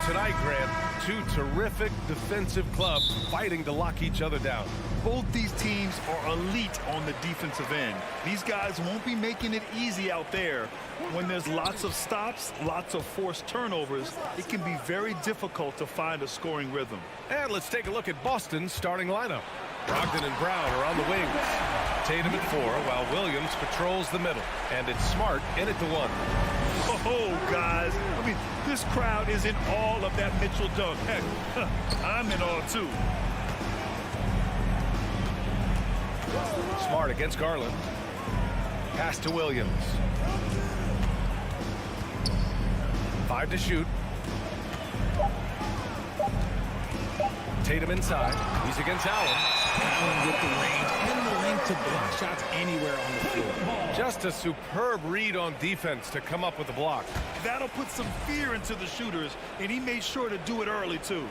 Tonight, Grant, two terrific defensive clubs fighting to lock each other down. Both these teams are elite on the defensive end. These guys won't be making it easy out there. When there's lots of stops, lots of forced turnovers, it can be very difficult to find a scoring rhythm. And let's take a look at Boston's starting lineup. Brogdon and Brown are on the wings. Tatum at 4, while Williams patrols the middle. And it's Smart in at the 1. Oh, guys, I mean, this crowd is in awe of that Mitchell dunk. Heck, I'm in awe, too. Smart against Garland. Pass to Williams. 5 to shoot. Tatum inside. He's against Allen. Allen with the range and the length to block shots anywhere on the floor. Just a superb read on defense to come up with the block. That'll put some fear into the shooters, and he made sure to do it early, too.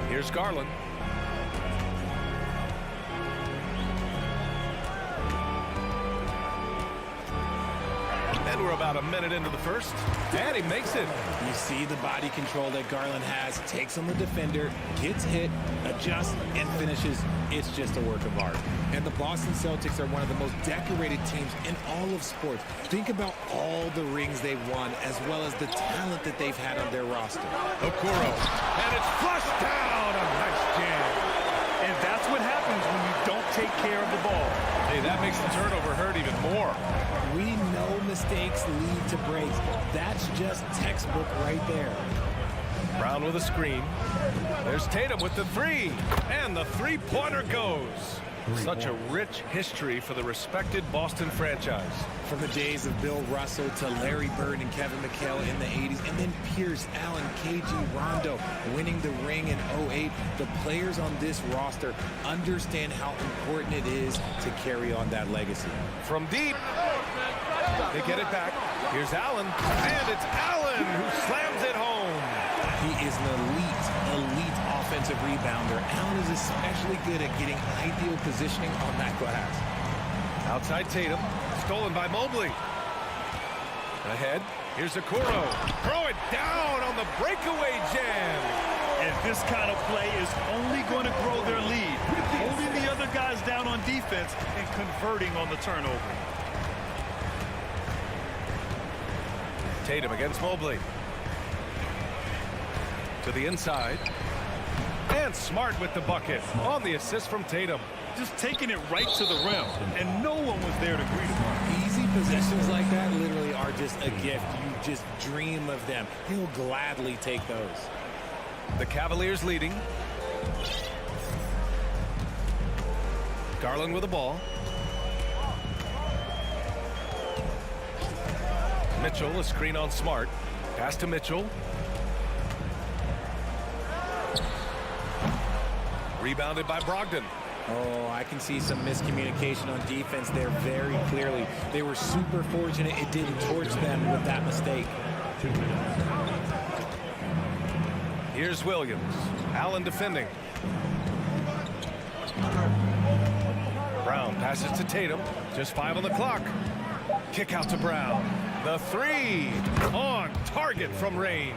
Here's Garland. And we're about a minute into the first, and he makes it. You see the body control that Garland has, takes on the defender, gets hit, adjusts, and finishes. It's just a work of art. And the Boston Celtics are one of the most decorated teams in all of sports. Think about all the rings they've won, as well as the talent that they've had on their roster. Okoro, and it's flushed down. A nice jam. And that's what happens when you don't take care of the ball. Hey, that makes the turnover hurt even more. We know mistakes lead to breaks. That's just textbook right there. Brown with a screen. There's Tatum with the 3. And the three-pointer goes. Such a rich history for the respected Boston franchise. From the days of Bill Russell to Larry Bird and Kevin McHale in the 80s, and then Pierce, Allen, KG, Rondo winning the ring in 08. The players on this roster understand how important it is to carry on that legacy. From deep, they get it back. Here's Allen, and it's Allen who slams it home. He is an elite offensive rebounder. Allen is especially good at getting ideal positioning on that glass. Outside Tatum, stolen by Mobley. Ahead, here's Okoro. Throw it down on the breakaway jam. And this kind of play is only going to grow their lead. Holding the other guys down on defense and converting on the turnover. Tatum against Mobley. To the inside. And Smart with the bucket on the assist from Tatum. Just taking it right to the rim, and no one was there to greet him. Easy possessions like that literally are just a gift. You just dream of them. He'll gladly take those. The Cavaliers leading. Garland with the ball. Mitchell, a screen on Smart. Pass to Mitchell. Rebounded by Brogdon. Oh, I can see some miscommunication on defense there very clearly. They were super fortunate it didn't torch them with that mistake. Here's Williams. Allen defending. Brown passes to Tatum. Just 5 on the clock. Kick out to Brown. The 3 on target from range.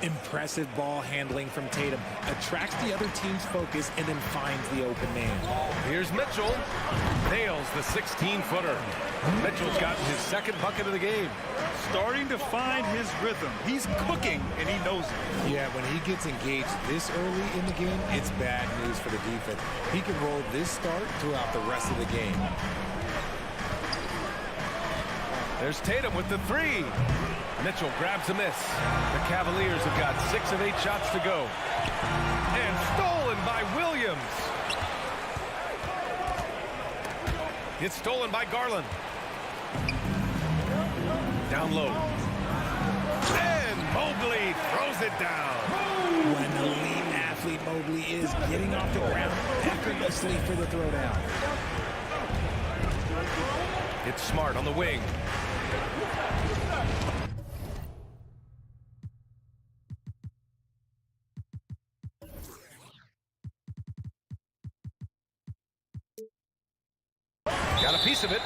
Impressive ball handling from Tatum. Attracts the other team's focus and then finds the open man. Here's Mitchell. Nails the 16-footer. Mitchell's gotten his second bucket of the game. Starting to find his rhythm. He's cooking, and he knows it. Yeah, when he gets engaged this early in the game, it's bad news for the defense. He can roll this start throughout the rest of the game. There's Tatum with the 3. Mitchell grabs a miss. The Cavaliers have got 6 of 8 shots to go. And stolen by Williams. It's stolen by Garland. Down low. And Mobley throws it down. When the elite athlete Mobley is getting off the ground effortlessly for the throwdown. It's Smart on the wing. Got a piece of it.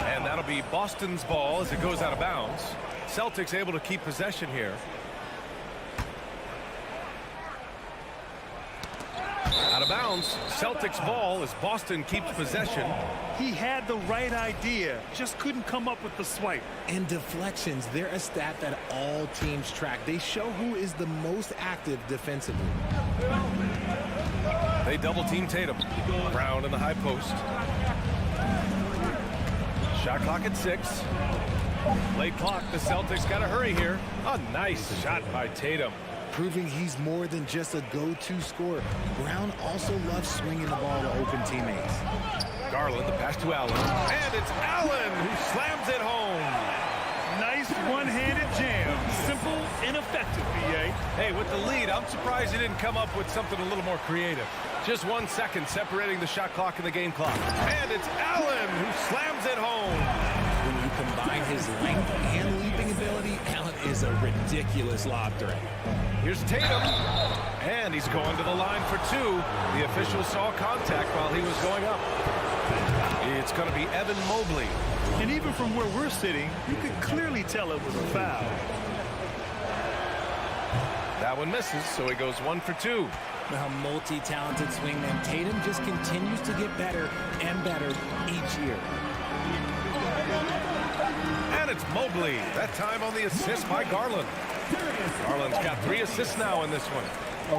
And that'll be Boston's ball as it goes out of bounds. Celtics able to keep possession here. Out of bounds. Celtics ball as Boston keeps possession. He had the right idea, just couldn't come up with the swipe. And deflections, they're a stat that all teams track. They show who is the most active defensively. They double team Tatum. Brown in the high post. Shot clock at 6. Late clock. The Celtics got to hurry here. A nice shot by Tatum. Proving he's more than just a go-to scorer. Brown also loves swinging the ball to open teammates. Garland, the pass to Allen. And it's Allen who slams it home. Nice one-handed jam. Simple and effective, B.A. Hey, with the lead, I'm surprised he didn't come up with something a little more creative. Just 1 second separating the shot clock and the game clock. And it's Allen who slams it home. When you combine his length and leaping ability, Allen is a ridiculous lob threat. Here's Tatum. And he's going to the line for 2. The official saw contact while he was going up. It's going to be Evan Mobley. And even from where we're sitting, you could clearly tell it was a foul. That one misses, so he goes 1 for 2. A multi-talented swingman, Tatum just continues to get better and better each year. And it's Mobley. That time on the assist by Garland. Garland's got 3 assists now in this one.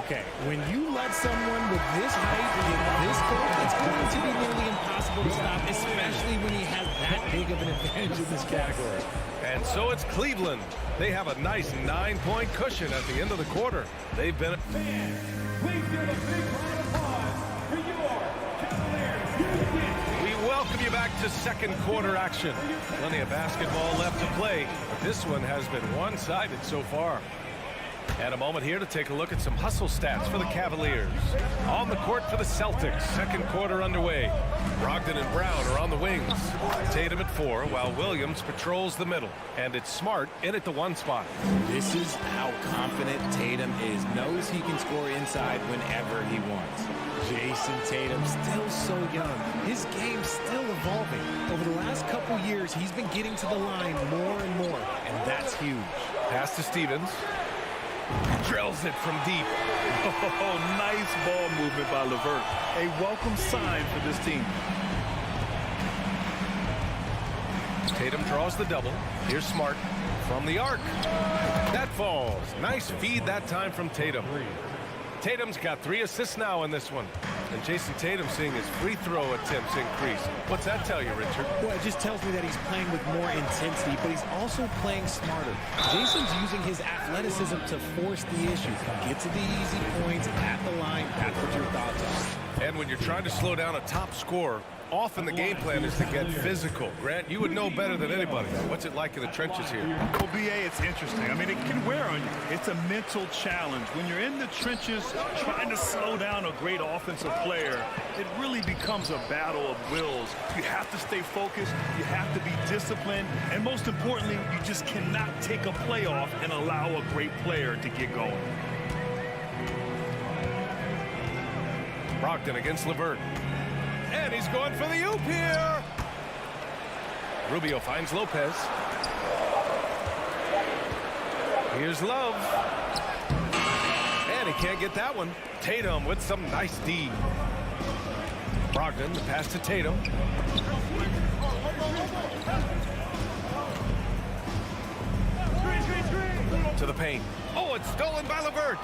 Okay, when you let someone with this height get this cold, it's going to be nearly impossible to stop, especially when he has that big of an advantage in this category. And so it's Cleveland. They have a nice 9-point cushion at the end of the quarter. They've been... Please give a big round of applause for your Cavaliers. We welcome you back to second quarter action. Plenty of basketball left to play, but this one has been one-sided so far. And a moment here to take a look at some hustle stats for the Cavaliers. On the court for the Celtics, second quarter underway. Brogdon and Brown are on the wings. Tatum at 4, while Williams patrols the middle. And it's Smart in at the 1 spot. This is how confident Tatum is. Knows he can score inside whenever he wants. Jason Tatum, still so young. His game's still evolving. Over the last couple years, he's been getting to the line more and more, and that's huge. Pass to Stevens. Drills it from deep. Oh, nice ball movement by LeVert. A welcome sign for this team. Tatum draws the double. Here's Smart from the arc. That falls. Nice feed that time from Tatum. Tatum's got 3 assists now in this one. And Jason Tatum seeing his free throw attempts increase. What's that tell you, Richard? Well, it just tells me that he's playing with more intensity, but he's also playing smarter. Jason's using his athleticism to force the issue. Get to the easy points at the line. That's what your thoughts are. And when you're trying to slow down a top scorer, often the game plan is to get physical. Grant, you would know better than anybody. What's it like in the trenches here? Well, B.A., it's interesting. I mean, it can wear on you. It's a mental challenge. When you're in the trenches trying to slow down a great offensive player, it really becomes a battle of wills. You have to stay focused. You have to be disciplined. And most importantly, you just cannot take a play off and allow a great player to get going. Brogdon against LeVert. And he's going for the oop here. Rubio finds Lopez. Here's Love. And he can't get that one. Tatum with some nice D. Brogdon, the pass to Tatum. To the paint. Oh, it's stolen by LeVert.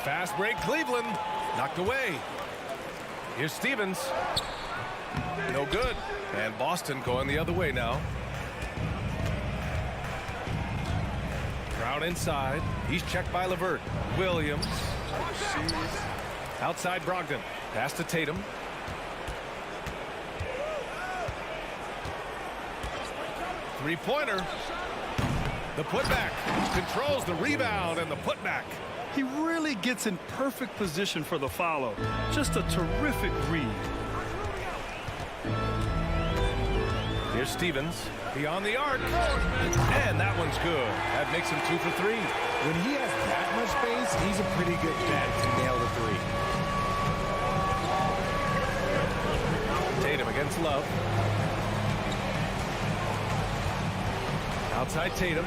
Fast break, Cleveland. Knocked away. Here's Stevens. No good. And Boston going the other way now. Brown inside. He's checked by LeVert. Williams. Outside Brogdon. Pass to Tatum. Three-pointer. The putback. Controls the rebound and the putback. He really gets in perfect position for the follow. Just a terrific read. Here's Stevens. Beyond the arc. And that one's good. That makes him 2 for 3. When he has that much space, he's a pretty good bet to nail the three. Tatum against Love. Outside Tatum.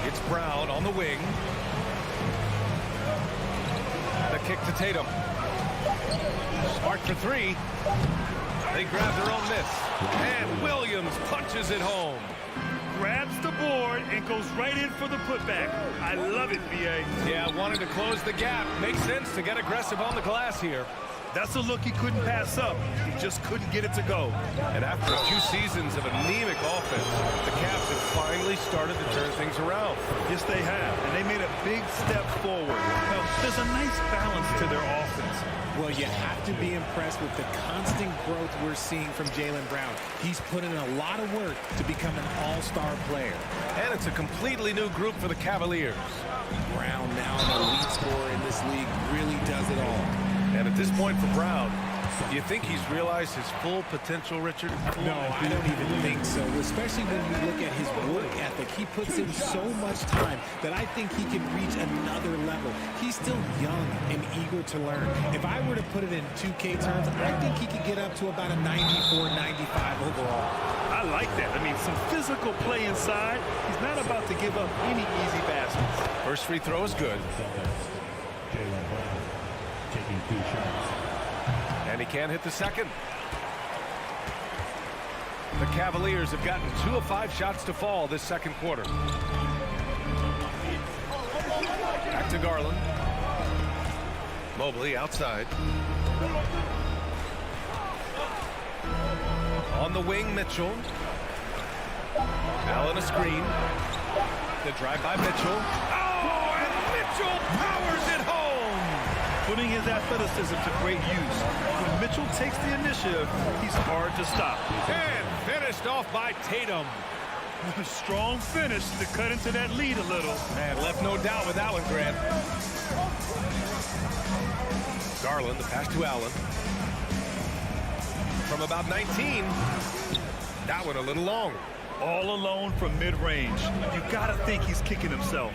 It's Brown on the wing. The kick to Tatum. Smart for three. They grab their own miss. And Williams punches it home. Grabs the board and goes right in for the putback. I love it, B.A. Yeah, wanted to close the gap. Makes sense to get aggressive on the glass here. That's a look he couldn't pass up. He just couldn't get it to go. And after a few seasons of anemic offense, the Cavs have finally started to turn things around. Yes, they have. And they made a big step forward. Now, there's a nice balance to their offense. Well, you have to be impressed with the constant growth we're seeing from Jaylen Brown. He's put in a lot of work to become an all-star player. And it's a completely new group for the Cavaliers. Brown, now an elite scorer in this league, really does it all. And at this point for Brown, do you think he's realized his full potential, Richard? No, I don't even think so, especially when you look at his work ethic. He puts in so much time that I think he can reach another level. He's still young and eager to learn. If I were to put it in 2K terms, I think he could get up to about a 94, 95 overall. I like that. I mean, some physical play inside. He's not about to give up any easy baskets. First free throw is good. Taking 2 shots. And he can't hit the second. The Cavaliers have gotten 2 of 5 shots to fall this second quarter. Back to Garland. Mobley outside. On the wing, Mitchell. Allen a screen. The drive by Mitchell. Oh, and Mitchell powers it home. Putting his athleticism to great use. When Mitchell takes the initiative, he's hard to stop. And finished off by Tatum. A strong finish to cut into that lead a little. Man, left no doubt with that one, Grant. Garland, the pass to Allen. From about 19. That one a little long. All alone from mid-range. You gotta think he's kicking himself.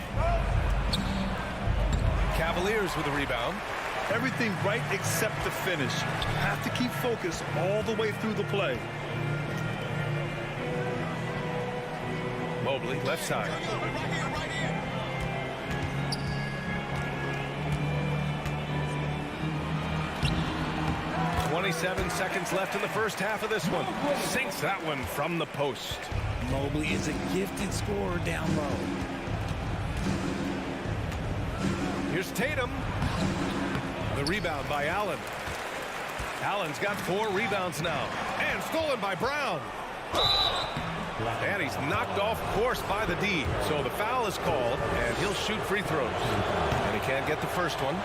Cavaliers with a rebound. Everything right except the finish. Have to keep focused all the way through the play. Mobley, left side. .27 seconds left in the first half of this one. Sinks that one from the post. Mobley is a gifted scorer down low. Here's Tatum. The rebound by Allen. Allen's got 4 rebounds now. And stolen by Brown. And he's knocked off course by the D. So the foul is called, and he'll shoot free throws. And he can't get the first one.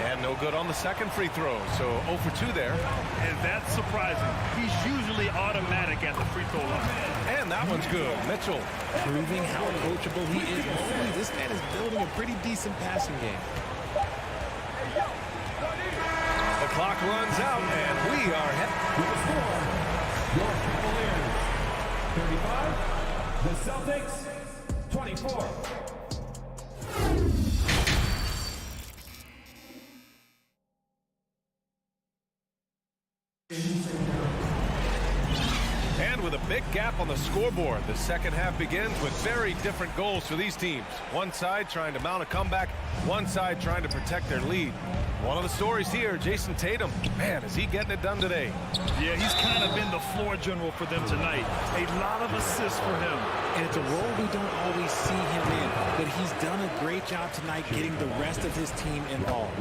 And no good on the second free throw. So 0 for 2 there. And that's surprising. He's usually automatic at the free throw line. And that one's good. Mitchell. Proving how coachable he is. Mobley, this man is building a pretty decent passing game. The clock runs out, and we are headed. With the score, your Cavaliers 35, the Celtics 24. And with a big gap on the scoreboard, the second half begins with very different goals for these teams. One side trying to mount a comeback, one side trying to protect their lead. One of the stories here, Jason Tatum. Man, is he getting it done today? Yeah, he's kind of been the floor general for them tonight. A lot of assists for him. And it's a role we don't always see him in, but he's done a great job tonight getting the rest of his team involved.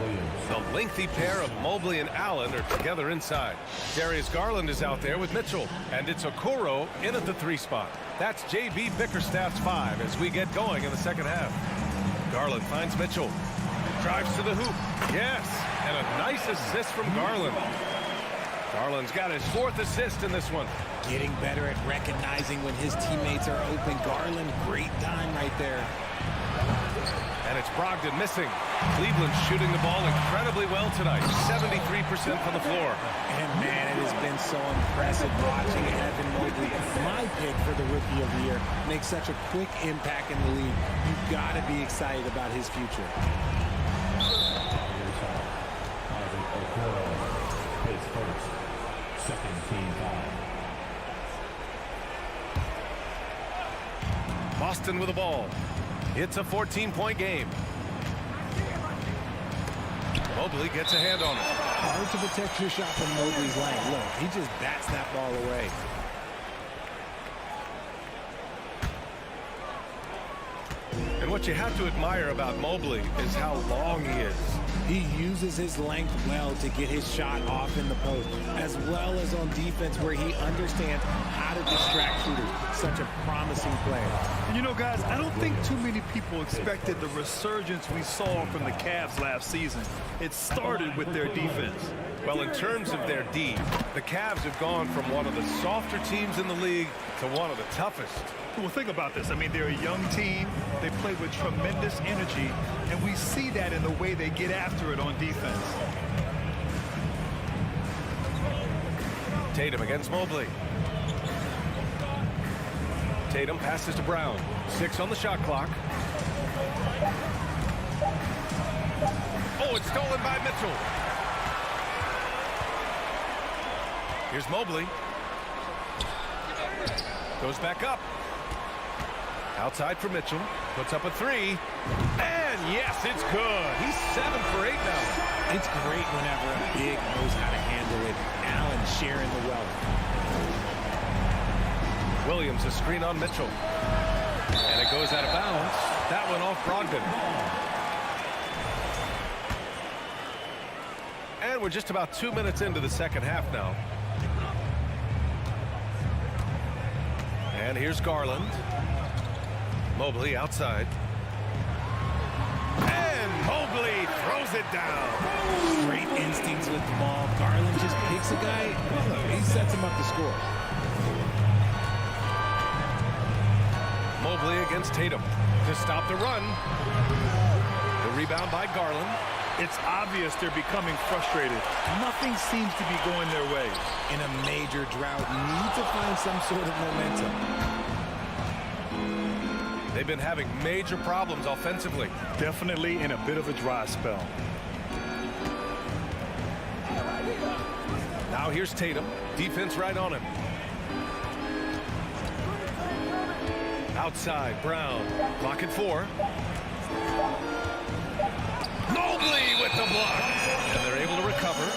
The lengthy pair of Mobley and Allen are together inside. Darius Garland is out there with Mitchell, and it's Okoro in at the 3 spot. That's J.B. Bickerstaff's 5 as we get going in the second half. Garland finds Mitchell. Drives to the hoop. Yes, and a nice assist from Garland. Garland's got his 4th assist in this one. Getting better at recognizing when his teammates are open. Garland, great time right there. And it's Brogdon missing. Cleveland shooting the ball incredibly well tonight. 73% from the floor. And man, it has been so impressive watching Evan Mobley, my pick for the Rookie of the Year, make such a quick impact in the league. You've got to be excited about his future. Second team foul. Boston with the ball. It's a 14-point game. Mobley gets a hand on it. Hard to protect your shot from Mobley's length. Look, he just bats that ball away. And what you have to admire about Mobley is how long he is. He uses his length well to get his shot off in the post, as well as on defense where he understands how to distract shooters. Such a promising player. You know, guys, I don't think too many people expected the resurgence we saw from the Cavs last season. It started with their defense. Well, in terms of their D, the Cavs have gone from one of the softer teams in the league to one of the toughest. Well, think about this. I mean, they're a young team. They play with tremendous energy, and we see that in the way they get after it on defense. Tatum against Mobley. Tatum passes to Brown. 6 on the shot clock. Oh, it's stolen by Mitchell. Here's Mobley. Goes back up. Outside for Mitchell. Puts up a 3. And yes, it's good. He's 7 for 8 now. It's great whenever a big knows how to handle it. Allen sharing the wealth. Williams, a screen on Mitchell. And it goes out of bounds. That one off Brogdon. And we're just about 2 minutes into the second half now. And here's Garland. Mobley outside. And Mobley throws it down. Great instincts with the ball. Garland just picks a guy. He sets him up to score. Mobley against Tatum to stop the run. The rebound by Garland. It's obvious they're becoming frustrated. Nothing seems to be going their way. In a major drought, need to find some sort of momentum. They've been having major problems offensively. Definitely in a bit of a dry spell. Now here's Tatum. Defense right on him. Outside, Brown. Clock at 4. Mobley with the block. And they're able to recover.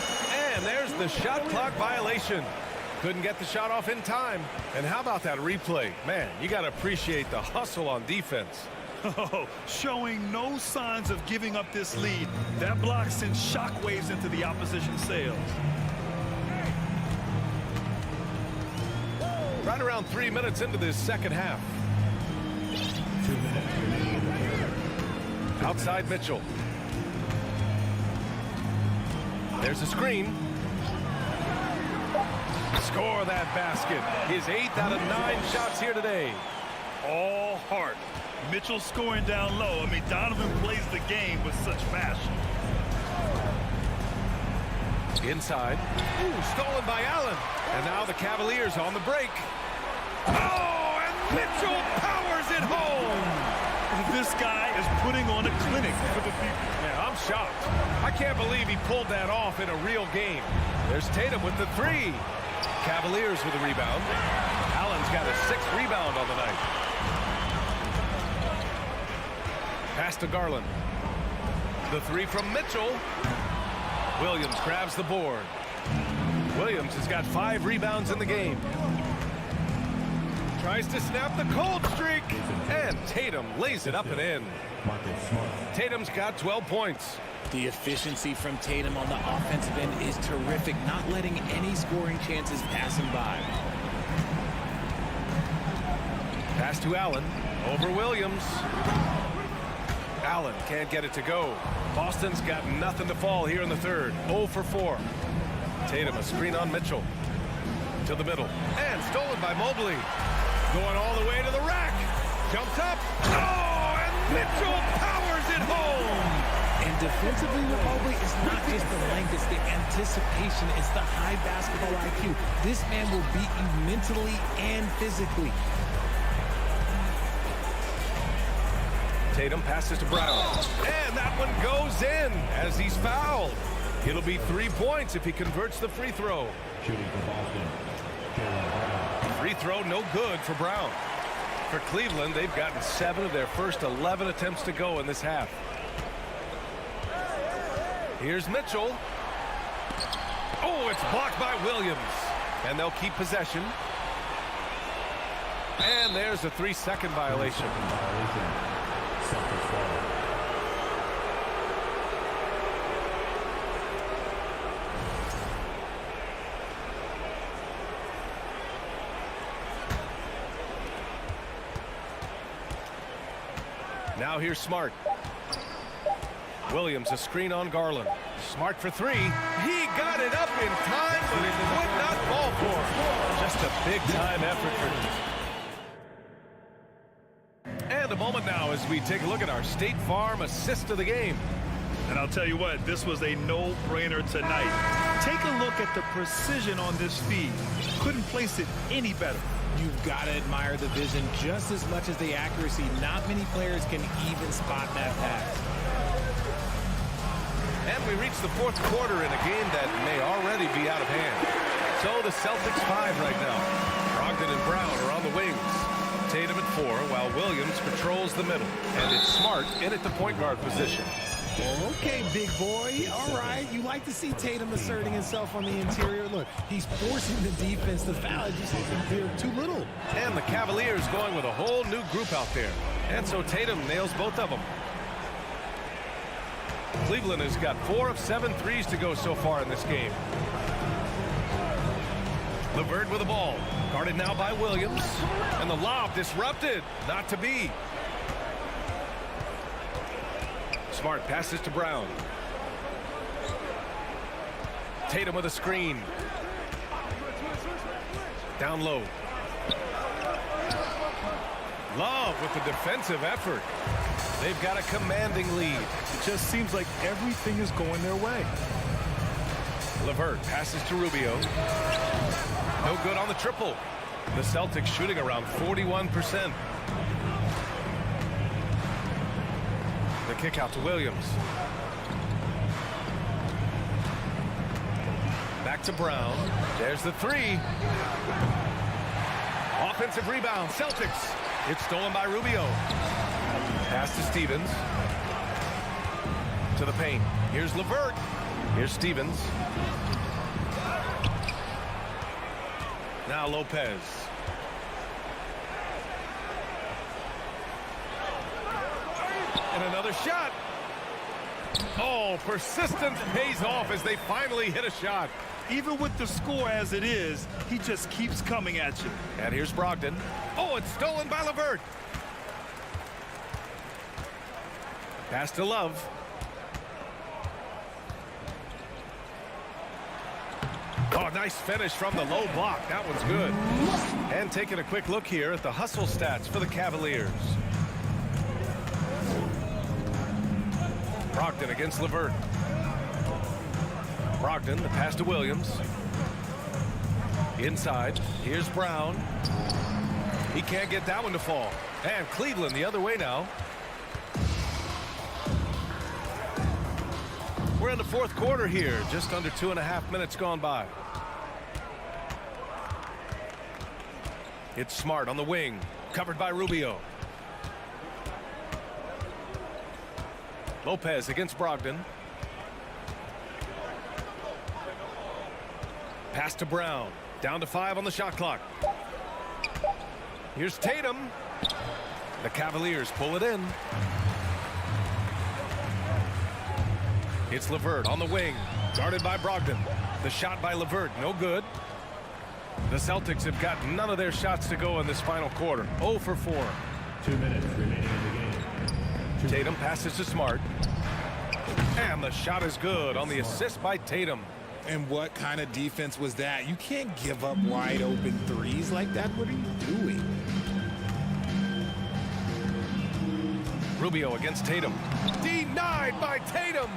And there's the shot clock violation. Couldn't get the shot off in time. And how about that replay? Man, you got to appreciate the hustle on defense. Oh, showing no signs of giving up this lead. That block sends shockwaves into the opposition sails. Right around 3 minutes into this second half. 2 minutes remaining in the third. Outside Mitchell. There's a screen. Score that basket. His 8th out of 9 shots here today. All heart. Mitchell scoring down low. I mean, Donovan plays the game with such passion. Inside. Ooh, stolen by Allen. And now the Cavaliers on the break. Oh, and Mitchell powers it home. This guy is putting on a clinic for the people. Yeah, I'm shocked. I can't believe he pulled that off in a real game. There's Tatum with the 3. Cavaliers with a rebound. Allen's got a 6th rebound on the night. Pass to Garland. The 3 from Mitchell. Williams grabs the board. Williams has got 5 rebounds in the game. Tries to snap the cold streak. And Tatum lays it up and in. Tatum's got 12 points. The efficiency from Tatum on the offensive end is terrific, not letting any scoring chances pass him by. Pass to Allen. Over Williams. Allen can't get it to go. Boston's got nothing to fall here in the third. 0 for 4. Tatum, a screen on Mitchell. To the middle. And stolen by Mobley. Going all the way to the rack. Jumps up. Oh, and Mitchell powers it home. And defensively with Mobley, it's not just the length, it's the anticipation, it's the high basketball IQ. This man will beat you mentally and physically. Tatum passes to Brown. And that one goes in as he's fouled. It'll be 3 points if he converts the free throw. Shooting for Boston. Free throw no good for Brown. For Cleveland, they've gotten 7 of their first 11 attempts to go in this half. Here's Mitchell. Oh, it's blocked by Williams. And they'll keep possession. And there's a 3-second violation. Celtics ball. Now here's Smart. Williams, a screen on Garland. Smart for 3. He got it up in time, but it would not fall for. Just a big-time effort for. And a moment now as we take a look at our State Farm assist of the game. And I'll tell you what, this was a no-brainer tonight. Take a look at the precision on this feed. Couldn't place it any better. You've got to admire the vision just as much as the accuracy. Not many players can even spot that pass. And we reach the 4th quarter in a game that may already be out of hand. So the Celtics 5 right now. Brogdon and Brown are on the wings. Tatum at 4 while Williams patrols the middle. And it's Smart in at the point guard position. Okay, big boy. All right. You like to see Tatum asserting himself on the interior. Look, he's forcing the defense to foul. Just they're too little. And the Cavaliers going with a whole new group out there. And so Tatum nails both of them. Cleveland has got 4 of 7 threes to go so far in this game. LeVert with the ball. Guarded now by Williams. And the lob disrupted. Not to be. Smart passes to Brown. Tatum with a screen. Down low. Love with the defensive effort. They've got a commanding lead. It just seems like everything is going their way. LeVert passes to Rubio. No good on the triple. The Celtics shooting around 41%. The kick out to Williams. Back to Brown. There's the 3. Offensive rebound. Celtics. It's stolen by Rubio. Pass to Stevens. To the paint. Here's LeVert. Here's Stevens. Now Lopez. And another shot. Oh, persistence pays off as they finally hit a shot. Even with the score as it is, he just keeps coming at you. And here's Brogdon. Oh, it's stolen by LeVert. Pass to Love. Oh, nice finish from the low block. That one's good. And taking a quick look here at the hustle stats for the Cavaliers. Brogdon against LeVert. Brogdon, the pass to Williams. Inside. Here's Brown. He can't get that one to fall. And Cleveland the other way now. We're in the 4th quarter here. Just under 2.5 minutes gone by. It's Smart on the wing. Covered by Rubio. Lopez against Brogdon. Pass to Brown. Down to 5 on the shot clock. Here's Tatum. The Cavaliers pull it in. It's LeVert on the wing. Guarded by Brogdon. The shot by LeVert, no good. The Celtics have got none of their shots to go in this final quarter. 0 for 4. 2 minutes remaining in the game. Tatum passes to Smart. And the shot is good on the assist by Tatum. And what kind of defense was that? You can't give up wide open threes like that. What are you doing? Rubio against Tatum. Denied by Tatum.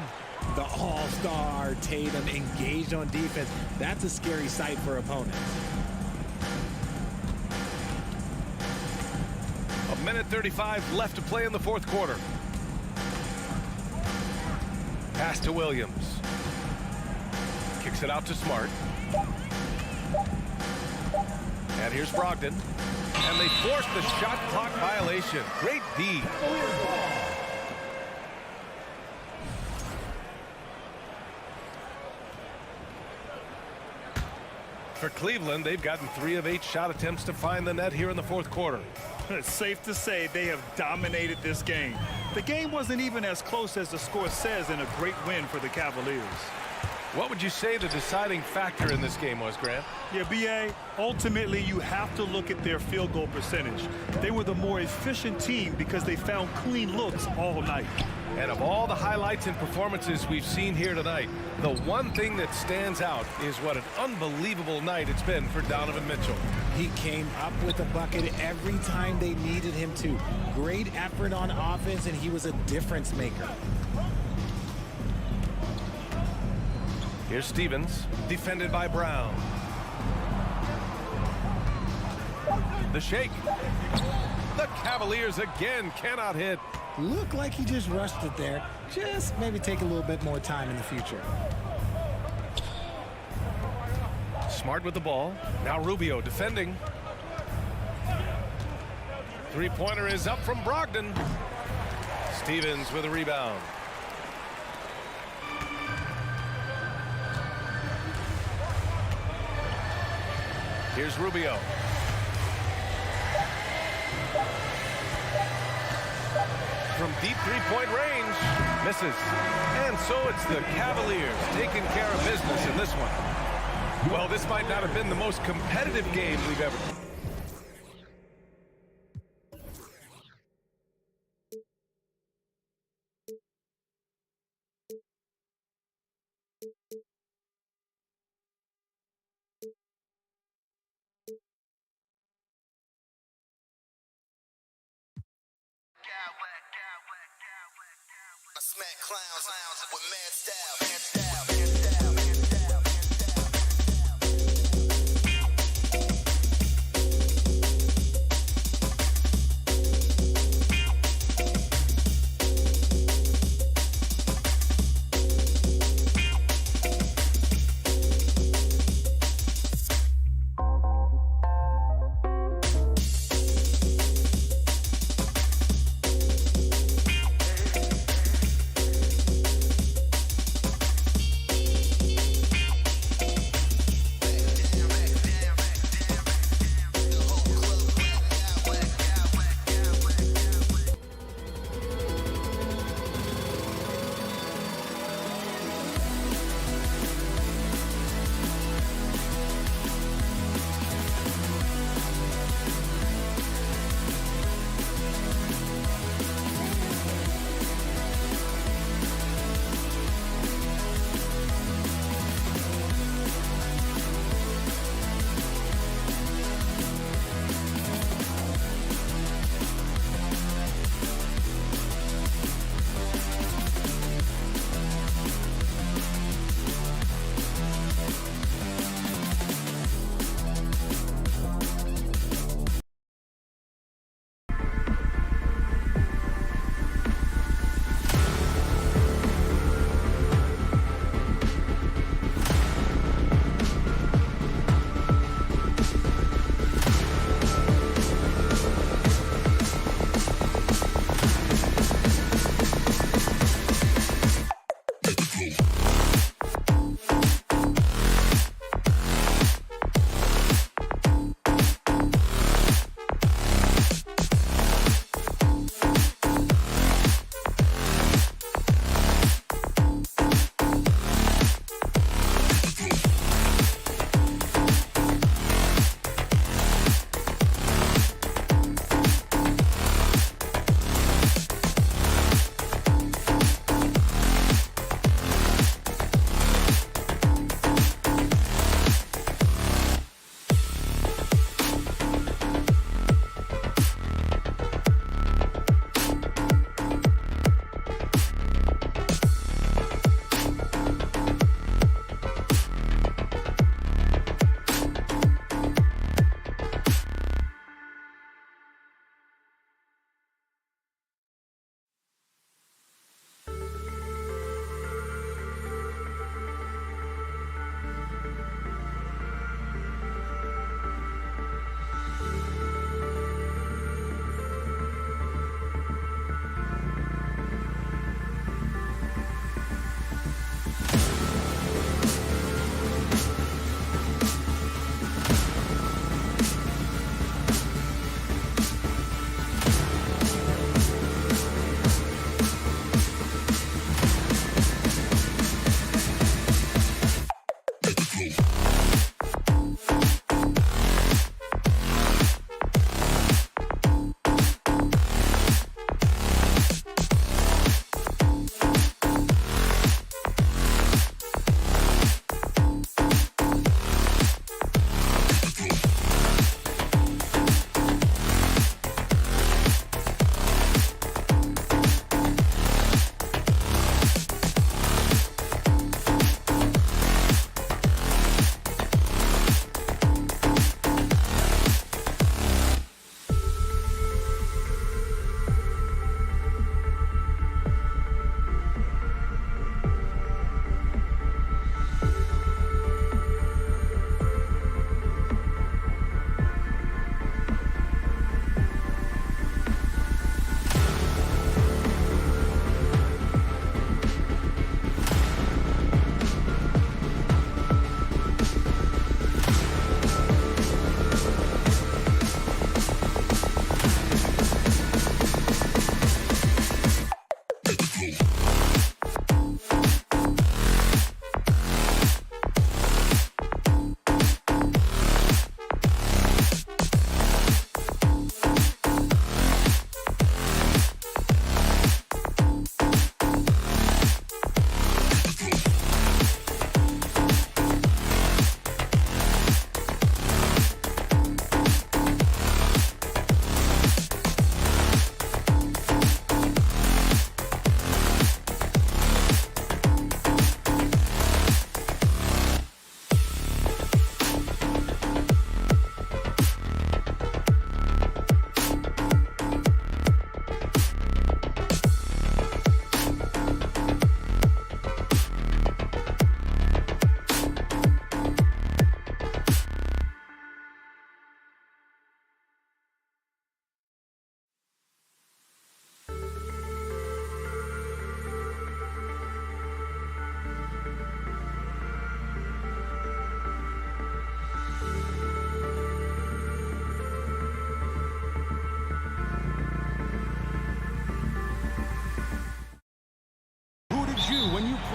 The all-star Tatum engaged on defense. That's a scary sight for opponents. A minute 35 left to play in the fourth quarter. Pass to Williams. Kicks it out to Smart. And here's Brogdon. And they force the shot clock violation. Great D. For Cleveland, they've gotten 3 of 8 shot attempts to find the net here in the fourth quarter. It's safe to say they have dominated this game. The game wasn't even as close as the score says in a great win for the Cavaliers. What would you say the deciding factor in this game was, Grant? Yeah, B.A., ultimately you have to look at their field goal percentage. They were the more efficient team because they found clean looks all night. And of all the highlights and performances we've seen here tonight, the one thing that stands out is what an unbelievable night it's been for Donovan Mitchell. He came up with a bucket every time they needed him to. Great effort on offense, and he was a difference maker. Here's Stevens, defended by Brown. The shake. The Cavaliers again cannot hit. Looked like he just rushed it there. Just maybe take a little bit more time in the future. Smart with the ball. Now Rubio defending. Three-pointer is up from Brogdon. Stevens with a rebound. Here's Rubio. From deep three-point range, misses. And so it's the Cavaliers taking care of business in this one. Well, this might not have been the most competitive game we've ever. I smack clowns with mad style.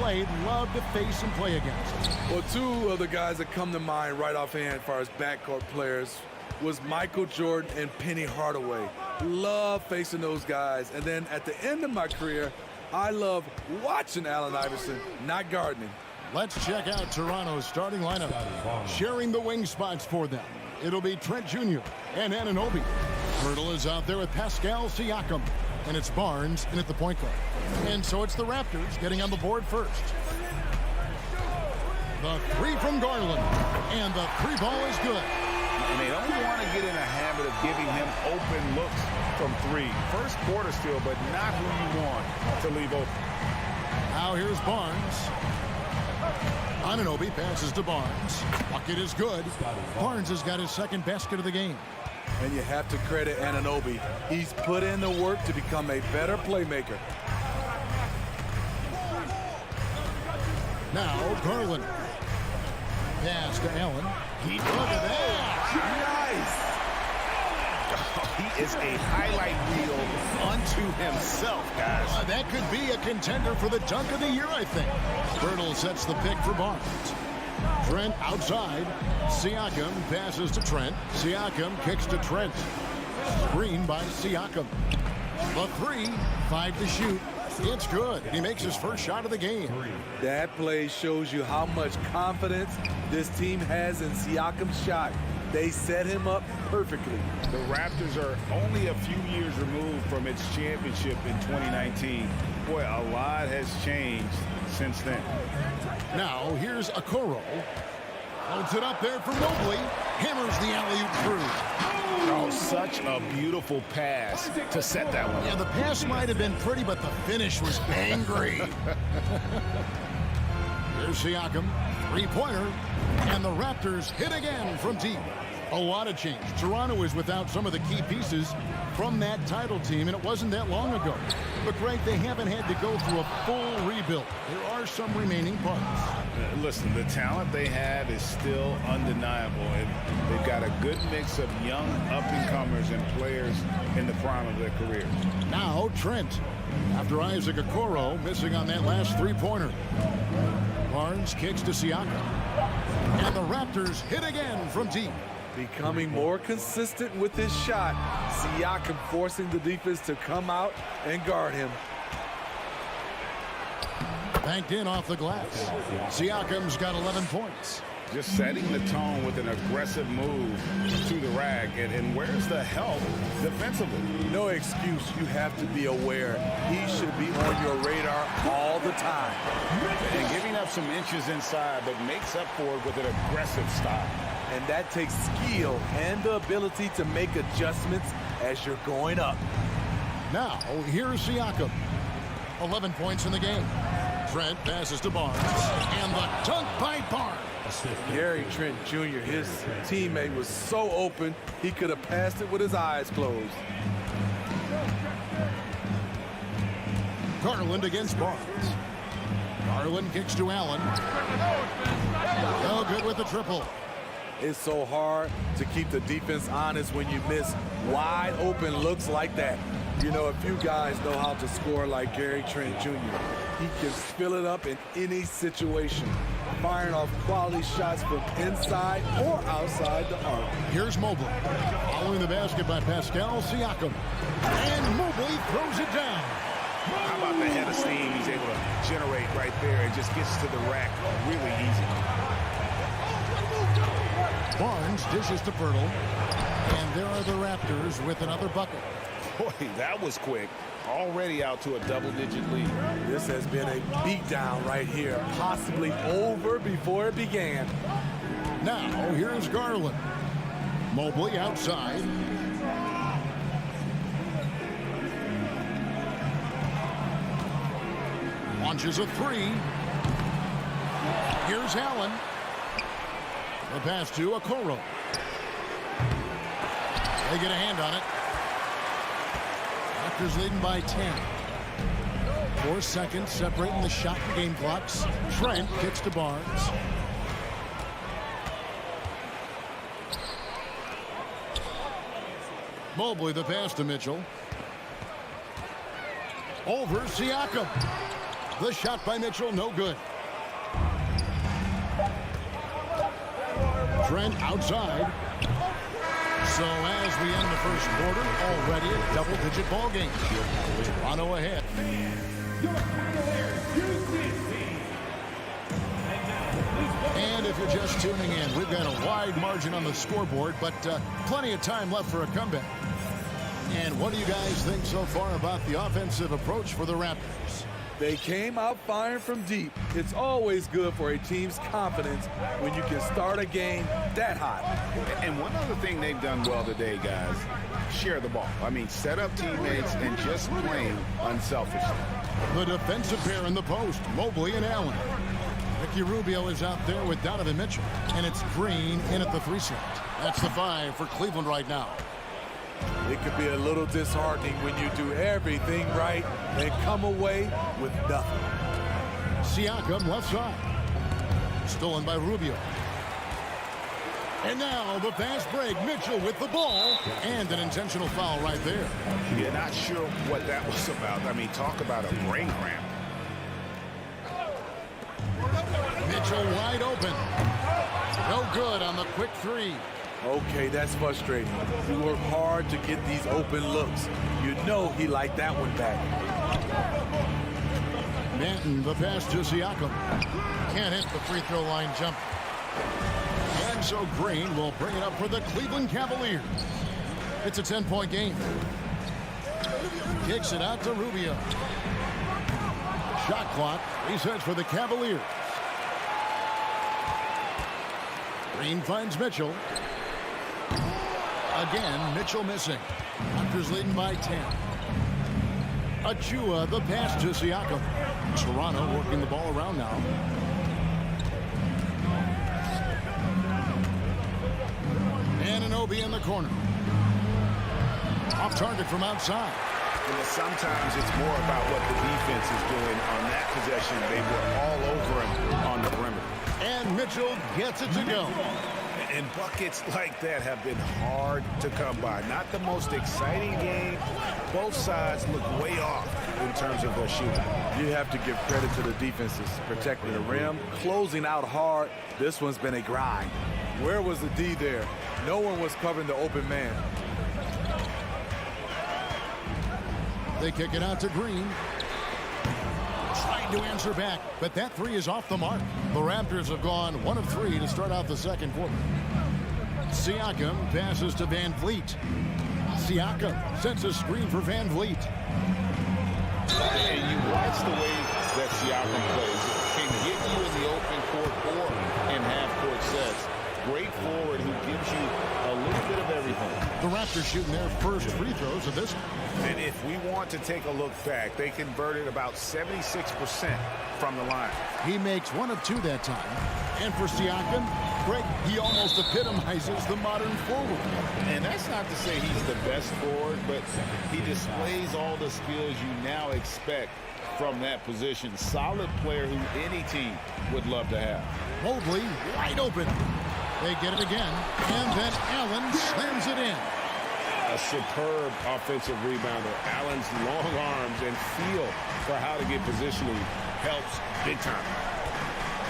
played love to face and play against? Well, two of the guys that come to mind right offhand as far as backcourt players was Michael Jordan and Penny Hardaway. Love facing those guys. And then at the end of my career, I love watching Allen Iverson, not guarding him. Let's check out Toronto's starting lineup. Sharing the wing spots for them, it'll be Trent Jr. and Anunoby. Hurdle is out there with Pascal Siakam. And it's Barnes in at the point guard. And so it's the Raptors getting on the board first. The three from Garland. And the three ball is good. And they don't want to get in a habit of giving him open looks from three. First quarter still, but not who you want to leave open. Now here's Barnes. Anunoby passes to Barnes. Bucket is good. Barnes has got his second basket of the game. And you have to credit Anunoby. He's put in the work to become a better playmaker. Now Garland. Pass to Allen. Look at that. Nice. He is a highlight reel unto himself, guys. That could be a contender for the dunk of the year, I think. Hurdle sets the pick for Barnes. Trent outside. Siakam passes to Trent. Siakam kicks to Trent. Screen by Siakam. The three, 5 to shoot. It's good. He makes his first shot of the game. That play shows you how much confidence this team has in Siakam's shot. They set him up perfectly. The Raptors are only a few years removed from its championship in 2019. Boy, a lot has changed since then. Now, here's Okoro. Holds it up there for Mobley. Hammers the alley-oop through. Oh, such a beautiful pass to set that one. Yeah, the pass might have been pretty, but the finish was angry. Here's Siakam. Three-pointer. And the Raptors hit again from deep. A lot of change. Toronto is without some of the key pieces from that title team, and it wasn't that long ago. But, Greg, they haven't had to go through a full rebuild. There are some remaining parts. Listen, the talent they have is still undeniable, and they've got a good mix of young up-and-comers and players in the prime of their career. Now Trent, after Isaac Okoro missing on that last three-pointer. Barnes kicks to Siakam. And the Raptors hit again from deep. Becoming more consistent with his shot. Siakam forcing the defense to come out and guard him. Banked in off the glass. Siakam's got 11 points. Just setting the tone with an aggressive move to the rack. And where's the help defensively? No excuse. You have to be aware. He should be on your radar all the time. And giving up some inches inside, but makes up for it with an aggressive stop. And that takes skill and the ability to make adjustments as you're going up. Now, here's Siakam. 11 points in the game. Trent passes to Barnes. And the dunk by Barnes. Gary Trent Jr., his teammate, was so open, he could have passed it with his eyes closed. Garland against Barnes. Garland kicks to Allen. No good with the triple. It's so hard to keep the defense honest when you miss wide open looks like that. You know, a few guys know how to score like Gary Trent Jr. He can fill it up in any situation, firing off quality shots from inside or outside the arc. Here's Mobley. Following the basket by Pascal Siakam. And Mobley throws it down. How about the head of steam he's able to generate right there and just gets to the rack really easy. Barnes dishes to Pirtle. And there are the Raptors with another bucket. Boy, that was quick. Already out to a double-digit lead. This has been a beatdown right here, possibly over before it began. Now, here's Garland. Mobley outside. Launches a three. Here's Allen. The pass to Okoro. They get a hand on it. Raptors leading by 10. 4 seconds separating the shot and game clocks. Trent kicks to Barnes. Mobley the pass to Mitchell. Over Siakam. The shot by Mitchell, no good. Trent outside. So as we end the first quarter, already a double-digit ball game. Toronto ahead. And if you're just tuning in, we've got a wide margin on the scoreboard, but plenty of time left for a comeback. And what do you guys think so far about the offensive approach for the Raptors? They came out firing from deep. It's always good for a team's confidence when you can start a game that hot. And one other thing they've done well today, guys, share the ball. I mean, set up teammates and just playing unselfishly. The defensive pair in the post, Mobley and Allen. Ricky Rubio is out there with Donovan Mitchell, and it's Green in at the 3 slot. That's the 5 for Cleveland right now. It could be a little disheartening when you do everything right and come away with nothing. Siakam left side. Stolen by Rubio. And now the fast break. Mitchell with the ball. And an intentional foul right there. You're not sure what that was about. I mean, talk about a brain cramp. Mitchell wide open. No good on the quick 3. Okay, that's frustrating. You work hard to get these open looks. You know he liked that one back. Manton, the pass to Siakam. Can't hit the free throw line jump. And so Green will bring it up for the Cleveland Cavaliers. It's a 10-point game. Kicks it out to Rubio. Shot clock resets for the Cavaliers. Green finds Mitchell. Again, Mitchell missing. Raptors leading by 10. Achua, the pass to Siakam. Toronto working the ball around now. Anunoby in the corner. Off target from outside. Sometimes it's more about what the defense is doing on that possession. They were all over him on the perimeter. And Mitchell gets it to go. And buckets like that have been hard to come by. Not the most exciting game. Both sides look way off in terms of their shooting. You have to give credit to the defenses, protecting the rim, closing out hard. This one's been a grind. Where was the D there? No one was covering the open man. They kick it out to Green. Trying to answer back, but that 3 is off the mark. The Raptors have gone 1 of 3 to start out the second quarter. Siakam passes to Van Vliet. Siakam sets a screen for Van Vliet. And you watch the way that Siakam plays. Can get you in the open court or in half-court sets. Great forward who gives you a little bit of everything. The Raptors shooting their first free throws of this one. And if we want to take a look back, they converted about 76% from the line. He makes 1 of 2 that time. And for Siakam, Greg, he almost epitomizes the modern forward. And that's not to say he's the best forward, but he displays all the skills you now expect from that position. Solid player who any team would love to have. Mobley wide open. They get it again, and then Allen slams it in. A superb offensive rebounder. Allen's long arms and feel for how to get positioning helps big time.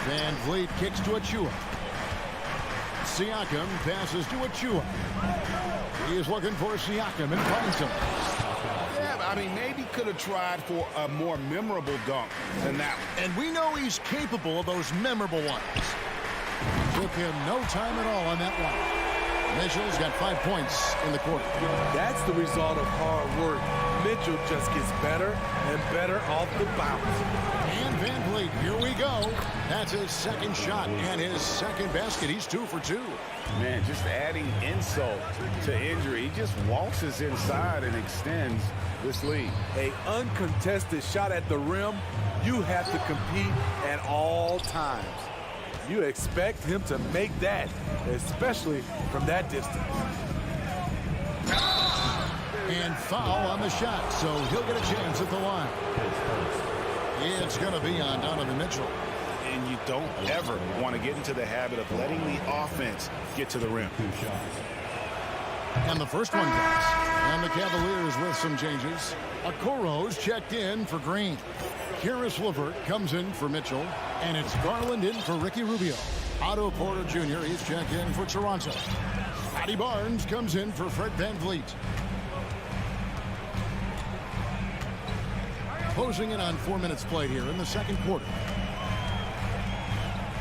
Van Vliet kicks to Achua. Siakam passes to Achua. He is looking for Siakam and finds him. Yeah, I mean, maybe could have tried for a more memorable dunk than that one. And we know he's capable of those memorable ones. Took him no time at all on that one. Mitchell's got 5 points in the quarter. That's the result of hard work. Mitchell just gets better and better off the bounce. And Van Vliet, here we go. That's his second shot and his second basket. He's 2 for 2. Man, just adding insult to injury. He just waltzes inside and extends this lead. An uncontested shot at the rim, you have to compete at all times. You expect him to make that, especially from that distance. And foul on the shot, so he'll get a chance at the line. It's going to be on Donovan Mitchell. And you don't ever want to get into the habit of letting the offense get to the rim. And the first one goes. And the Cavaliers with some changes. Okoro's checked in for Green. Karis LeVert comes in for Mitchell, and it's Garland in for Ricky Rubio. Otto Porter Jr. he's checked in for Toronto. Scotty Barnes comes in for Fred VanVleet. Closing in on 4 minutes played here in the second quarter.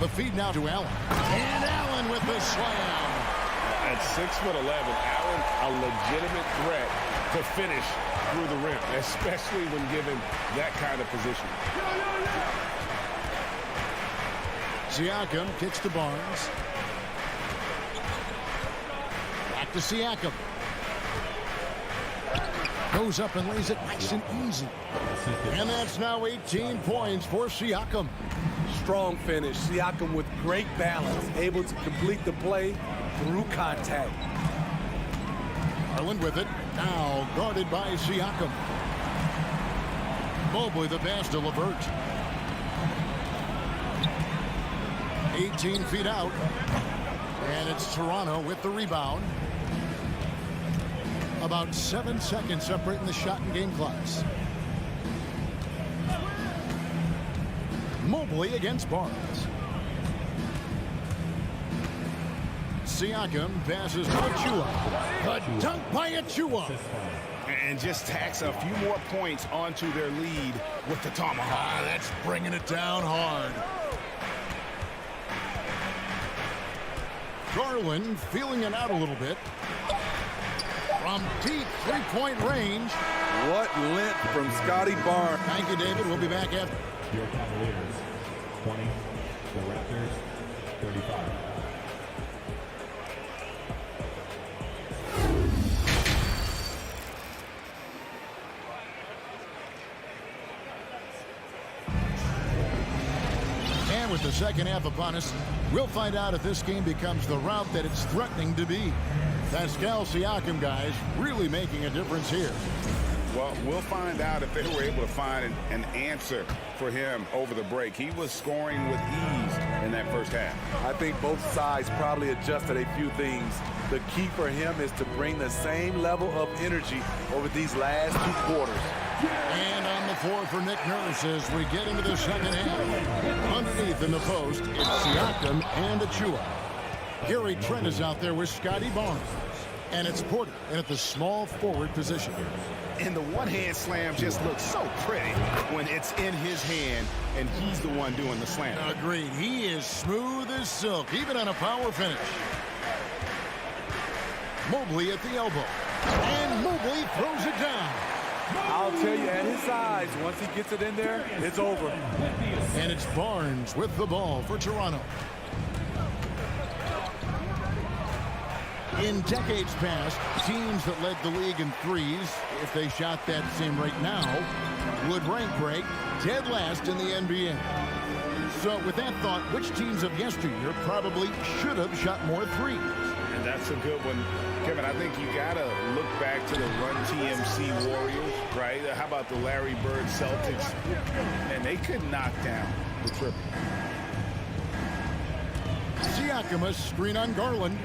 The feed now to Allen. And Allen with the slam. At 6'11", Allen a legitimate threat to finish through the rim, especially when given that kind of position. Siakam kicks to Barnes. Back to Siakam. Goes up and lays it nice and easy. And that's now 18 points for Siakam. Strong finish. Siakam with great balance, able to complete the play through contact. Garland with it. Now guarded by Siakam. Mobley the pass to LeVert. 18 feet out. And it's Toronto with the rebound. About 7 seconds separating the shot and game clocks. Mobley against Barnes. Siakam passes to Achua. The dunk by Achua. And just tacks a few more points onto their lead with the tomahawk. That's bringing it down hard. Garland feeling it out a little bit. From deep three-point range. What length from Scotty Barnes. Thank you, David. We'll be back after. Your Cavaliers, 20. The Raptors, 35. And with the second half upon us, we'll find out if this game becomes the route that it's threatening to be. Pascal Siakam, guys, really making a difference here. Well, we'll find out if they were able to find an answer for him over the break. He was scoring with ease in that first half. I think both sides probably adjusted a few things. The key for him is to bring the same level of energy over these last 2 quarters. And on the floor for Nick Nurse as we get into the second half. Underneath in the post, it's Siakam and Achua. Gary Trent is out there with Scotty Barnes. And it's Porter in at the small forward position. And the one-hand slam just looks so pretty when it's in his hand and he's the one doing the slam. Agreed. He is smooth as silk, even on a power finish. Mobley at the elbow. And Mobley throws it down. I'll tell you, at his size, once he gets it in there, it's over. And it's Barnes with the ball for Toronto. In decades past, teams that led the league in threes, if they shot that same rate now, would rank break dead last in the NBA. So with that thought, which teams of yesteryear probably should have shot more threes? And that's a good one. Kevin, I think you got to look back to the Run TMC Warriors, right? How about the Larry Bird Celtics? And they could knock down the triple. Siakam, a screen on Garland.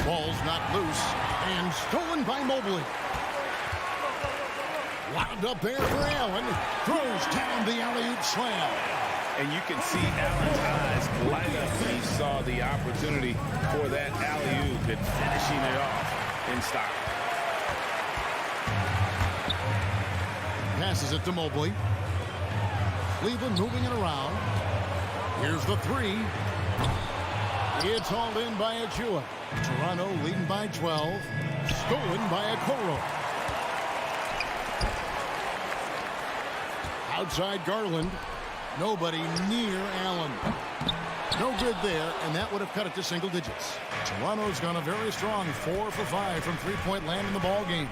Ball's not loose and stolen by Mobley. Wound up there for Allen. Throws down the alley-oop slam. And you can see Allen's eyes light up when he saw the opportunity for that alley-oop and finishing it off in style. Passes it to Mobley. Cleveland moving it around. Here's the three. It's hauled in by Achua. Toronto leading by 12. Stolen by Okoro. Outside Garland. Nobody near Allen. No good there, and that would have cut it to single digits. Toronto's gone a very strong 4 for 5 from three-point land in the ball game.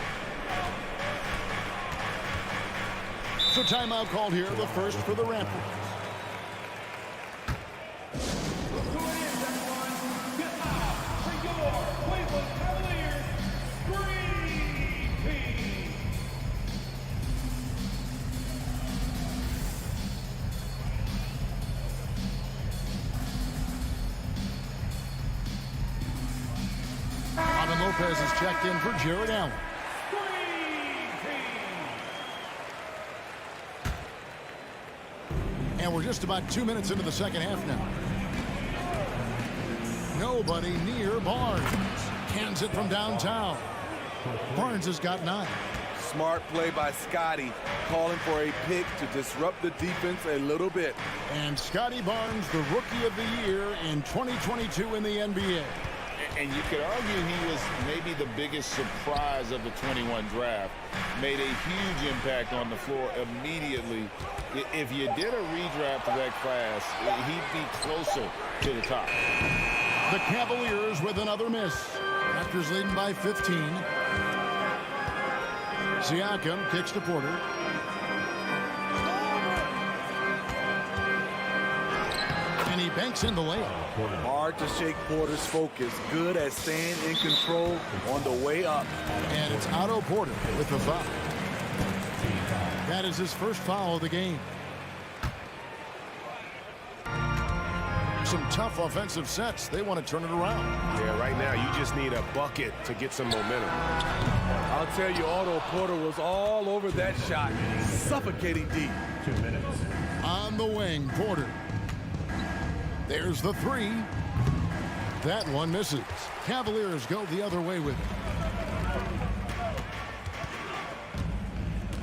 So timeout called here, the first for the Raptors. Lopez is checked in for Jared Allen. And we're just about 2 minutes into the second half now. Nobody near Barnes. Hands it from downtown. Barnes has got 9. Smart play by Scotty, calling for a pick to disrupt the defense a little bit. And Scotty Barnes, the Rookie of the Year in 2022 in the NBA. And you could argue he was maybe the biggest surprise of the 21 draft. Made a huge impact on the floor immediately. If you did a redraft of that class, he'd be closer to the top. The Cavaliers with another miss. Raptors leading by 15. Siakam kicks to Porter. And he banks in the layup. Hard to shake Porter's focus. Good at staying in control on the way up. And it's Otto Porter with the foul. That is his first foul of the game. Some tough offensive sets. They want to turn it around. Yeah, right now you just need a bucket to get some momentum. I'll tell you, Otto Porter was all over that shot. Suffocating deep. 2 minutes. On the wing, Porter. There's the 3. That one misses. Cavaliers go the other way with it.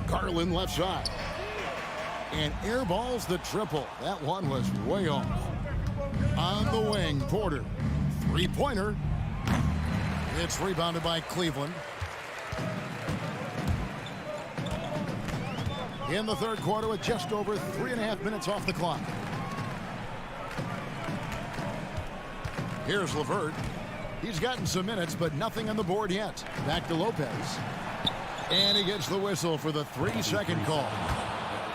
Garland left side. And airballs the triple. That one was way off. On the wing, Porter. 3-pointer. It's rebounded by Cleveland. In the third quarter with just over 3.5 minutes off the clock. Here's LeVert. He's gotten some minutes, but nothing on the board yet. Back to Lopez. And he gets the whistle for the 3-second call.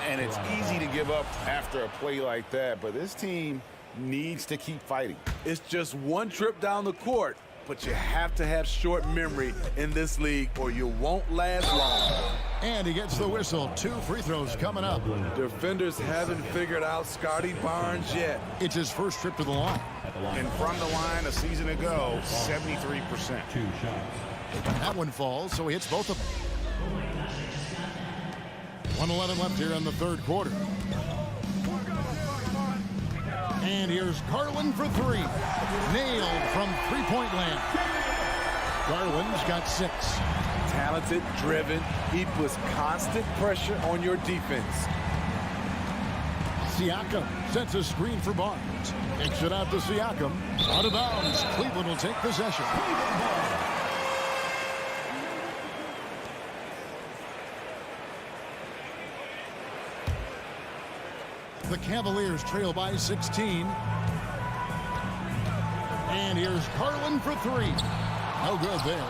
And it's easy to give up after a play like that, but this team needs to keep fighting. It's just one trip down the court, but you have to have short memory in this league or you won't last long. And he gets the whistle. 2 free throws coming up. Defenders haven't figured out Scotty Barnes yet. It's his first trip to the line. And from the line a season ago, 73%. 2 shots. That one falls, so he hits both of them. 1:11 left here in the third quarter. And here's Garland for 3. Nailed from three-point land. Garland's got 6. Talented, driven. He puts constant pressure on your defense. Siakam sets a screen for Barnes. Kicks it out to Siakam. Out of bounds. Cleveland will take possession. The Cavaliers trail by 16. And here's Garland for 3. No good there.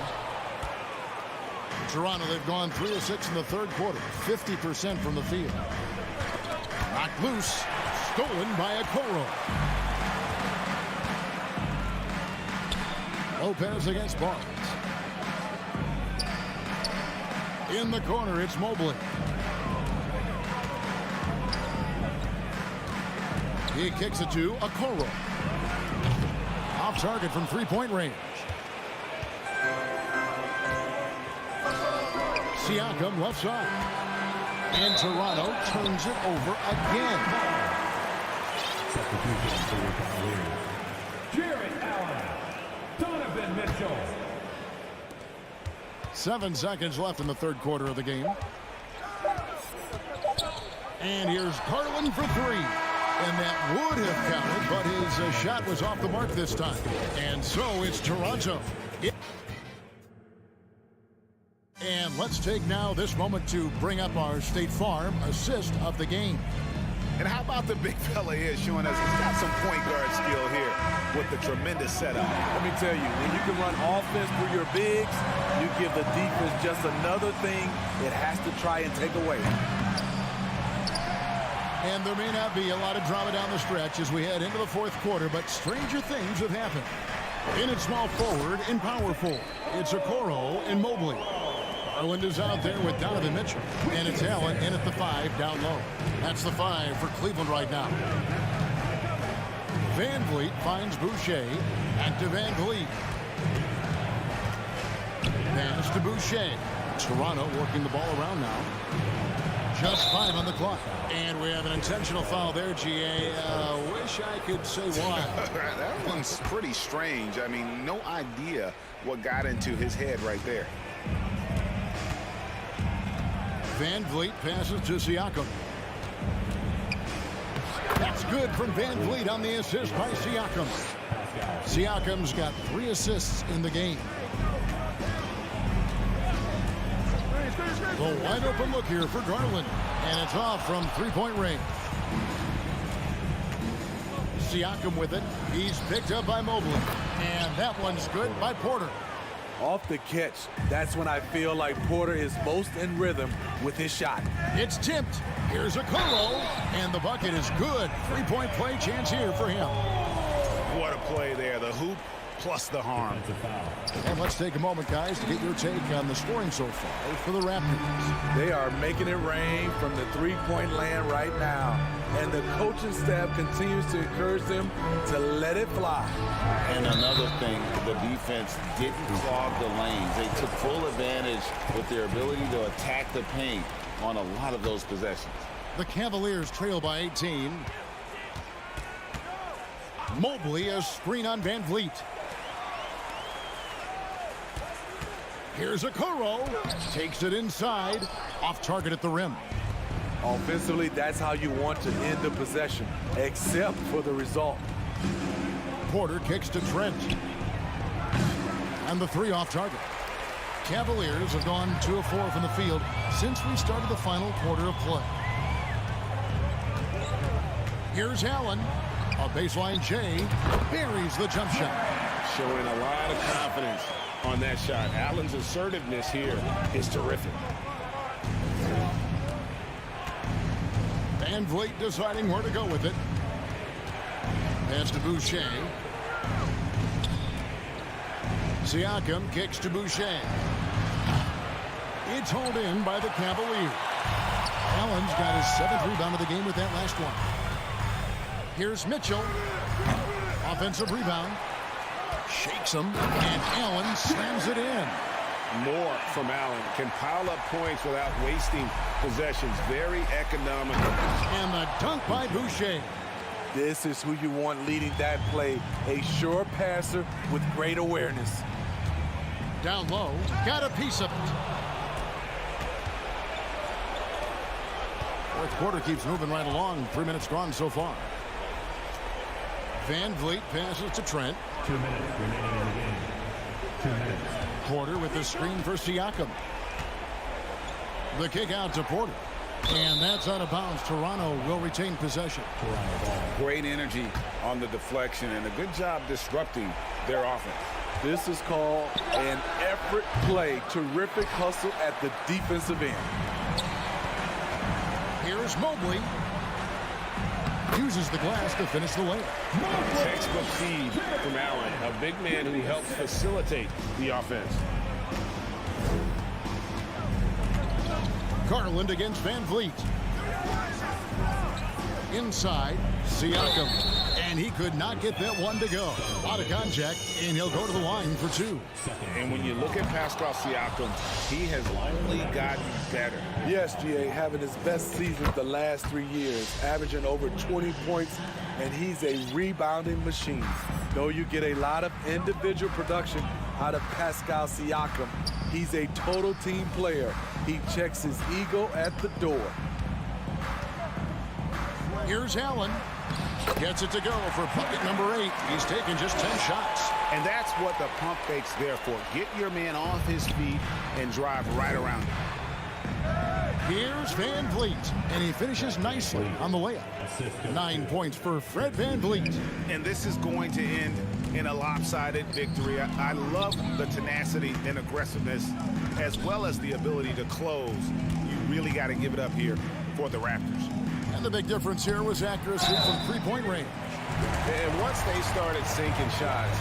Toronto, they've gone 3 of 6 in the third quarter. 50% from the field. Knocked loose. Stolen by Okoro. Lopez against Barnes. In the corner, it's Mobley. He kicks it to Okoro. Off target from three-point range. Siakam left side. And Toronto turns it over again. Substitution for the Cavaliers. Jarrett Allen. Donovan Mitchell. 7 seconds left in the third quarter of the game. And here's Garland for 3. And that would have counted, but his shot was off the mark this time. And so it's Toronto. And let's take now this moment to bring up our State Farm assist of the game. And how about the big fella here showing us he's got some point guard skill here with the tremendous setup. Let me tell you, when you can run offense through your bigs, you give the defense just another thing it has to try and take away. And there may not be a lot of drama down the stretch as we head into the fourth quarter, but stranger things have happened. In at small forward and power forward, it's Okoro and Mobley. Garland is out there with Donovan Mitchell. And it's Allen in at the 5 down low. That's the 5 for Cleveland right now. Van Vliet finds Boucher. Back to Van Vliet. Pass to Boucher. Toronto working the ball around now. Just 5 on the clock. And we have an intentional foul there, GA. Wish I could say why. That one's pretty strange. I mean, no idea what got into his head right there. Van Vliet passes to Siakam. That's good from Van Vliet on the assist by Siakam. Siakam's got 3 assists in the game. The wide open look here for Garland. And it's off from 3-point range. Siakam with it. He's picked up by Mobley. And that one's good by Porter. Off the catch, that's when I feel like Porter is most in rhythm with his shot. It's tipped. Here's a Okoro. And the bucket is good. 3-point play chance here for him. What a play there. The hoop plus the harm. And let's take a moment, guys, to get your take on the scoring so far for the Raptors. They are making it rain from the three-point land right now. And the coaching staff continues to encourage them to let it fly. And another thing, the defense didn't clog the lanes. They took full advantage with their ability to attack the paint on a lot of those possessions. The Cavaliers trail by 18. Mobley, a screen on Van Vliet. Here's Okoro. Takes it inside. Off target at the rim. Offensively, that's how you want to end the possession, except for the result. Porter kicks to Trent. And the 3 off target. Cavaliers have gone 2 of 4 from the field since we started the final quarter of play. Here's Allen. A baseline J buries the jump shot. Showing a lot of confidence on that shot. Allen's assertiveness here is terrific. Van Vliet deciding where to go with it. Pass to Boucher. Siakam kicks to Boucher. It's hauled in by the Cavaliers. Allen's got his 7th rebound of the game with that last one. Here's Mitchell. Offensive rebound. Shakes him, and Allen slams it in. More from Allen. Can pile up points without wasting possessions. Very economical. And the dunk by Boucher. This is who you want leading that play. A sure passer with great awareness. Down low, got a piece of it. Fourth quarter keeps moving right along. 3 minutes gone so far. Van Vliet passes to Trent. 2 minutes remaining in the game. 2 minutes. Porter with the screen for Siakam. The kick out to Porter. And that's out of bounds. Toronto will retain possession. Great energy on the deflection and a good job disrupting their offense. This is called an effort play. Terrific hustle at the defensive end. Here's Mobley. Uses the glass to finish the layup. Textbook feed from Allen, a big man who helps facilitate the offense. Garland against Van Vliet. Inside, Siakam. And he could not get that one to go. Out of contact, and he'll go to the line for 2. And when you look at Pascal Siakam, he has only gotten better. Yes, GA, having his best season the last 3 years, averaging over 20 points, and he's a rebounding machine. Though you get a lot of individual production out of Pascal Siakam, he's a total team player. He checks his ego at the door. Here's Allen. Gets it to go for bucket number 8. He's taken just 10 shots. And that's what the pump fake's there for. Get your man off his feet and drive right around him. Here's Van Vliet, and he finishes nicely on the layup. 9 points for Fred Van Vliet. And this is going to end in a lopsided victory. I love the tenacity and aggressiveness, as well as the ability to close. You really got to give it up here for the Raptors. And the big difference here was accuracy from 3-point range. And once they started sinking shots,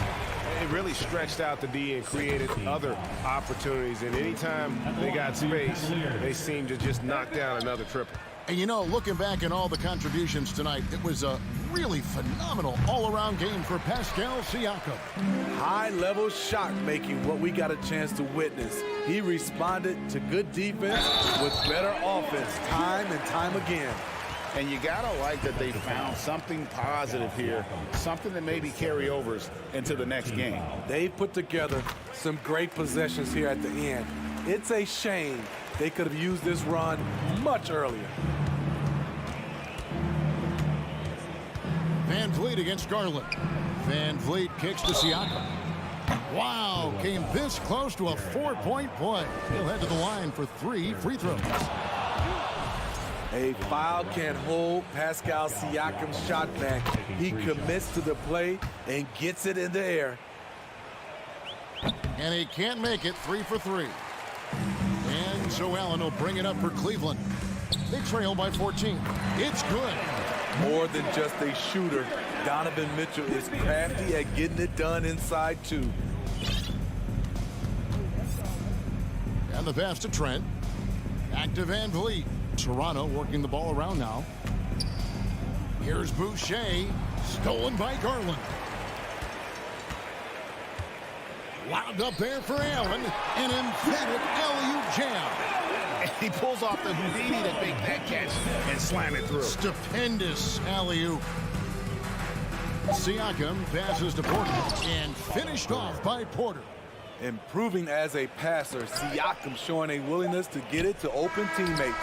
it really stretched out the D and created other opportunities. And anytime they got space, they seemed to just knock down another triple. And you know, looking back at all the contributions tonight, it was a really phenomenal all-around game for Pascal Siakam. High-level shot making, what we got a chance to witness. He responded to good defense with better offense time and time again. And you gotta like that they found something positive here, something that maybe carry overs into the next game. They put together some great possessions here at the end. It's a shame they could have used this run much earlier. Van Vliet against Garland. Van Vliet kicks to Siakam. Wow, came this close to a 4-point play. He'll head to the line for 3 free throws. A foul can't hold Pascal Siakam's shot back. He commits to the play and gets it in the air. And he can't make it. 3 for 3. And so Allen will bring it up for Cleveland. They trail by 14. It's good. More than just a shooter, Donovan Mitchell is crafty at getting it done inside too. And the pass to Trent. Back to Van Vliet. Toronto working the ball around now. Here's Boucher. Stolen by Garland. Lobbed up there for Allen. An emphatic alley-oop jam. He pulls off the Houdini to make that catch and slam it through. Stupendous alley-oop. Siakam passes to Porter and finished off by Porter. Improving as a passer, Siakam showing a willingness to get it to open teammates.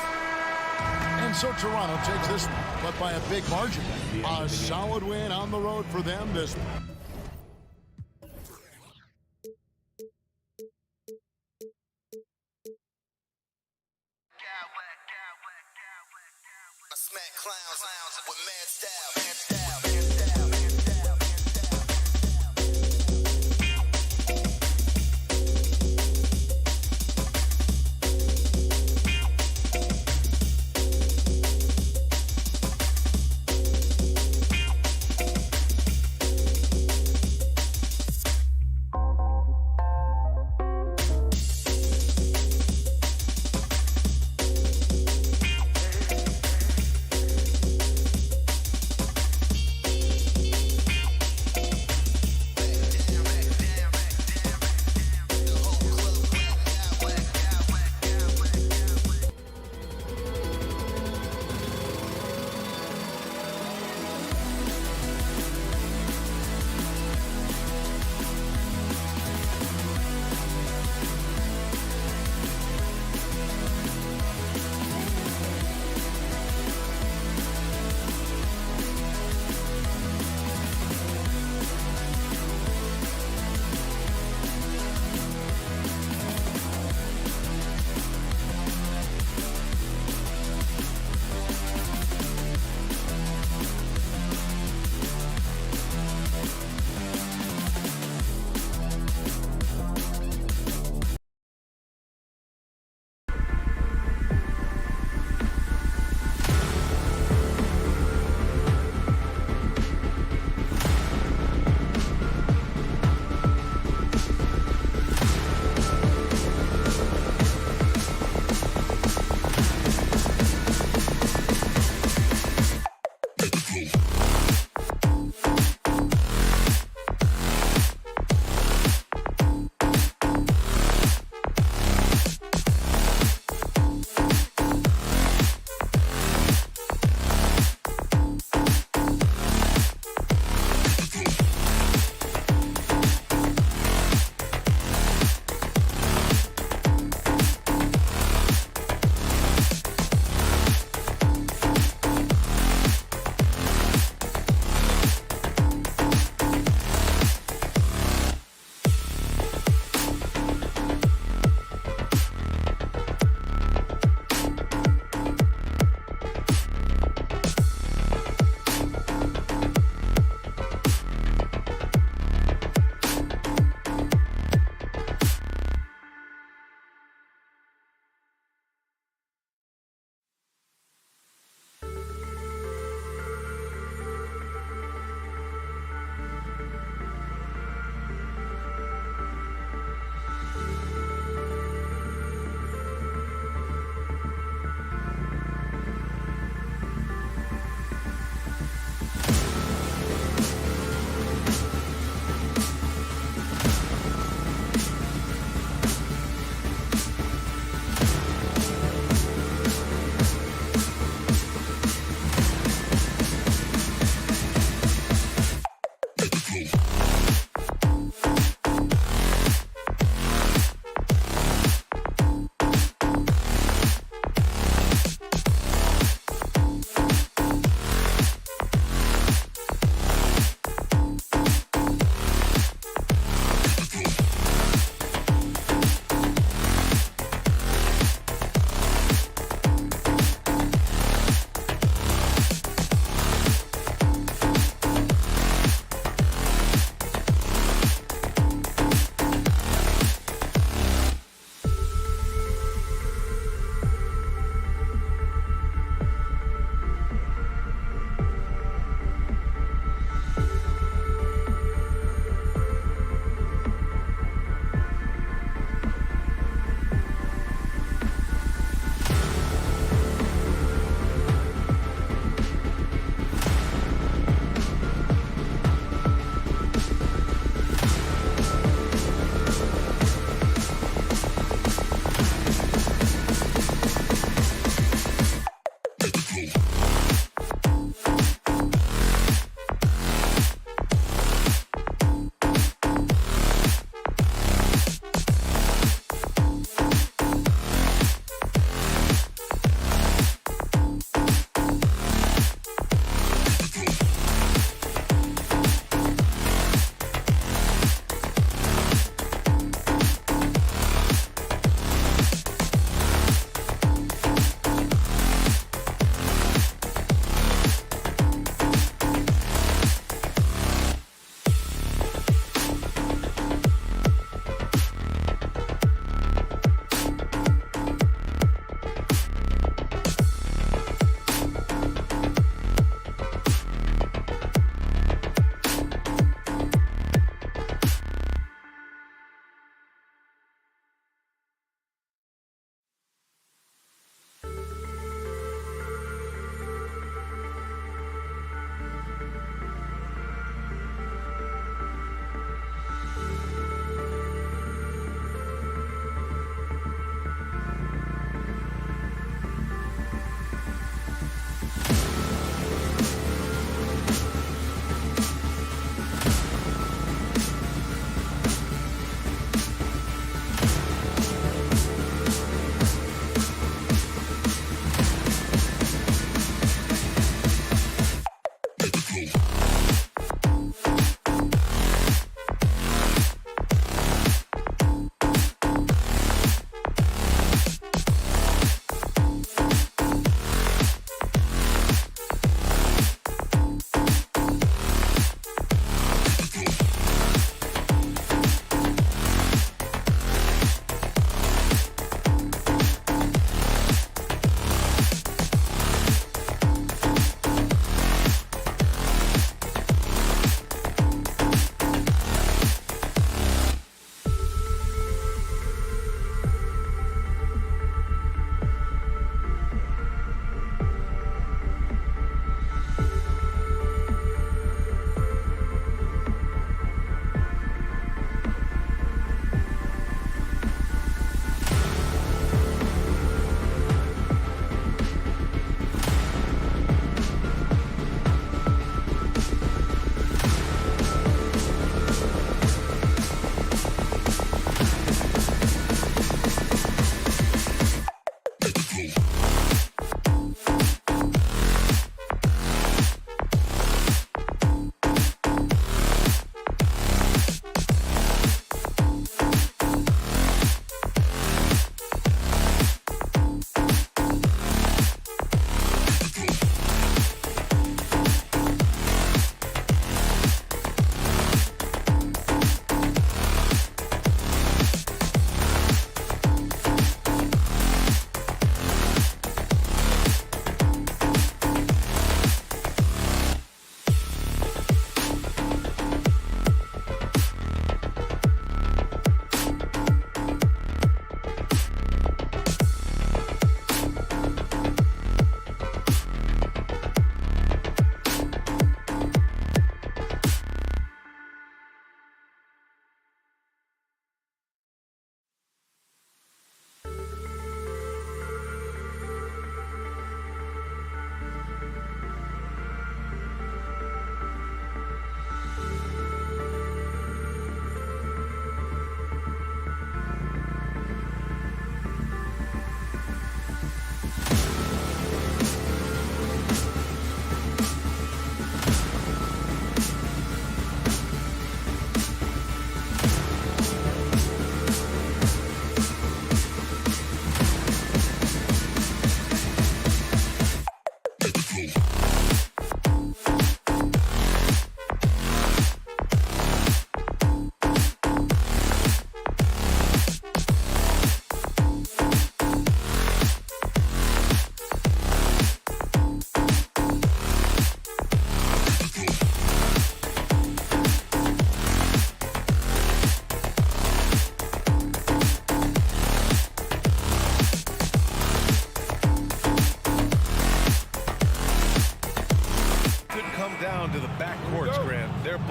And so Toronto takes this, but by a big margin. A solid win on the road for them this. I smack clowns with mad style.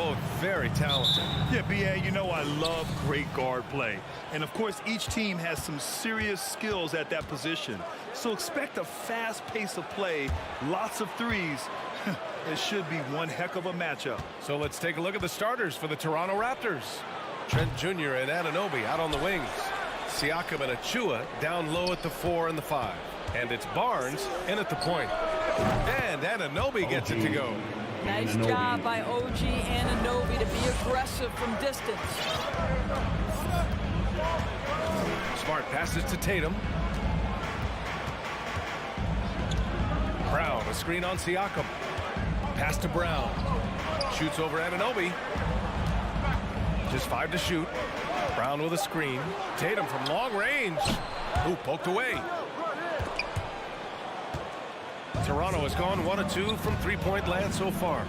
Both very talented. Yeah, B.A., you know I love great guard play. And, of course, each team has some serious skills at that position. So expect a fast pace of play, lots of threes. It should be one heck of a matchup. So let's take a look at the starters for the Toronto Raptors. Trent Jr. and Anunoby out on the wings. Siakam and Achua down low at the 4 and the 5. And it's Barnes in at the point. And Anunoby gets it to go. Nice job by OG Anunoby to be aggressive from distance. Smart passes to Tatum. Brown, a screen on Siakam. Pass to Brown. Shoots over Anunoby. Just 5 to shoot. Brown with a screen. Tatum from long range. Ooh, poked away. Toronto has gone 1 of 2 from three-point land so far.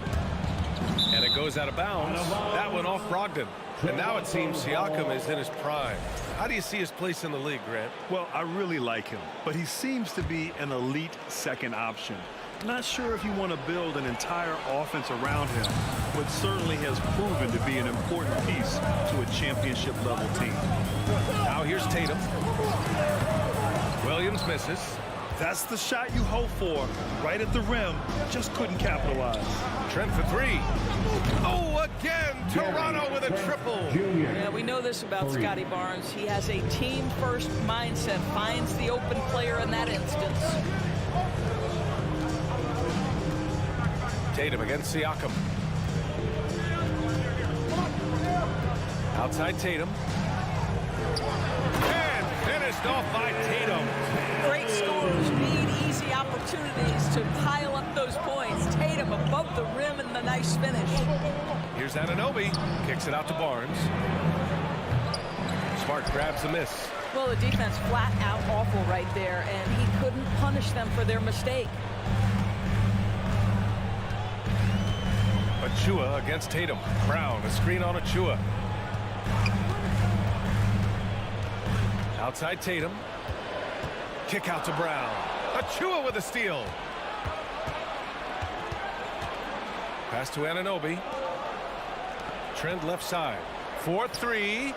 And it goes out of bounds. That went off Brogdon. And now it seems Siakam is in his prime. How do you see his place in the league, Grant? Well, I really like him, but he seems to be an elite second option. Not sure if you want to build an entire offense around him, but certainly has proven to be an important piece to a championship-level team. Now here's Tatum. Williams misses. That's the shot you hope for. Right at the rim, just couldn't capitalize. Trent for 3. Oh, again, Toronto with a triple. Yeah, we know this about Scotty Barnes. He has a team-first mindset, finds the open player in that instance. Tatum against Siakam. Outside Tatum. And finished off by Tatum. Great scores need easy opportunities to pile up those points. Tatum above the rim and the nice finish. Here's Anunoby. Kicks it out to Barnes. Smart grabs the miss. Well, the defense flat out awful right there, and he couldn't punish them for their mistake. Achua against Tatum. Brown, a screen on Achua. Outside Tatum. Kick out to Brown. Achua with a steal. Pass to Anunoby. Trent left side. 4-3.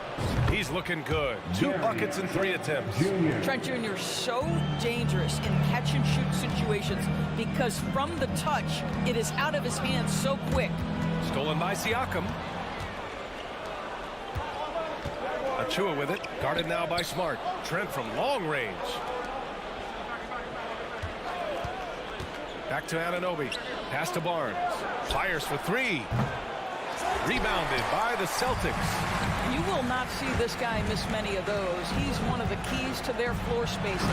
He's looking good. 2 buckets in 3 attempts. Trent Jr. so dangerous in catch-and-shoot situations because from the touch, it is out of his hands so quick. Stolen by Siakam. Achua with it. Guarded now by Smart. Trent from long range. Back to Anunoby. Pass to Barnes. Fires for 3. Rebounded by the Celtics. You will not see this guy miss many of those. He's one of the keys to their floor spacing.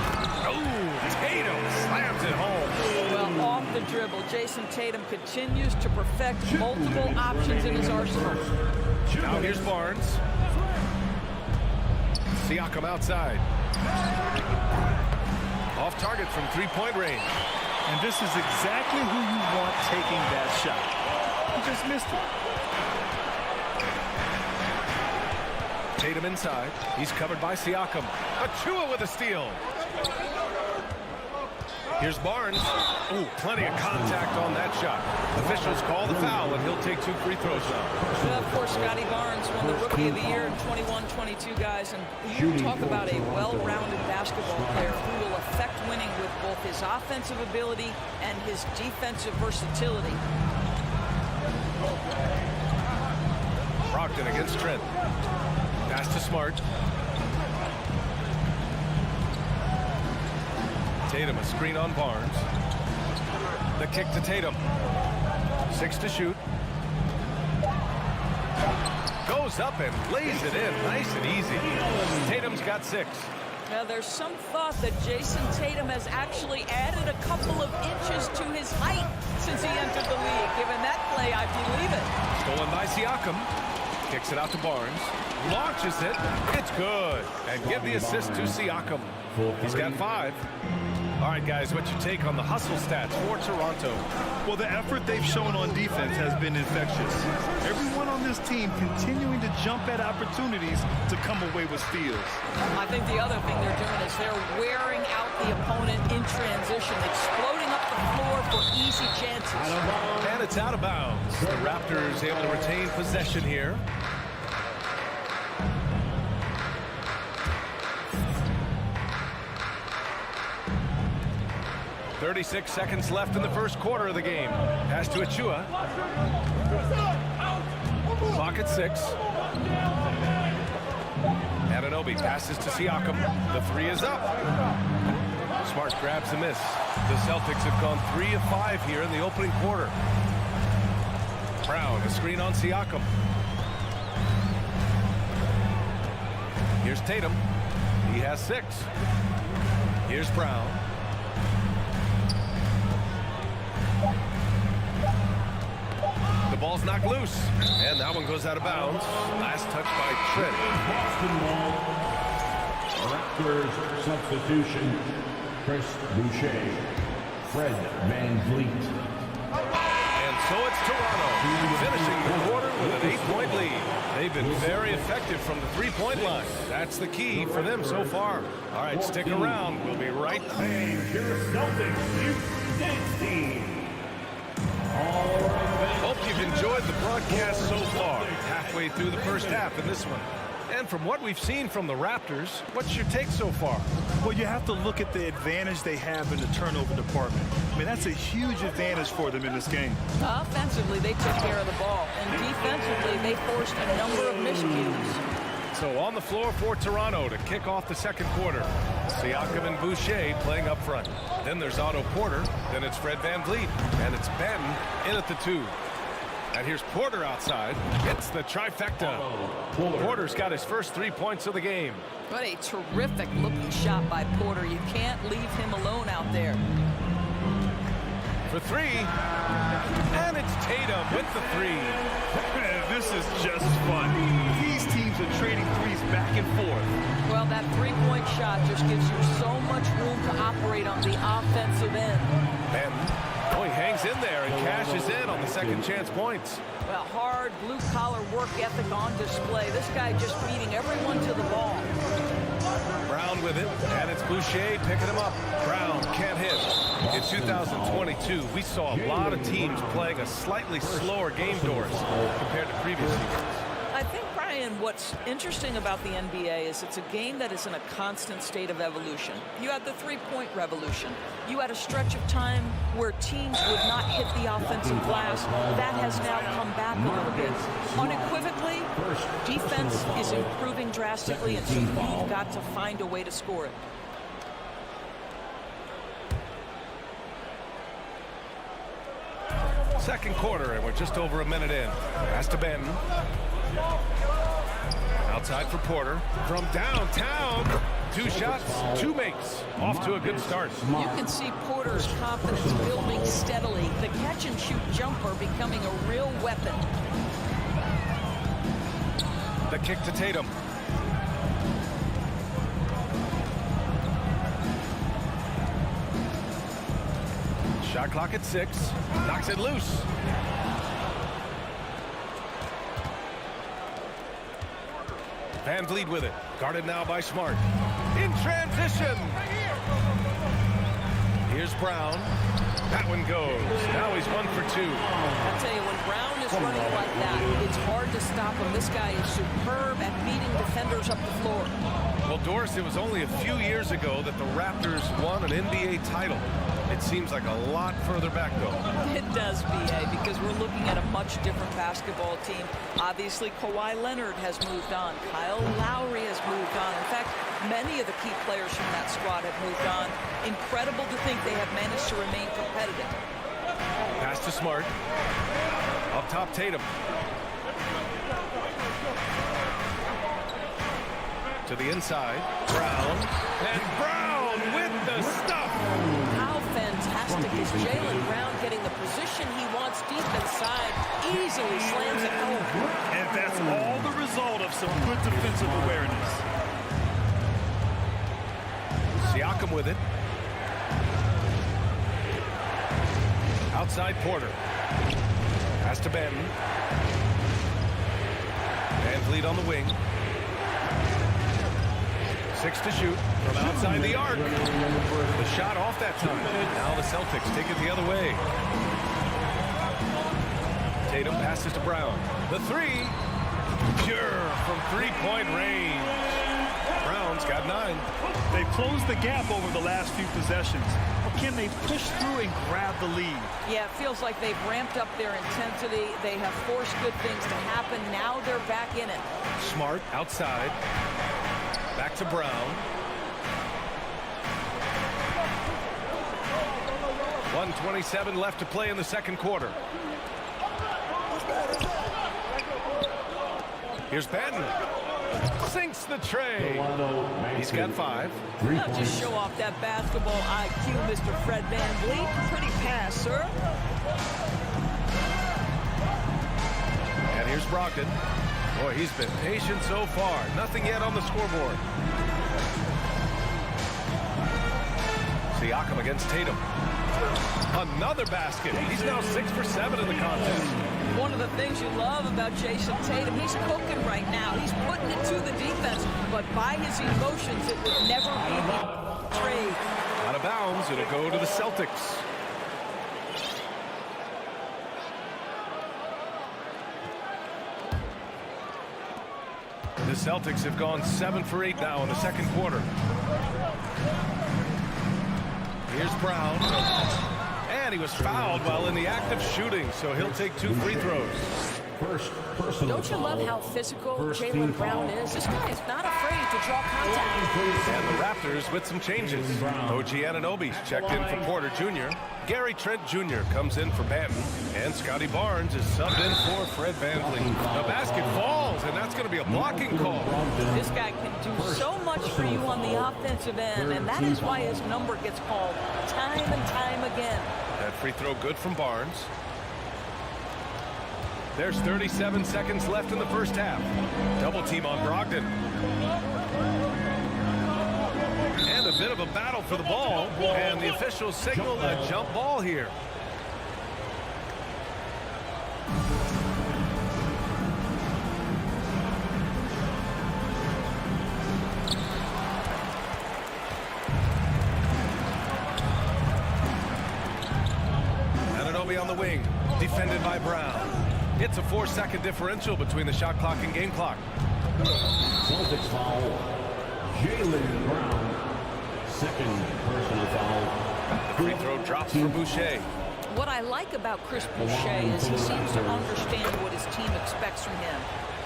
Oh, Tatum slams it home. Well, off the dribble, Jason Tatum continues to perfect multiple options in his arsenal. Now here's Barnes. Siakam outside. Off target from three-point range. And this is exactly who you want taking that shot. He just missed it. Tatum inside. He's covered by Siakam. Achua with a steal. Here's Barnes. Ooh, plenty of contact on that shot. Officials call the foul, and he'll take 2 free throws now. Well, of course, Scotty Barnes won the Rookie of the Year in 21-22, guys. And you talk about a well-rounded basketball player who will affect winning with both his offensive ability and his defensive versatility. Brogdon against Trent. Pass to Smart. Tatum, a screen on Barnes. The kick to Tatum. 6 to shoot. Goes up and lays it in nice and easy. Tatum's got 6. Now, there's some thought that Jason Tatum has actually added a couple of inches to his height since he entered the league. Given that play, I believe it. Stolen by Siakam. Kicks it out to Barnes. Launches it. It's good. And give the assist to Siakam. He's got 5. All right, guys, what's your take on the hustle stats for Toronto? Well, the effort they've shown on defense has been infectious. Everyone on this team continuing to jump at opportunities to come away with steals. I think the other thing they're doing is they're wearing out the opponent in transition, exploding up the floor for easy chances. And it's out of bounds. The Raptors able to retain possession here. .36 seconds left in the first quarter of the game. Pass to Achua. Clock at 6. Anunoby passes to Siakam. The 3 is up. Smart grabs a miss. The Celtics have gone 3 of 5 here in the opening quarter. Brown, a screen on Siakam. Here's Tatum. He has 6. Here's Brown. The ball's knocked loose, and that one goes out of bounds. Last touch by Trent. Raptors substitution, Chris Boucher, Fred VanVleet. And so it's Toronto, finishing the quarter with an 8-point lead. They've been very effective from the three-point line. That's the key for them so far. All right, stick around. We'll be right back. Celtics Youth Dance Team. Hope you've enjoyed the broadcast so far. Halfway through the first half in this one. And from what we've seen from the Raptors, what's your take so far? Well, you have to look at the advantage they have in the turnover department. I mean, that's a huge advantage for them in this game. Offensively, they took care of the ball, and defensively, they forced a number of miscues. So on the floor for Toronto to kick off the second quarter. Siakam and Boucher playing up front. Then there's Otto Porter. Then it's Fred VanVleet. And it's Ben in at the 2. And here's Porter outside. Hits the trifecta. Porter's got his first 3 points of the game. What a terrific looking shot by Porter. You can't leave him alone out there. For 3. And it's Tatum with the 3. This is just fun. These teams are trading threes back and forth. Well, that three-point shot just gives you so much room to operate on the offensive end. And he hangs in there and cashes in on the second chance points. Well, hard blue-collar work ethic on display. This guy just beating everyone to the ball. Brown with it, and it's Boucher picking him up. Brown can't hit. In 2022, we saw a lot of teams playing a slightly slower game, Doris, compared to previous years. I think, Brian, what's interesting about the NBA is it's a game that is in a constant state of evolution. You had the three-point revolution. You had a stretch of time where teams would not hit the offensive glass. That has now come back a little bit. Unequivocally, defense is improving drastically, and so you've got to find a way to score it. Second quarter, and we're just over a minute in. Pass to Ben. Outside for Porter. From downtown. 2 shots, 2 makes. Off to a good start. You can see Porter's confidence building steadily. The catch-and-shoot jumper becoming a real weapon. The kick to Tatum. Shot clock at 6. Knocks it loose. VanVleet with it. Guarded now by Smart. In transition. Here's Brown. That one goes. Now he's 1 for 2. I'll tell you, when Brown is running like that, it's hard to stop him. This guy is superb at beating defenders up the floor. Well, Doris, it was only a few years ago that the Raptors won an NBA title. It seems like a lot further back, though. It does, B.A., because we're looking at a much different basketball team. Obviously, Kawhi Leonard has moved on. Kyle Lowry has moved on. In fact, many of the key players from that squad have moved on. Incredible to think they have managed to remain competitive. Pass to Smart. Up top, Tatum. To the inside. Brown. And Brown with the stuff. How fantastic is Jaylen Brown getting the position he wants deep inside, easily slams it home. And that's all the result of some good defensive awareness. Siakam with it. Outside Porter. Pass to Ben. lead on the wing. 6 to shoot from outside the arc. The shot off that time. Now the Celtics take it the other way. Tatum passes to Brown. The three. Pure from three-point range. Brown's got 9. They've closed the gap over the last few possessions. But can they push through and grab the lead? Yeah, it feels like they've ramped up their intensity. They have forced good things to happen. Now they're back in it. Smart outside. Back to Brown. 1:27 left to play in the second quarter. Here's Patton. Sinks the tray. He's got 5. Now just show off that basketball IQ, Mr. Fred VanVleet. Pretty pass, sir. And here's Brogdon. Boy, he's been patient so far. Nothing yet on the scoreboard. Siakam against Tatum. Another basket. He's now 6 for 7 in the contest. One of the things you love about Jason Tatum, he's cooking right now. He's putting it to the defense, but by his emotions, it would never be a trade. Out of bounds, it'll go to the Celtics. The Celtics have gone 7 for 8 now in the second quarter. Here's Brown. And he was fouled while in the act of shooting, so he'll take 2 free throws. Don't you love how physical Jaylen Brown is? This guy is not afraid to draw contact. And the Raptors with some changes. OG Anunoby's checked in for Porter Jr. Gary Trent Jr. comes in for Banton. And Scotty Barnes is subbed in for Fred VanVleet. The basket falls, and that's going to be a blocking call. This guy can do so much for you on the offensive end, and that is why his number gets called time and time again. That free throw good from Barnes. There's 37 seconds left in the first half. Double team on Brogdon. And a bit of a battle for the ball. And the officials signal a jump ball here. Anunoby on the wing. Defended by Brown. It's a 4-second differential between the shot clock and game clock. Celtics foul. Jaylen Brown. Second personal foul. The free throw drops for Boucher. What I like about Chris Boucher is he seems to understand what his team expects from him.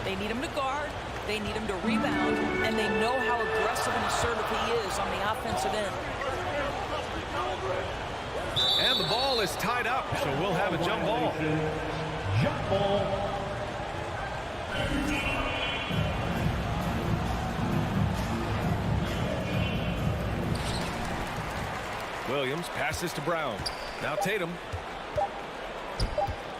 They need him to guard, they need him to rebound, and they know how aggressive and assertive he is on the offensive end. And the ball is tied up, so we'll have a jump ball. Jump ball. Williams passes to Brown. Now Tatum.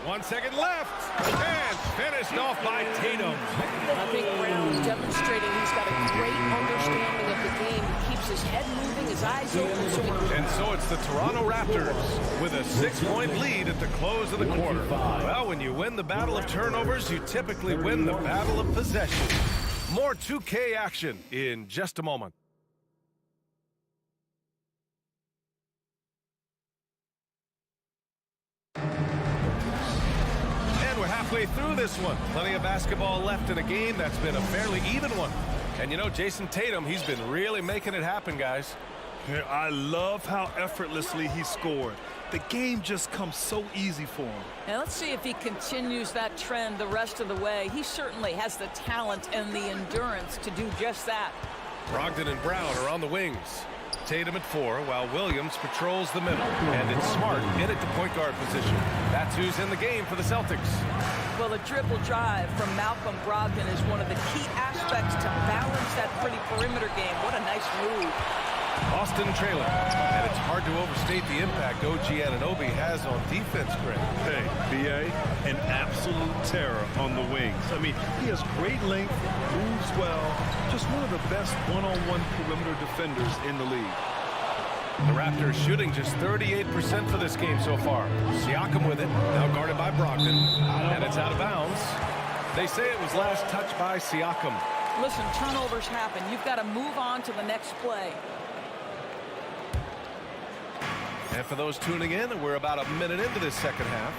1 second left. And finished off by Tatum. I think Brown's demonstrating he's got a great understanding of the game. He keeps his head moving, his eyes open. And so it's the Toronto Raptors with a 6-point lead at the close of the quarter. Well, when you win the battle of turnovers, you typically win the battle of possession. More 2K action in just a moment. Halfway through this one. Plenty of basketball left in a game that's been a fairly even one. And you know, Jason Tatum, he's been really making it happen, guys. Yeah, I love how effortlessly he scored. The game just comes so easy for him. Now let's see if he continues that trend the rest of the way. He certainly has the talent and the endurance to do just that. Brogdon and Brown are on the wings. Tatum at 4, while Williams patrols the middle. And it's Smart in at the point guard position. That's who's in the game for the Celtics. Well, the dribble drive from Malcolm Brogdon is one of the key aspects to balance that pretty perimeter game. What a nice move. Boston trailing. And it's hard to overstate the impact OG Anunoby has on defense, Greg. Hey, B.A., an absolute terror on the wings. I mean, he has great length, moves well, just one of the best one-on-one perimeter defenders in the league. The Raptors shooting just 38% for this game so far. Siakam with it, now guarded by Brogdon, and it's out of bounds. They say it was last touched by Siakam. Listen, turnovers happen. You've got to move on to the next play. And for those tuning in, we're about a minute into this second half.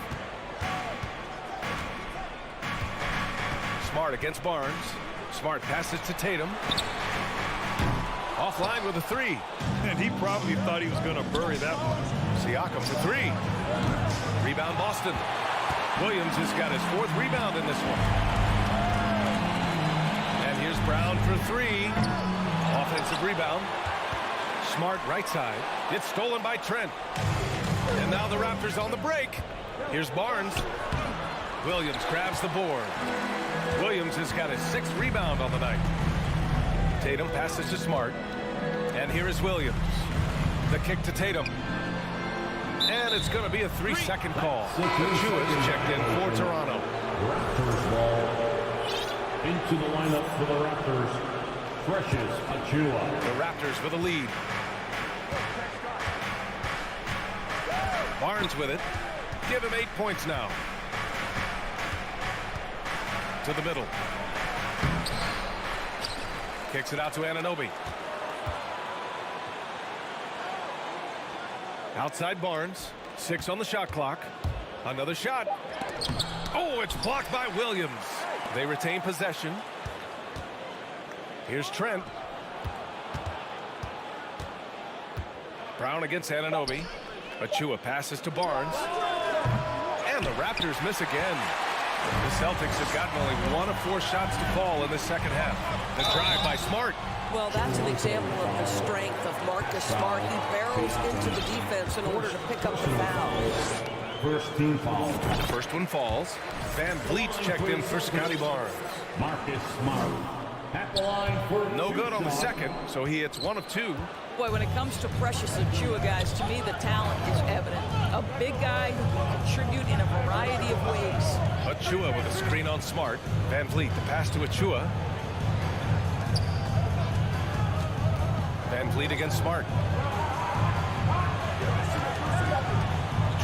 Smart against Barnes. Smart passes to Tatum. Offline with a three. And he probably thought he was going to bury that one. Siakam for three. Rebound Boston. Williams has got his 4th rebound in this one. And here's Brown for three. Offensive rebound. Smart right side. It's stolen by Trent. And now the Raptors on the break. Here's Barnes. Williams grabs the board. Williams has got his 6th rebound on the night. Tatum passes to Smart. And here is Williams. The kick to Tatum. And it's going to be a 3-second call. Achua's checked in for Toronto. Raptors ball. Into the lineup for the Raptors. Precious Achiuwa. The Raptors with a lead. Barnes with it. Give him 8 points now. To the middle. Kicks it out to Anunoby. Outside Barnes. 6 on the shot clock. Another shot. Oh, it's blocked by Williams. They retain possession. Here's Trent. Brown against Anunoby. Achiuwa passes to Barnes. And the Raptors miss again. The Celtics have gotten only 1 of 4 shots to fall in the second half. The drive by Smart. Well, that's an example of the strength of Marcus Smart. He barrels into the defense in order to pick up the foul. First team foul. First one falls. Van Vliet checked in for Scotty Barnes. Marcus Smart. At the line for No good on the second, so he hits 1 of 2. Boy, when it comes to Precious Achiuwa, guys, to me the talent is evident. A big guy who can contribute in a variety of ways. Achiuwa with a screen on Smart. Van Vliet, the pass to Achiuwa. Van Vliet against Smart.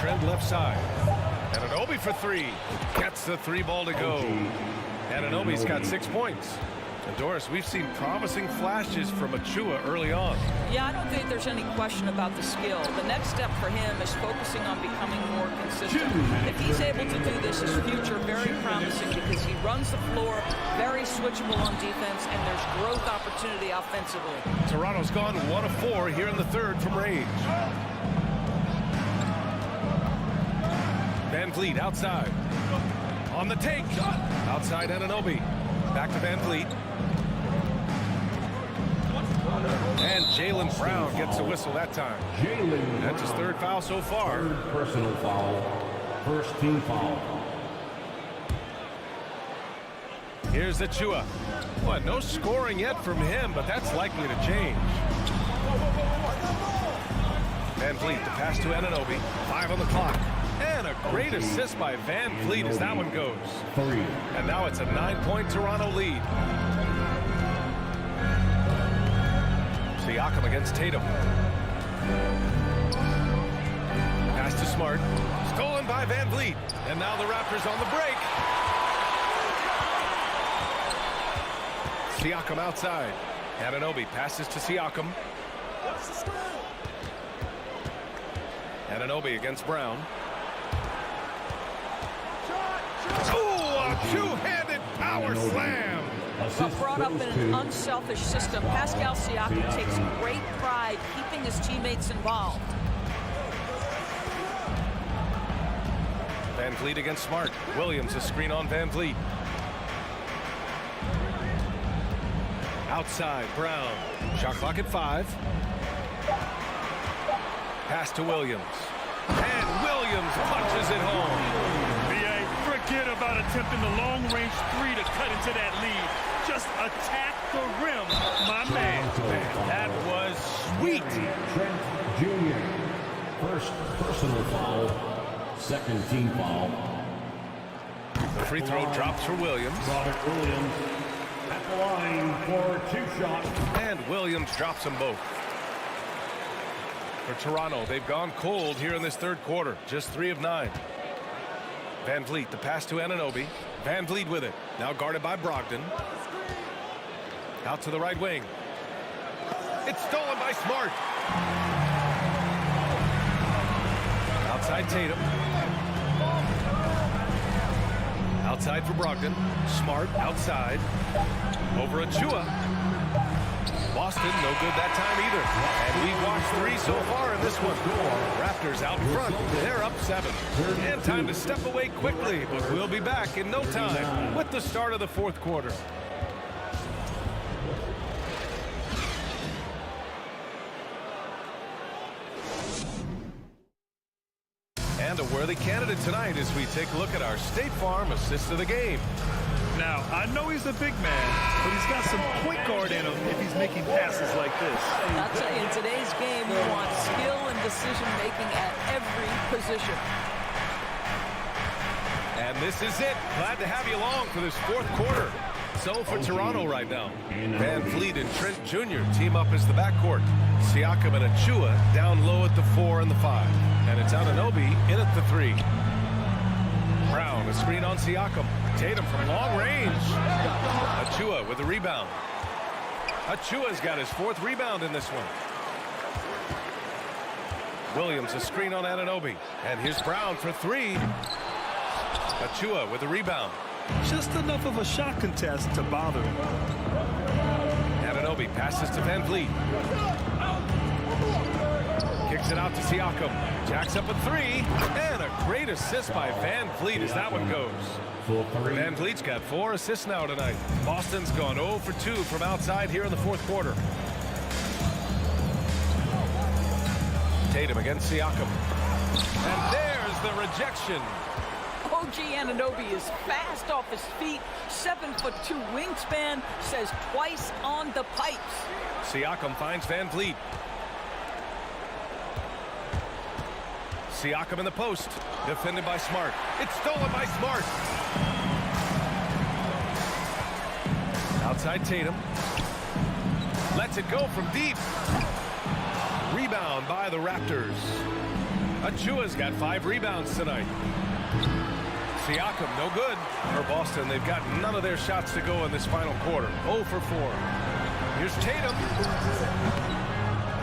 Trent left side. Anunoby for three. Gets the 3 ball to go. Anunoby's got 6 points. And Doris, we've seen promising flashes from Achiuwa early on. Yeah, I don't think there's any question about the skill. The next step for him is focusing on becoming more consistent. If he's able to do this, his future very promising because he runs the floor, very switchable on defense, and there's growth opportunity offensively. Toronto's gone 1 of 4 here in the third from range. Van Vliet outside. On the take. Outside Anunoby. Back to Van Vliet. And Jaylen Brown gets a whistle that time. That's his 3rd foul so far. 3rd personal foul. First team foul. Here's Achiuwa. Well, no scoring yet from him, but that's likely to change. Van Vliet, the pass to Anunoby. 5 on the clock. And a great assist by Van Vliet as that one goes. 3. And now it's a 9-point Toronto lead. Siakam against Tatum. Pass to Smart. Stolen by Van Vliet. And now the Raptors on the break. Siakam outside. Anunoby passes to Siakam. Anunoby against Brown. Oh, a two-handed power slam. But brought up in an unselfish system, Pascal Siakam takes great pride keeping his teammates involved. Van Vliet against Smart. Williams a screen on Van Vliet. Outside, Brown. Shot clock at 5. Pass to Williams. And Williams punches it home. Forget about attempting the long-range 3 to cut into that lead. Just attack the rim, my man. That was sweet. Trent Jr. First personal foul. 2nd team foul. The free throw drops for Williams. Robert Williams at the line for 2 shots. And Williams drops them both. For Toronto, they've gone cold here in this 3rd quarter. Just 3 of 9. Van Vliet, the pass to Anunoby. Van Vliet with it. Now guarded by Brogdon. Out to the right wing. It's stolen by Smart. Outside Tatum. Outside for Brogdon. Smart outside. Over Achua. Boston no good that time either. And we've watched 3 so far in this one. Raptors out in front. They're up 7. And time to step away quickly, but we'll be back in no time with the start of the 4th quarter. And a worthy candidate tonight as we take a look at our State Farm assist of the game. Now, I know he's a big man, but he's got some point guard in him if he's making passes like this. I'll tell you, in today's game, you want skill and decision-making at every position. And this is it. Glad to have you along for this 4th quarter. So for Toronto right now, Van Vliet and Trent Jr. team up as the backcourt. Siakam and Achua down low at the 4 and the 5. And it's Anunoby in at the 3. Brown, a screen on Siakam. Tatum from long range. Achua with the rebound. Achua's got his 4th rebound in this one. Williams, a screen on Anunoby. And here's Brown for 3. Achua with the rebound. Just enough of a shot contest to bother him. Anunoby passes to Van Vliet. Kicks it out to Siakam. Jacks up a 3. And a great assist by Van Vliet as that one goes. Van Vliet's got 4 assists now tonight. Boston's gone 0 for 2 from outside here in the 4th quarter. Tatum against Siakam. And there's the rejection. OG Anunoby is fast off his feet. 7'2" wingspan, says twice on the pipes. Siakam finds Van Vliet. Siakam in the post. Defended by Smart. It's stolen by Smart. Outside Tatum. Lets it go from deep. Rebound by the Raptors. Achua's got 5 rebounds tonight. Siakam, no good. For Boston, they've got none of their shots to go in this final quarter. 0 for 4. Here's Tatum.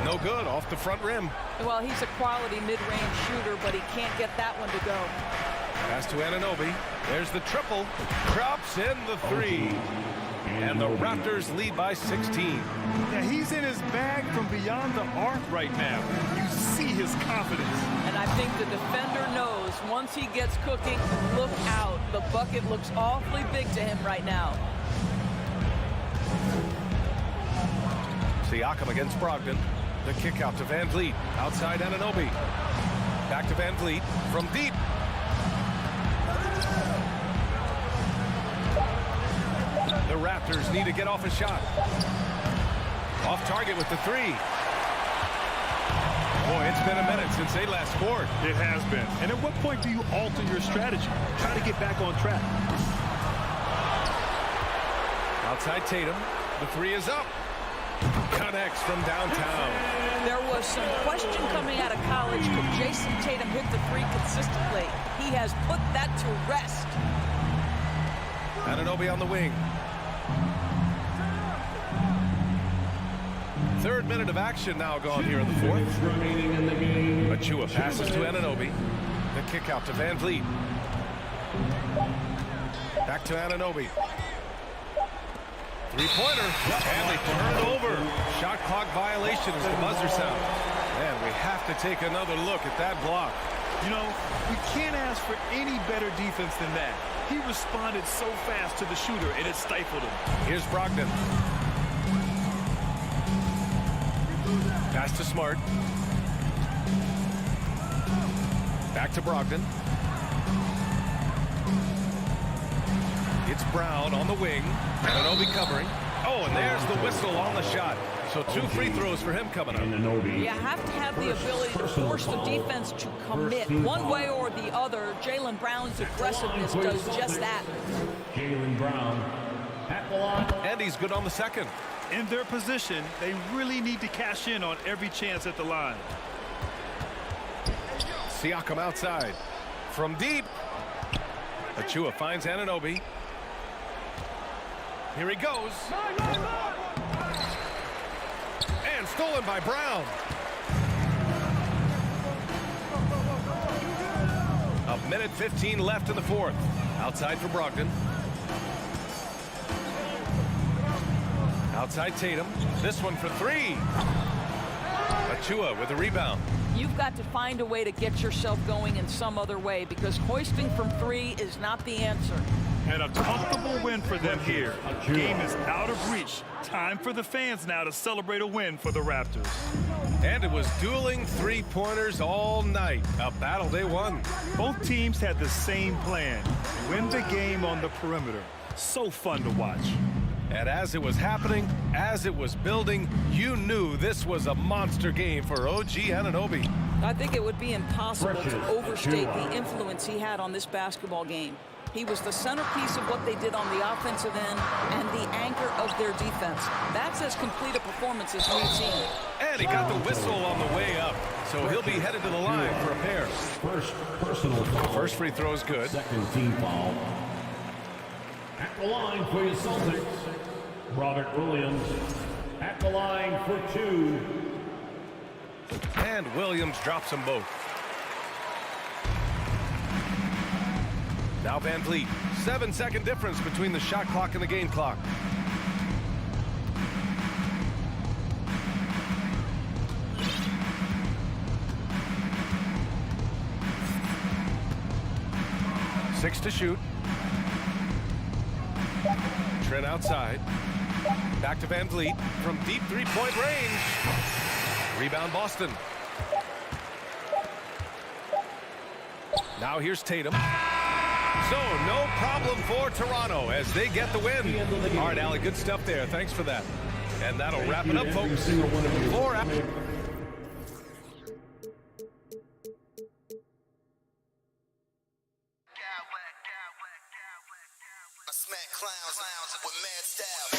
No good, off the front rim. Well, he's a quality mid-range shooter, but he can't get that one to go. Pass to Anunoby. There's the triple. Drops in the 3. And the Raptors lead by 16. Yeah, he's in his bag from beyond the arc right now. You see his confidence. And I think the defender knows once he gets cooking, look out. The bucket looks awfully big to him right now. Siakam against Brogdon. The kick out to Van Vliet. Outside Anunoby. Back to Van Vliet from deep. The Raptors need to get off a shot. Off target with the 3. Boy, it's been a minute since they last scored. It has been. And at what point do you alter your strategy? Try to get back on track. Outside Tatum. The 3 is up. Connects from downtown. There was some question coming out of college. Could Jason Tatum hit the 3 consistently? He has put that to rest. Anunoby on the wing. 3rd minute of action now gone here in the 4th. Achua passes to Anunoby. The kick out to Van Vliet. Back to Anunoby. 3-pointer. And they turn it over. Shot clock violation as the buzzer sounds. Man, we have to take another look at that block. You know, we can't ask for any better defense than that. He responded so fast to the shooter, and it stifled him. Here's Brogdon. Pass to Smart. Back to Brogdon. It's Brown on the wing. Anunoby covering. Oh, and there's the whistle on the shot. So 2 free throws for him coming up. You have to have the ability to force the defense to commit one way or the other. Jaylen Brown's aggressiveness does just that. Jaylen Brown at the line. And he's good on the 2nd. In their position, they really need to cash in on every chance at the line. Siakam outside. From deep. Achua finds Anunoby. Here he goes. And stolen by Brown. A minute 15 left in the fourth. Outside for Brogdon. Outside Tatum. This one for three. Achua with a rebound. You've got to find a way to get yourself going in some other way, because hoisting from three is not the answer. And a comfortable win for them here. Game is out of reach. Time for the fans now to celebrate a win for the Raptors. And it was dueling three-pointers all night. A battle they won. Both teams had the same plan. Win the game on the perimeter. So fun to watch. And as it was happening, as it was building, you knew this was a monster game for OG Anunoby. I think it would be impossible to overstate the influence he had on this basketball game. He was the centerpiece of what they did on the offensive end and the anchor of their defense. That's as complete a performance as we've seen. And he got the whistle on the way up, so he'll be headed to the line for a pair. First personal foul. First free throw is good. Second team foul. At the line for your Celtics, Robert Williams. At the line for two. And Williams drops them both. Now Van Vliet. 7-second difference between the shot clock and the game clock. Six to shoot. Trent outside. Back to Van Vliet from deep three-point range. Rebound Boston. Now here's Tatum. So no problem for Toronto as they get the win. All right, Allie, good stuff there. Thanks for that. And that'll wrap it up, folks. Smack clowns with mad style.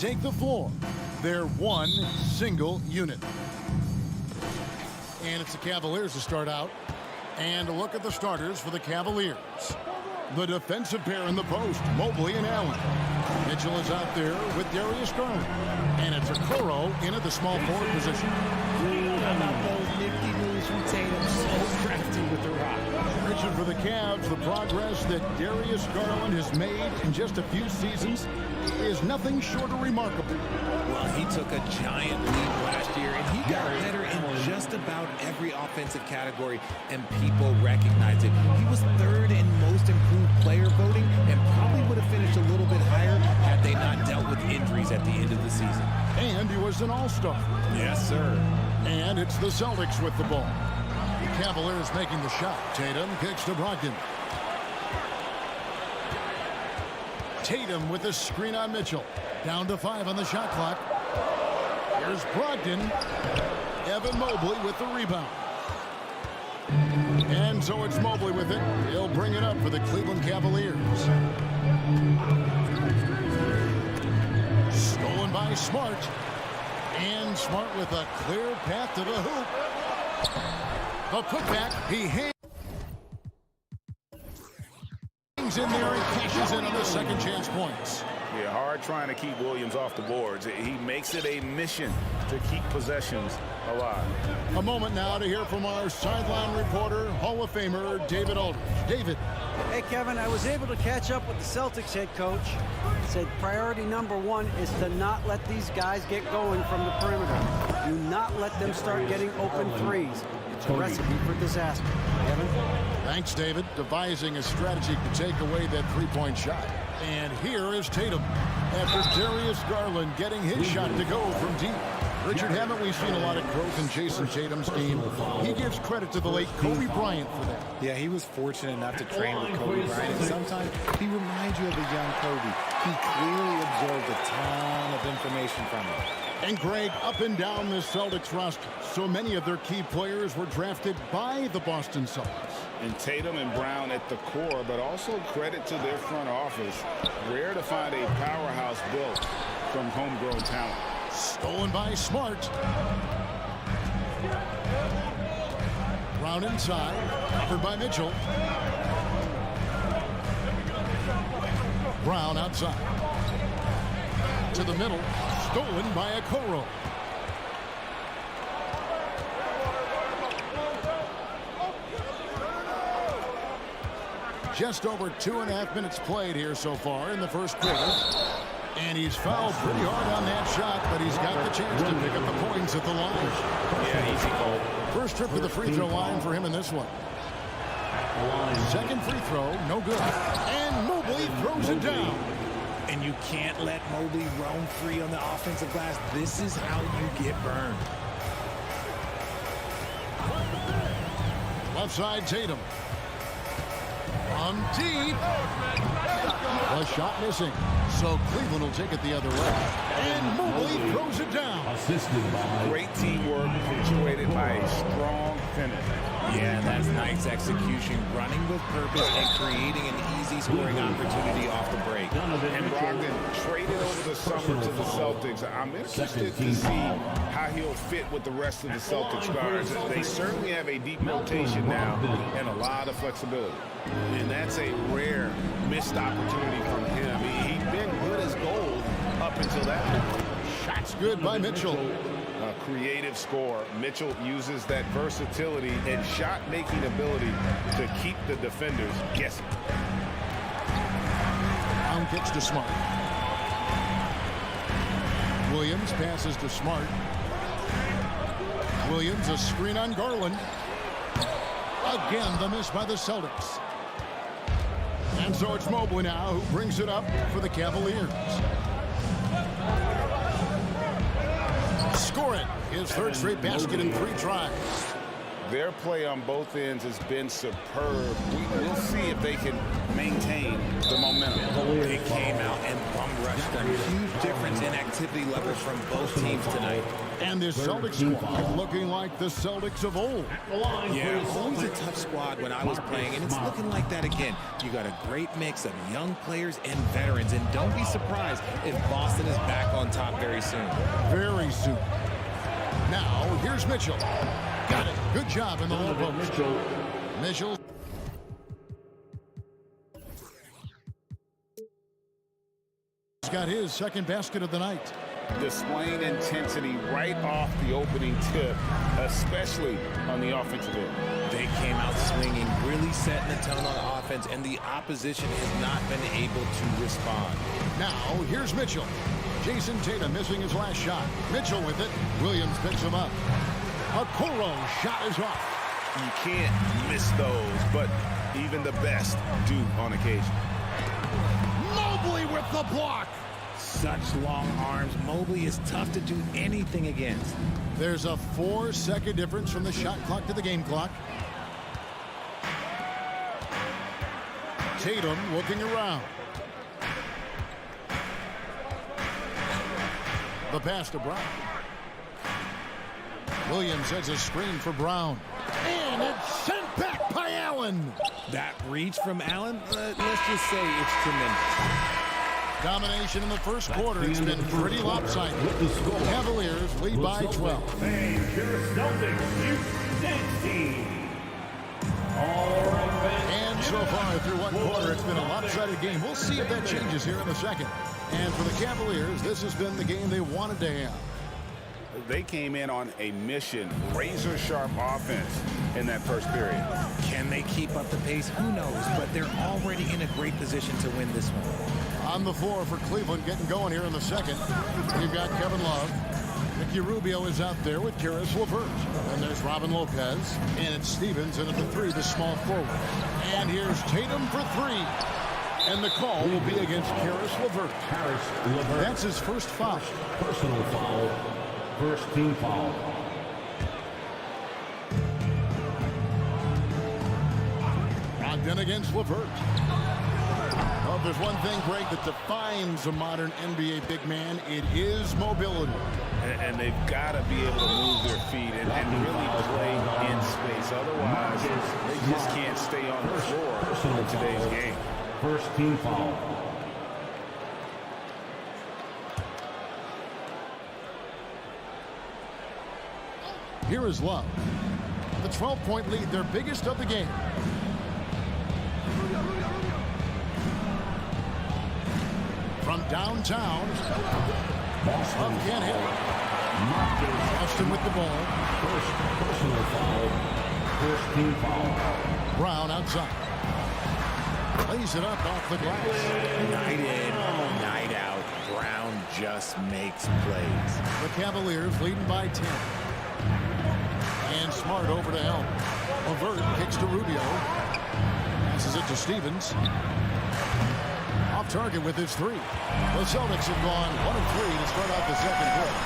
take the floor. They're one single unit. And it's the Cavaliers to start out. And a look at the starters for the Cavaliers. The defensive pair in the post, Mobley and Allen. Mitchell is out there with Darius Garland. And it's Okoro in at the small forward position. How about those nifty moves from Tatum? So crafty with the rock. Richard, for the Cavs, the progress that Darius Garland has made in just a few seasons is nothing short of remarkable. Well, he took a giant leap last year, and he got better in just about every offensive category, and people recognize it. He was third in most improved player voting, and probably would have finished a little bit higher had they not dealt with injuries at the end of the season. And he was an all-star. Yes, sir. And it's the Celtics with the ball. The Cavaliers making the shot. Tatum kicks to Brogdon. Tatum with the screen on Mitchell. Down to 5 on the shot clock. Here's Brogdon. Evan Mobley with the rebound. And so it's Mobley with it. He'll bring it up for the Cleveland Cavaliers. Stolen by Smart. And Smart with a clear path to the hoop. The putback. He hangs in there and cashes in on the second chance points. Yeah, hard trying to keep Williams off the boards. He makes it a mission to keep possessions alive. A moment now to hear from our sideline reporter, Hall of Famer David Aldridge. David. Hey, Kevin, I was able to catch up with the Celtics head coach. He said priority number 1 is to not let these guys get going from the perimeter. Do not let them start getting open threes. It's a recipe for disaster. Kevin? Thanks, David. Devising a strategy to take away that three-point shot. And here is Tatum. After Darius Garland getting his shot to go from deep. Richard, haven't we seen a lot of growth in Jason Tatum's game? He gives credit to the late Kobe Bryant for that. Yeah, he was fortunate enough to train with Kobe Bryant, and sometimes he reminds you of a young Kobe. He clearly absorbed a ton of information from him. And Greg, up and down the Celtics roster, so many of their key players were drafted by the Boston Celtics. And Tatum and Brown at the core, but also credit to their front office. Rare to find a powerhouse built from homegrown talent. Stolen by Smart. Brown inside, covered by Mitchell. Brown outside. To the middle, stolen by Okoro. Just over 2.5 minutes played here so far in the first quarter. And he's fouled pretty hard on that shot, but he's got the chance to pick up the points at the line. Yeah, easy call. First trip to the free throw line for him in this one. Second free throw, no good. And Mobley throws it down. And you can't let Mobley roam free on the offensive glass. This is how you get burned. Left side, Tatum. On deep. The shot missing. So Cleveland will take it the other way. And Mobley throws it down. Assisted by Great teamwork punctuated by a strong finish. Yeah, that's nice execution, running with purpose and creating an easy scoring opportunity off the break. And Brogdon traded over the summer to the Celtics. I'm interested to see how he'll fit with the rest of the Celtics guards. They certainly have a deep rotation now and a lot of flexibility. And that's a rare missed opportunity from him. He'd been good as gold up until that point. Shots good by Mitchell. A creative score. Mitchell uses that versatility and shot-making ability to keep the defenders guessing. Brown kicks to Smart. Williams passes to Smart. Williams, a screen on Garland. Again, the miss by the Celtics. And so it's Mobley now who brings it up for the Cavaliers. Score it. His third straight basket in 3 tries. Their play on both ends has been superb. We'll see if they can maintain the momentum. It came out and bum rush them. Huge difference in activity level from both teams tonight. And this Celtics squad looking like the Celtics of old. Yeah, always a tough squad when I was playing, and it's looking like that again. You got a great mix of young players and veterans, and don't be surprised if Boston is back on top very soon. Very soon. Now, here's Mitchell. Got it. Good job in the low post. Mitchell. He's got his second basket of the night. Displaying intensity right off the opening tip, especially on the offensive end. They came out swinging, really setting the tone on offense, and the opposition has not been able to respond. Now, here's Mitchell. Jason Tatum missing his last shot. Mitchell with it. Williams picks him up. Okoro's shot is off. You can't miss those, but even the best do on occasion. Mobley with the block. Such long arms. Mobley is tough to do anything against. There's a 4-second difference from the shot clock to the game clock. Tatum looking around. The pass to Brown. Williams has a screen for Brown. And it's sent back by Allen. That reach from Allen, let's just say it's tremendous. Domination in the first quarter. It's been pretty lopsided. Cavaliers lead by 12. And so far through one quarter, it's been a lopsided game. We'll see if that changes here in the second. And for the Cavaliers, this has been the game they wanted to have. They came in on a mission, razor-sharp offense in that first period. Can they keep up the pace? Who knows? But they're already in a great position to win this one. On the floor for Cleveland, getting going here in the second. We've got Kevin Love. Ricky Rubio is out there with Karis LeVert. And there's Robin Lopez. And it's Stevens in at the 3, the small forward. And here's Tatum for 3. And the call will be against Karis LeVert. That's his first foul. Personal foul. First team foul. Brogdon against LeVert. Well, if there's one thing, Greg, that defines a modern NBA big man, it is mobility. And they've got to be able to move their feet and really play in space. Otherwise, they just can't stay on the floor in today's game. First team foul. Here is Love. The 12-point lead, their biggest of the game. From downtown, Love can't hit. Boston with the ball. First personal foul. First team foul. Brown outside. Plays it up off the glass. Night in, night out. Brown just makes plays. The Cavaliers leading by 10. And Smart over to Elm. LeVert kicks to Rubio. Passes it to Stevens. Off target with his 3. The Celtics have gone 1 of 3 to start out the second quarter.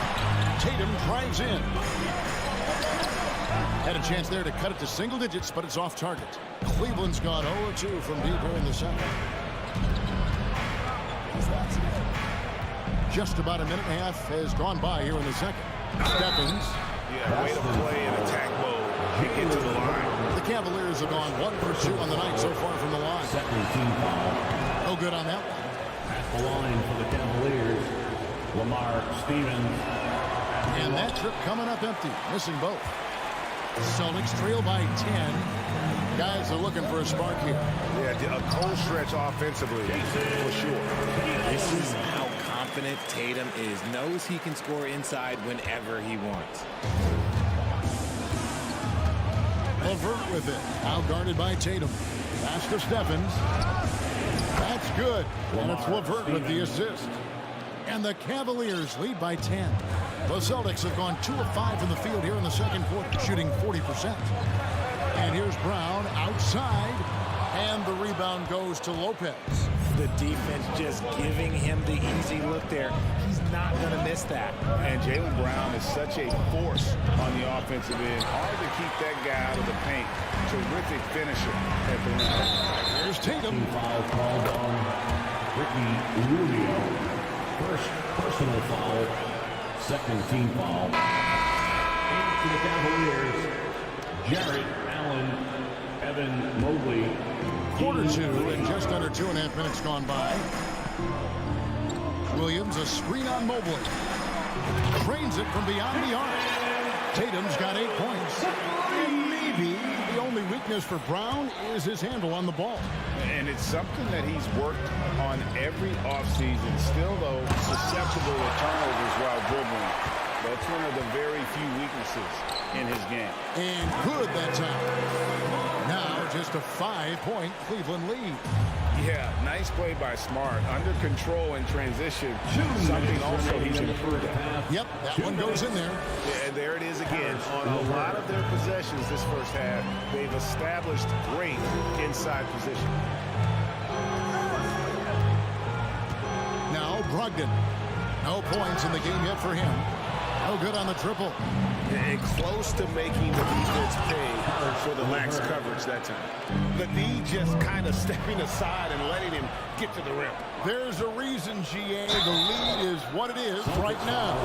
Tatum drives in. Had a chance there to cut it to single digits, but it's off target. Cleveland's gone 0-2 from deep here in the second. Just about a minute and a half has gone by here in the second. Stephens. Yeah, way to play in attack mode and get to the line. The Cavaliers have gone 1 for 2 on the night so far from the line. Second team foul. No good on that one. At the line for the Cavaliers, Lamar Stevens. And that trip coming up empty, missing both. Celtics trail by 10. Guys are looking for a spark here. Yeah, a cold stretch offensively, for sure. This is how confident Tatum is. Knows he can score inside whenever he wants. LeVert with it. Now guarded by Tatum. Pass to Stephens. That's good. And it's LeVert with the assist. And the Cavaliers lead by 10. The Celtics have gone 2 of 5 from the field here in the second quarter, shooting 40%. And here's Brown outside. And the rebound goes to Lopez. The defense just giving him the easy look there. He's not going to miss that. And Jaylen Brown is such a force on the offensive end. Hard to keep that guy out of the paint. Terrific finisher at the rim. Here's Tatum. Foul called on Ricky Rubio. First personal foul, second team foul. And for the Cavaliers, Jarrett Allen, Evan Mobley. Quarter two and just under 2.5 minutes gone by. Williams, a screen on Mobley. Trains it from beyond the arc. Tatum's got 8 points. And maybe the only weakness for Brown is his handle on the ball. And it's something that he's worked on every offseason. Still, though, susceptible to turnovers while dribbling. That's one of the very few weaknesses in his game. And good that time. Now just a 5-point Cleveland lead. Yeah, nice play by Smart. Under control in transition. Something also he's improved at. Yep, that one goes in there. Yeah, and there it is again. On a lot of their possessions this first half, they've established great inside position. Now Brogdon. No points in the game yet for him. No good on the triple. And close to making the defense pay for the lax coverage that time. The D just kind of stepping aside and letting him get to the rim. There's a reason, GA. The lead is what it is right now.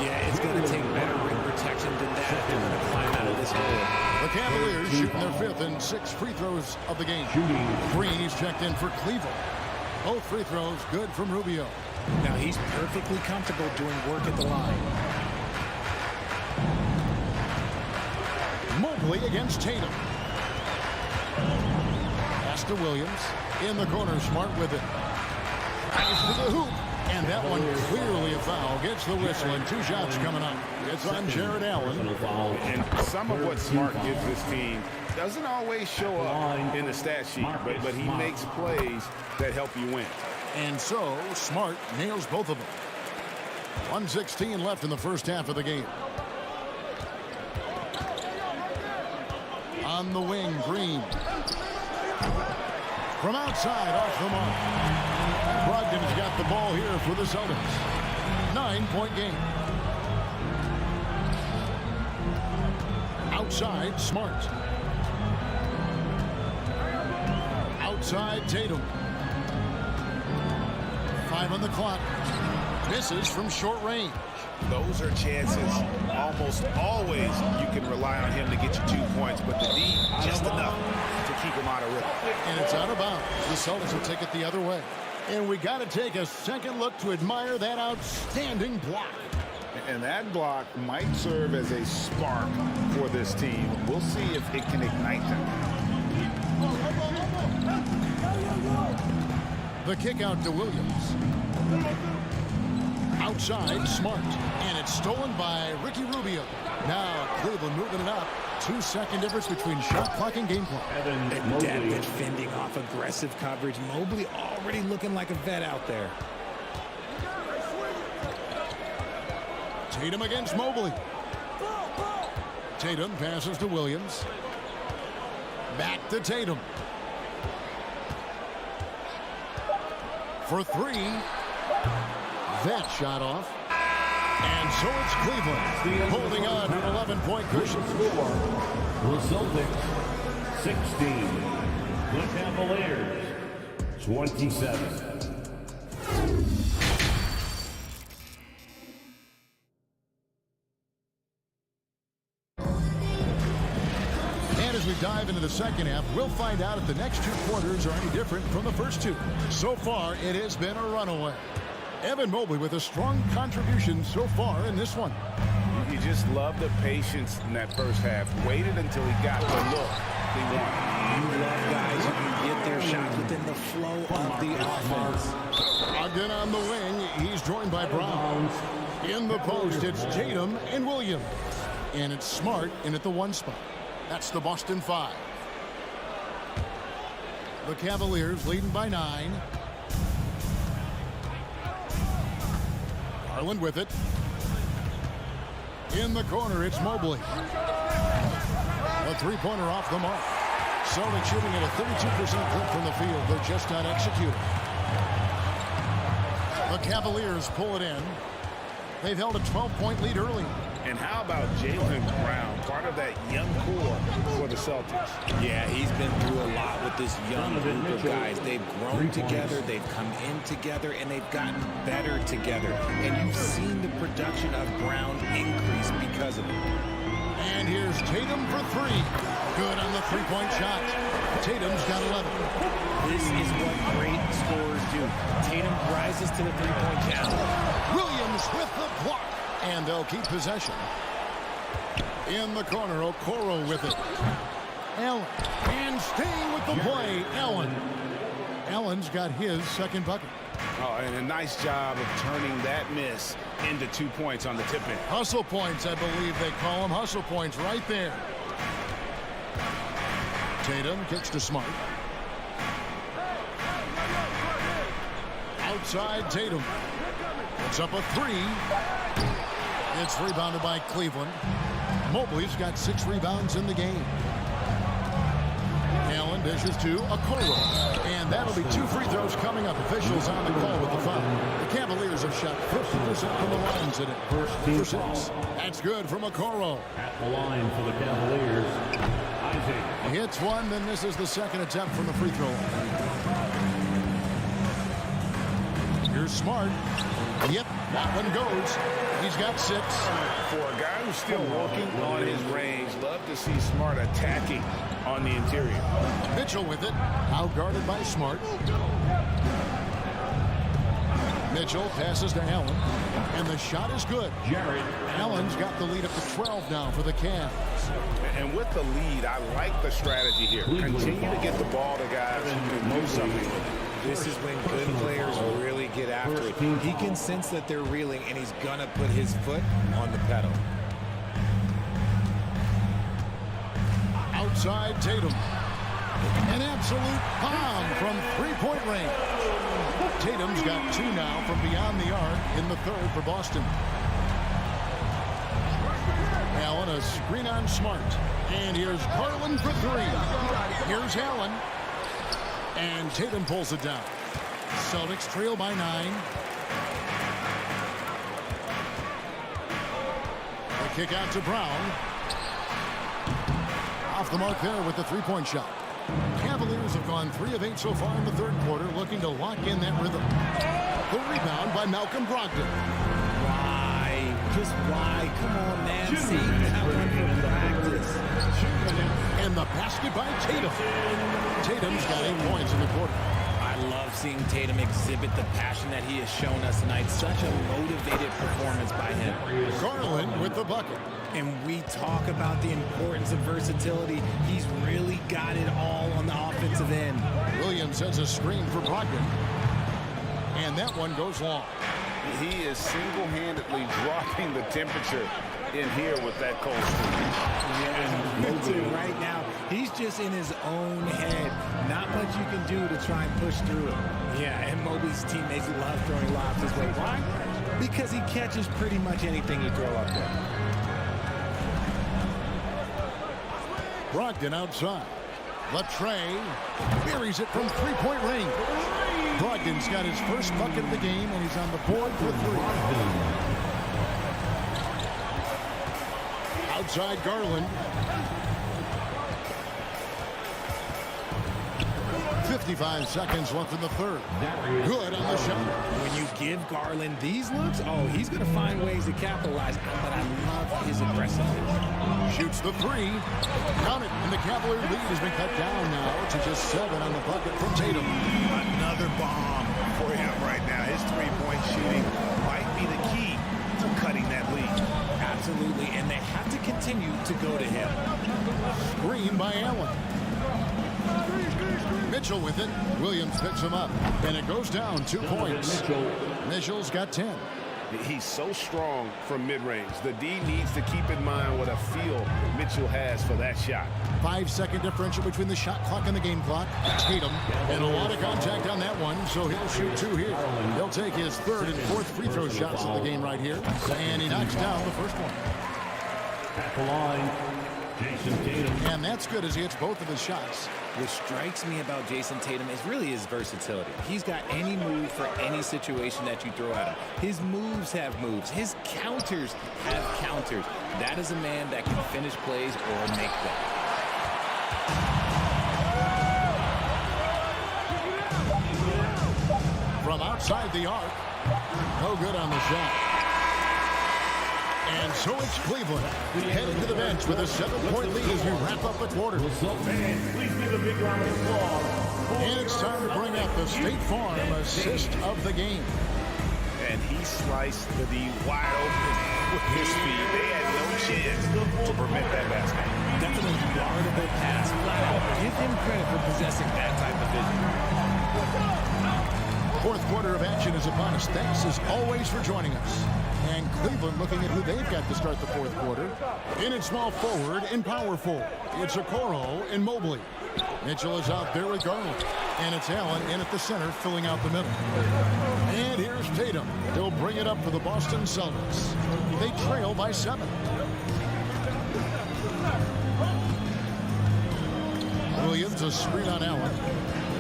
Yeah, it's going to take better rim protection than that if they're going to climb out of this hole. The Cavaliers shooting their 5th and 6th free throws of the game. Green, he's checked in for Cleveland. Both free throws good from Rubio. Now he's perfectly comfortable doing work at the line. Mobley against Tatum. Pass to Williams. In the corner, Smart with it. Pass to the hoop. And that one clearly a foul. Gets the whistle and 2 shots coming up. It's on Jarrett Allen. And some of what Smart gives this team doesn't always show up in the stat sheet, but he makes plays that help you win. And so Smart nails both of them. 1:16 left in the first half of the game. On the wing, Green. From outside, off the mark. Brogdon's got the ball here for the Celtics. 9-point game. Outside, Smart. Outside, Tatum. 5 on the clock. Misses from short range. Those are chances almost always you can rely on him to get you 2 points, but the D just enough to keep him out of rhythm. And it's out of bounds. The Celtics will take it the other way. And we got to take a second look to admire that outstanding block. And that block might serve as a spark for this team. We'll see if it can ignite them. The kick out to Williams. Outside, Smart. And it's stolen by Ricky Rubio. Now Cleveland moving it up. 2-second difference between shot clock and game clock. Adept fending off aggressive coverage. Mobley already looking like a vet out there. Tatum against Mobley. Tatum passes to Williams. Back to Tatum. For 3. That shot off. And so it's Cleveland holding on to an 11-point cushion. The Celtics 16. The Cavaliers 27. As we dive into the second half, we'll find out if the next 2 quarters are any different from the first 2. So far, it has been a runaway. Evan Mobley with a strong contribution so far in this one. You just love the patience in that first half. Waited until he got the look he wanted. You love guys who can get their shots within the flow of the offense. Ogden on the wing. He's joined by Brown. In the post, it's Tatum and Williams. And it's Smart in at the 1 spot. That's the Boston 5. The Cavaliers leading by 9. Garland with it. In the corner, it's Mobley. A 3-pointer off the mark. Celtics shooting at a 32% clip from the field. They're just not executing. The Cavaliers pull it in. They've held a 12-point lead early. And how about Jaylen Brown, part of that young core for the Celtics? Yeah, he's been through a lot with this young group of guys. They've grown together, they've come in together, and they've gotten better together. And you've seen the production of Brown increase because of it. And here's Tatum for three. Good on the three-point shot. Tatum's got 11. This is what great scorers do. Tatum rises to the three-point challenge. Williams with the block. And they'll keep possession. In the corner, Okoro with it. Allen. And staying with the play, Allen. Allen's got his second bucket. Oh, and a nice job of turning that miss into 2 points on the tip-in. Hustle points, I believe they call them. Hustle points right there. Tatum kicks to Smart. Outside Tatum. It's up a three. It's rebounded by Cleveland. Mobley's got 6 rebounds in the game. Allen dishes to Okoro. And that'll be 2 free throws coming up. Officials on the call with the foul. The Cavaliers have shot 50% from the line today. First team for 6. That's good from Okoro. At the line for the Cavaliers, Isaac. Hits one, then this is the second attempt from the free throw line. Here's Smart. Yep, that one goes. He's got 6. For a guy who's still working on his range, love to see Smart attacking on the interior. Mitchell with it. Out guarded by Smart. Mitchell passes to Allen. And the shot is good. Jared Allen's got the lead up to 12 now for the Cavs. And with the lead, I like the strategy here. Continue to get the ball to guys who can do something with it. This is when good players really get after it. He can sense that they're reeling, and he's going to put his foot on the pedal. Outside Tatum. An absolute bomb from three-point range. Tatum's got 2 now from beyond the arc in the third for Boston. Allen, a screen on Smart. And here's Garland for 3. Here's Allen. And Tatum pulls it down. Celtics trail by 9. The kick out to Brown. Off the mark there with the three-point shot. Cavaliers have gone 3 of 8 so far in the third quarter, looking to lock in that rhythm. The rebound by Malcolm Brogdon. Why? Just why? Come on, man. See that one for practice. And the basket by Tatum. Tatum's got 8 points in the quarter. I love seeing Tatum exhibit the passion that he has shown us tonight. Such a motivated performance by him. Garland with the bucket. And we talk about the importance of versatility. He's really got it all on the offensive end. Williams sends a screen for Brogdon. And that one goes long. He is single-handedly dropping the temperature in here with that cold streak. Right now, he's just in his own head. Not much you can do to try and push through it. Yeah, and Mobley's teammates love throwing lobs his way. Why? Because he catches pretty much anything you throw up there. Brogdon outside. Latrey buries it from three-point range. Brogdon's got his first bucket of the game, and he's on the board for 3. Outside Garland. 55 seconds left in the third. Good on the shot. When you give Garland these looks, oh, he's going to find ways to capitalize. But I love his aggressiveness. Shoots the 3. Count it. And the Cavalier lead has been cut down now to just 7 on the bucket from Tatum. Another bomb for him right now. His three-point shooting might be the key to cutting that lead. Absolutely. And they have to continue to go to him. Screen by Allen. Mitchell with it. Williams picks him up. And it goes down 2 points. Mitchell's got 10. He's so strong from mid-range. The D needs to keep in mind what a feel Mitchell has for that shot. 5-second differential between the shot clock and the game clock. Tatum. And a lot of contact on that one, so he'll shoot 2 here. He'll take his 3rd and 4th free throw shots of the game right here. And he knocks down the first one. At the line, Jason Tatum. And that's good as he hits both of his shots. What strikes me about Jason Tatum is really his versatility. He's got any move for any situation that you throw at him. His moves have moves. His counters have counters. That is a man that can finish plays or make them. From outside the arc. No good on the shot. And so it's Cleveland heading to the bench with a 7-point lead as we wrap up the quarter. And it's time to bring out the State Farm assist of the game. And he sliced the D wide open with his speed. They had no chance to prevent that basket. That's an unguardable pass. Flat out. Give him credit for possessing that type of vision. Fourth quarter of action is upon us. Thanks as always for joining us. And Cleveland looking at who they've got to start the fourth quarter. In at small forward and power forward. It's Okoro and Mobley. Mitchell is out there with Garland. And it's Allen in at the center filling out the middle. And here's Tatum. He'll bring it up for the Boston Celtics. They trail by 7. Williams a screen on Allen.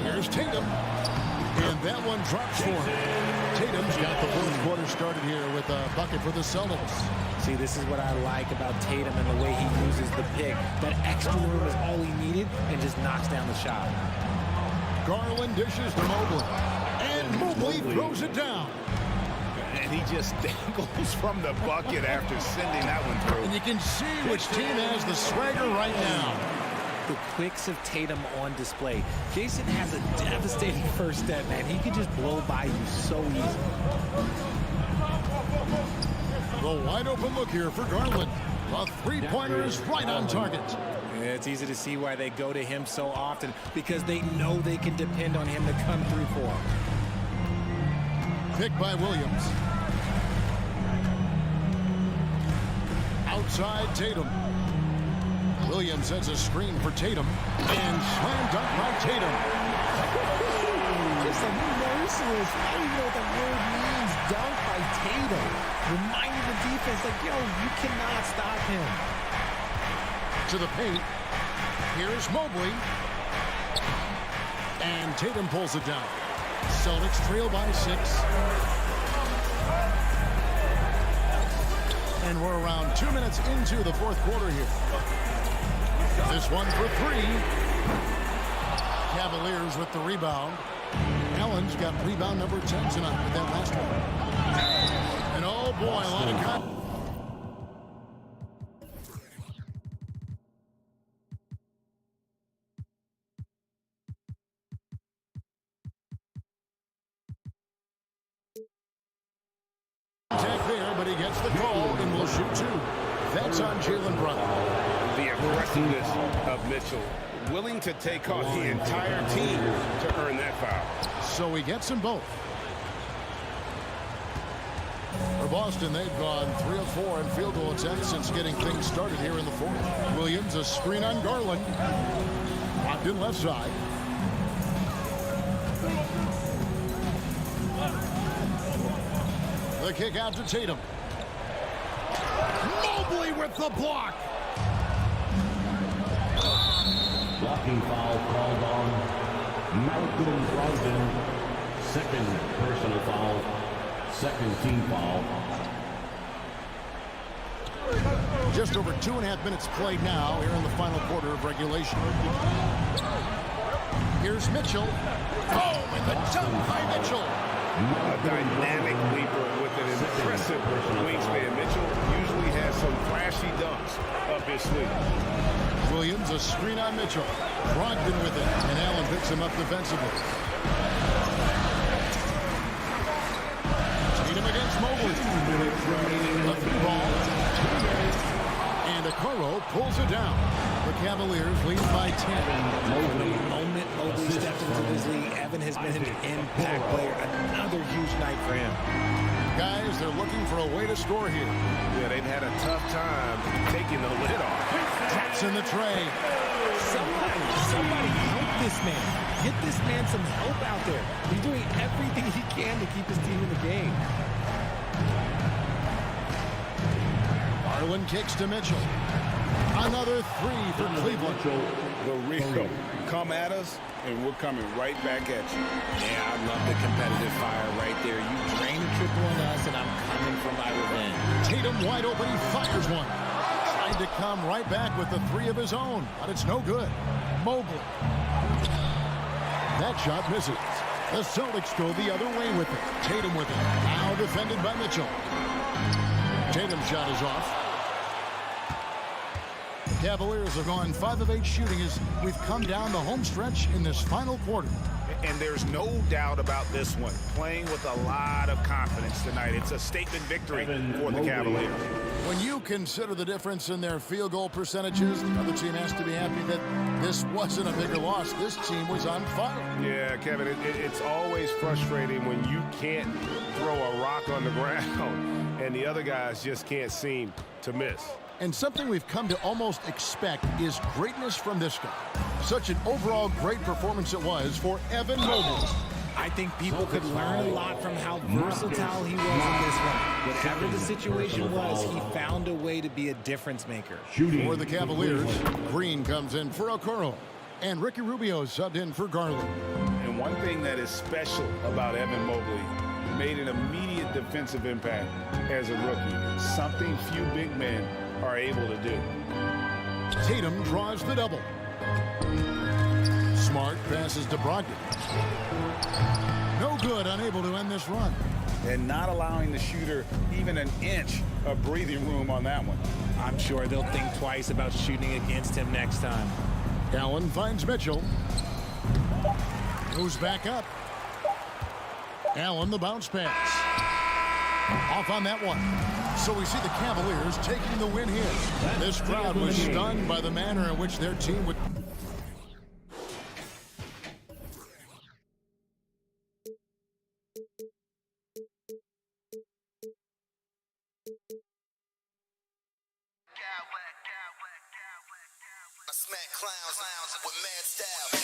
Here's Tatum. And that one drops for him. Tatum's got the fourth quarter started here with a bucket for the Celtics. See, this is what I like about Tatum and the way he uses the pick. That extra room is all he needed and just knocks down the shot. Garland dishes to Mobley. And Mobley throws it down. And he just dangles from the bucket after sending that one through. And you can see which team has the swagger right now. The quicks of Tatum on display. Jason has a devastating first step, man. He can just blow by you so easy. The wide open look here for Garland. A three-pointer is right on target. Yeah, it's easy to see why they go to him so often, because they know they can depend on him to come through for them. Pick by Williams. Outside Tatum. Williams sets a screen for Tatum. And slam dunk by Tatum. Just a merciless, I don't even know what that word means, dunk by Tatum. Reminding the defense, like, yo, you cannot stop him. To the paint. Here's Mobley. And Tatum pulls it down. Celtics trail by 6. And we're around 2 minutes into the fourth quarter here. This one for 3. Cavaliers with the rebound. Allen's got rebound number 10 tonight with that last one. And oh boy, a lot of contact. There, but he gets the call and will shoot 2. That's on Jaylen Brown. The aggressiveness of Mitchell, willing to take on the entire team to earn that foul. So he gets them both. For Boston, they've gone 3 of 4 in field goal attempts since getting things started here in the fourth. Williams, a screen on Garland. Locked in left side. The kick out to Tatum. Mobley with the block. Blocking foul called on Malcolm Brogdon. Second personal foul. Second team foul. Just over 2.5 minutes played now here in the final quarter of regulation. Here's Mitchell. Oh, and the dunk by Mitchell. A dynamic leaper with an impressive wingspan. Mitchell usually has some flashy dunks up his sleeve. Williams, a screen on Mitchell. Brogdon with it, and Allen picks him up defensively. Tatum against Mobley. A 3-ball. And Okoro pulls it down. The Cavaliers lead by 10. The moment Mobley stepped into this league, Evan has been an impact player. Another huge night for him. Guys, they're looking for a way to score here. Yeah, they've had a tough time taking the lid off. Taps in the tray. Somebody help this man. Get this man some help out there. He's doing everything he can to keep his team in the game. Garland kicks to Mitchell. Another three for Cleveland. The real come at us, and we're coming right back at you. Yeah, I love the competitive fire right there. You drain a triple on us, and I'm coming for my revenge. Tatum wide open. He fires one. Trying to come right back with the three of his own, but it's no good. Mobley. That shot misses. The Celtics go the other way with it. Tatum with it. Now defended by Mitchell. Tatum's shot is off. The Cavaliers have gone 5 of 8 shooting as we've come down the home stretch in this final quarter. And there's no doubt about this one. Playing with a lot of confidence tonight. It's a statement victory for the Cavaliers. When you consider the difference in their field goal percentages, the other team has to be happy that this wasn't a bigger loss. This team was on fire. Yeah, Kevin, it's always frustrating when you can't throw a rock on the ground and the other guys just can't seem to miss. And something we've come to almost expect is greatness from this guy. Such an overall great performance it was for Evan Mobley. I think people could learn a lot from how versatile he was in this one. Whatever the situation was, he found a way to be a difference maker. For the Cavaliers, Green comes in for Okoro, and Ricky Rubio subbed in for Garland. And one thing that is special about Evan Mobley, made an immediate defensive impact as a rookie. Something few big men are able to do. Tatum draws the double. Smart passes to Brogdon. No good, unable to end this run. And not allowing the shooter even an inch of breathing room on that one. I'm sure they'll think twice about shooting against him next time. Allen finds Mitchell. Moves back up. Allen the bounce pass. Off on that one. So we see the Cavaliers taking the win here. This crowd was stunned by the manner in which their team would... I smack clowns with mad style.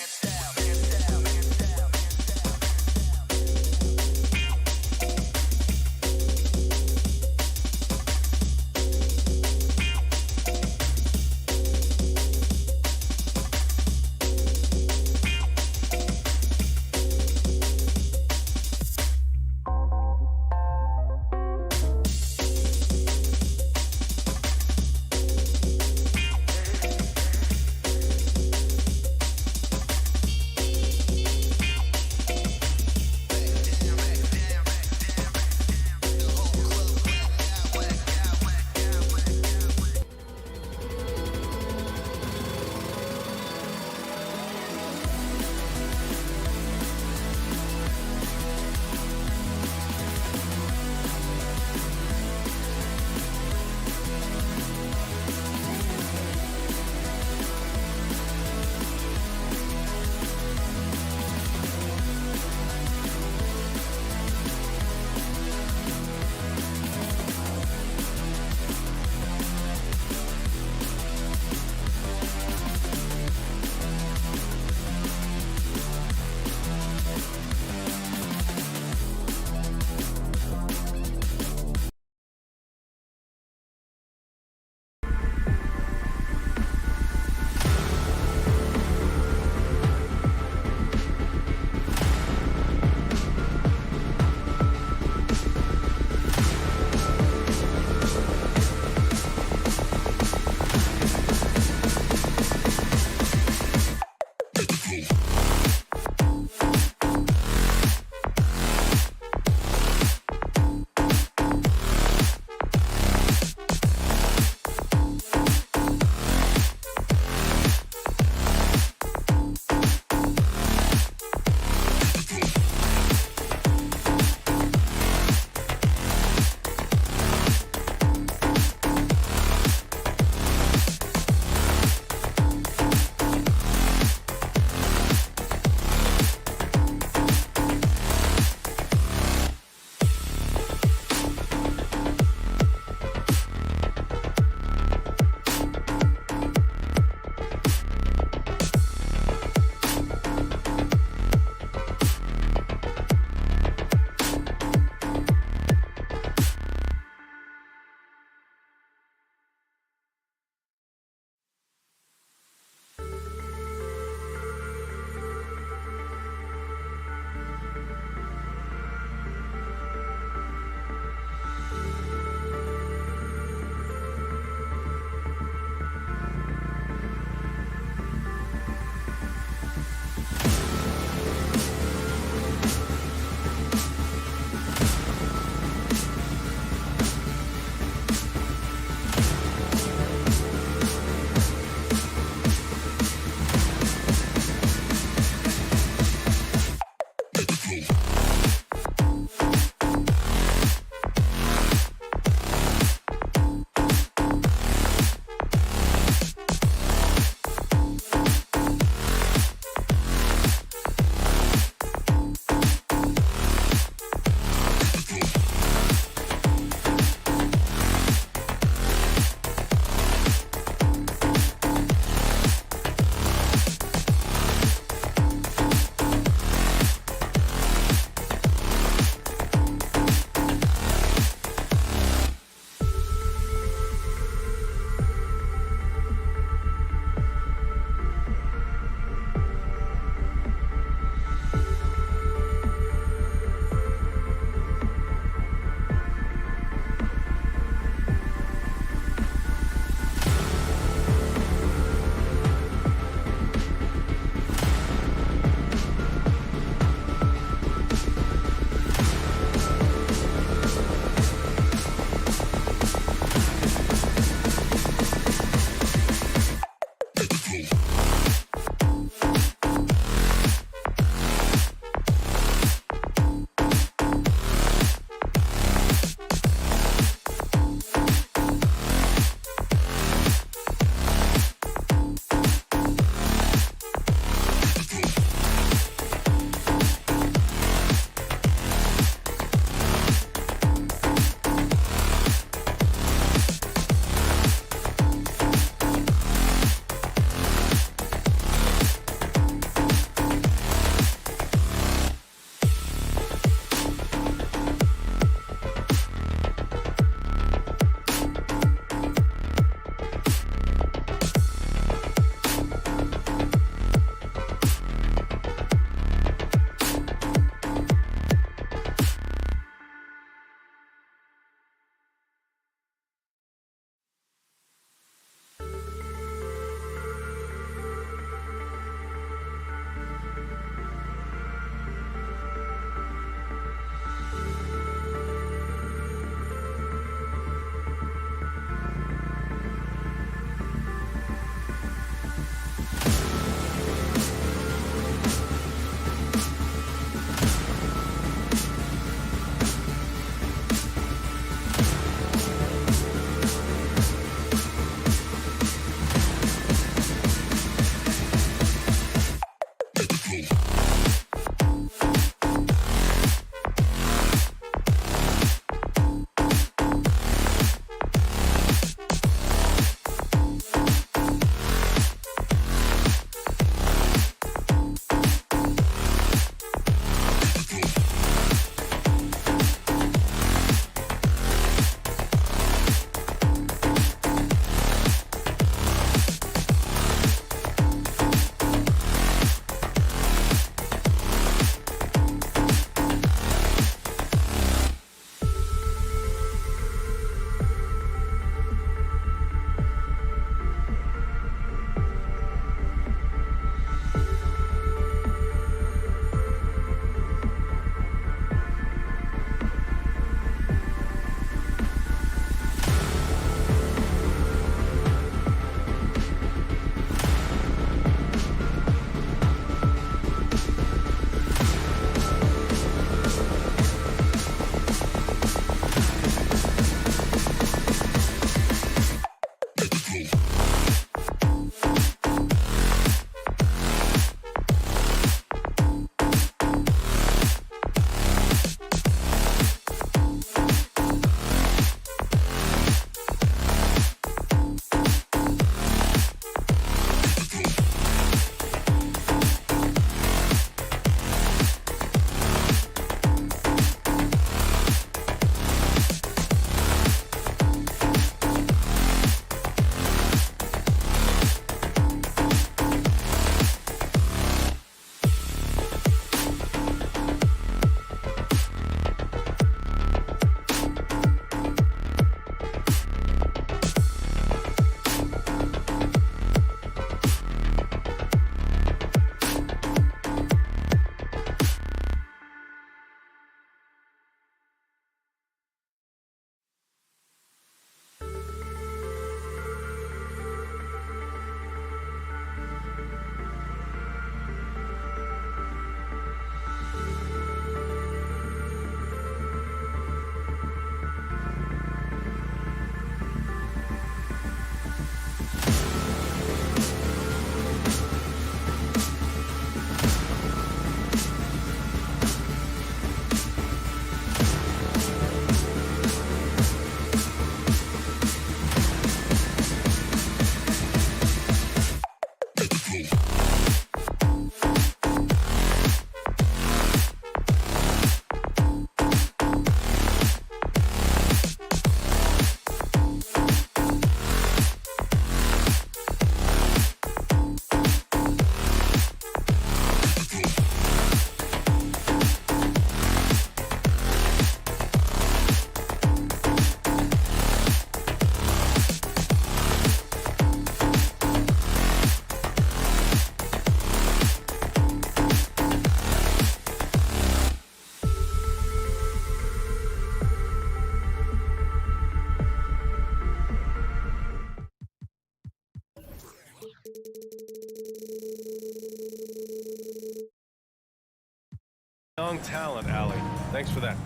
Young talent, Allie. Thanks for that.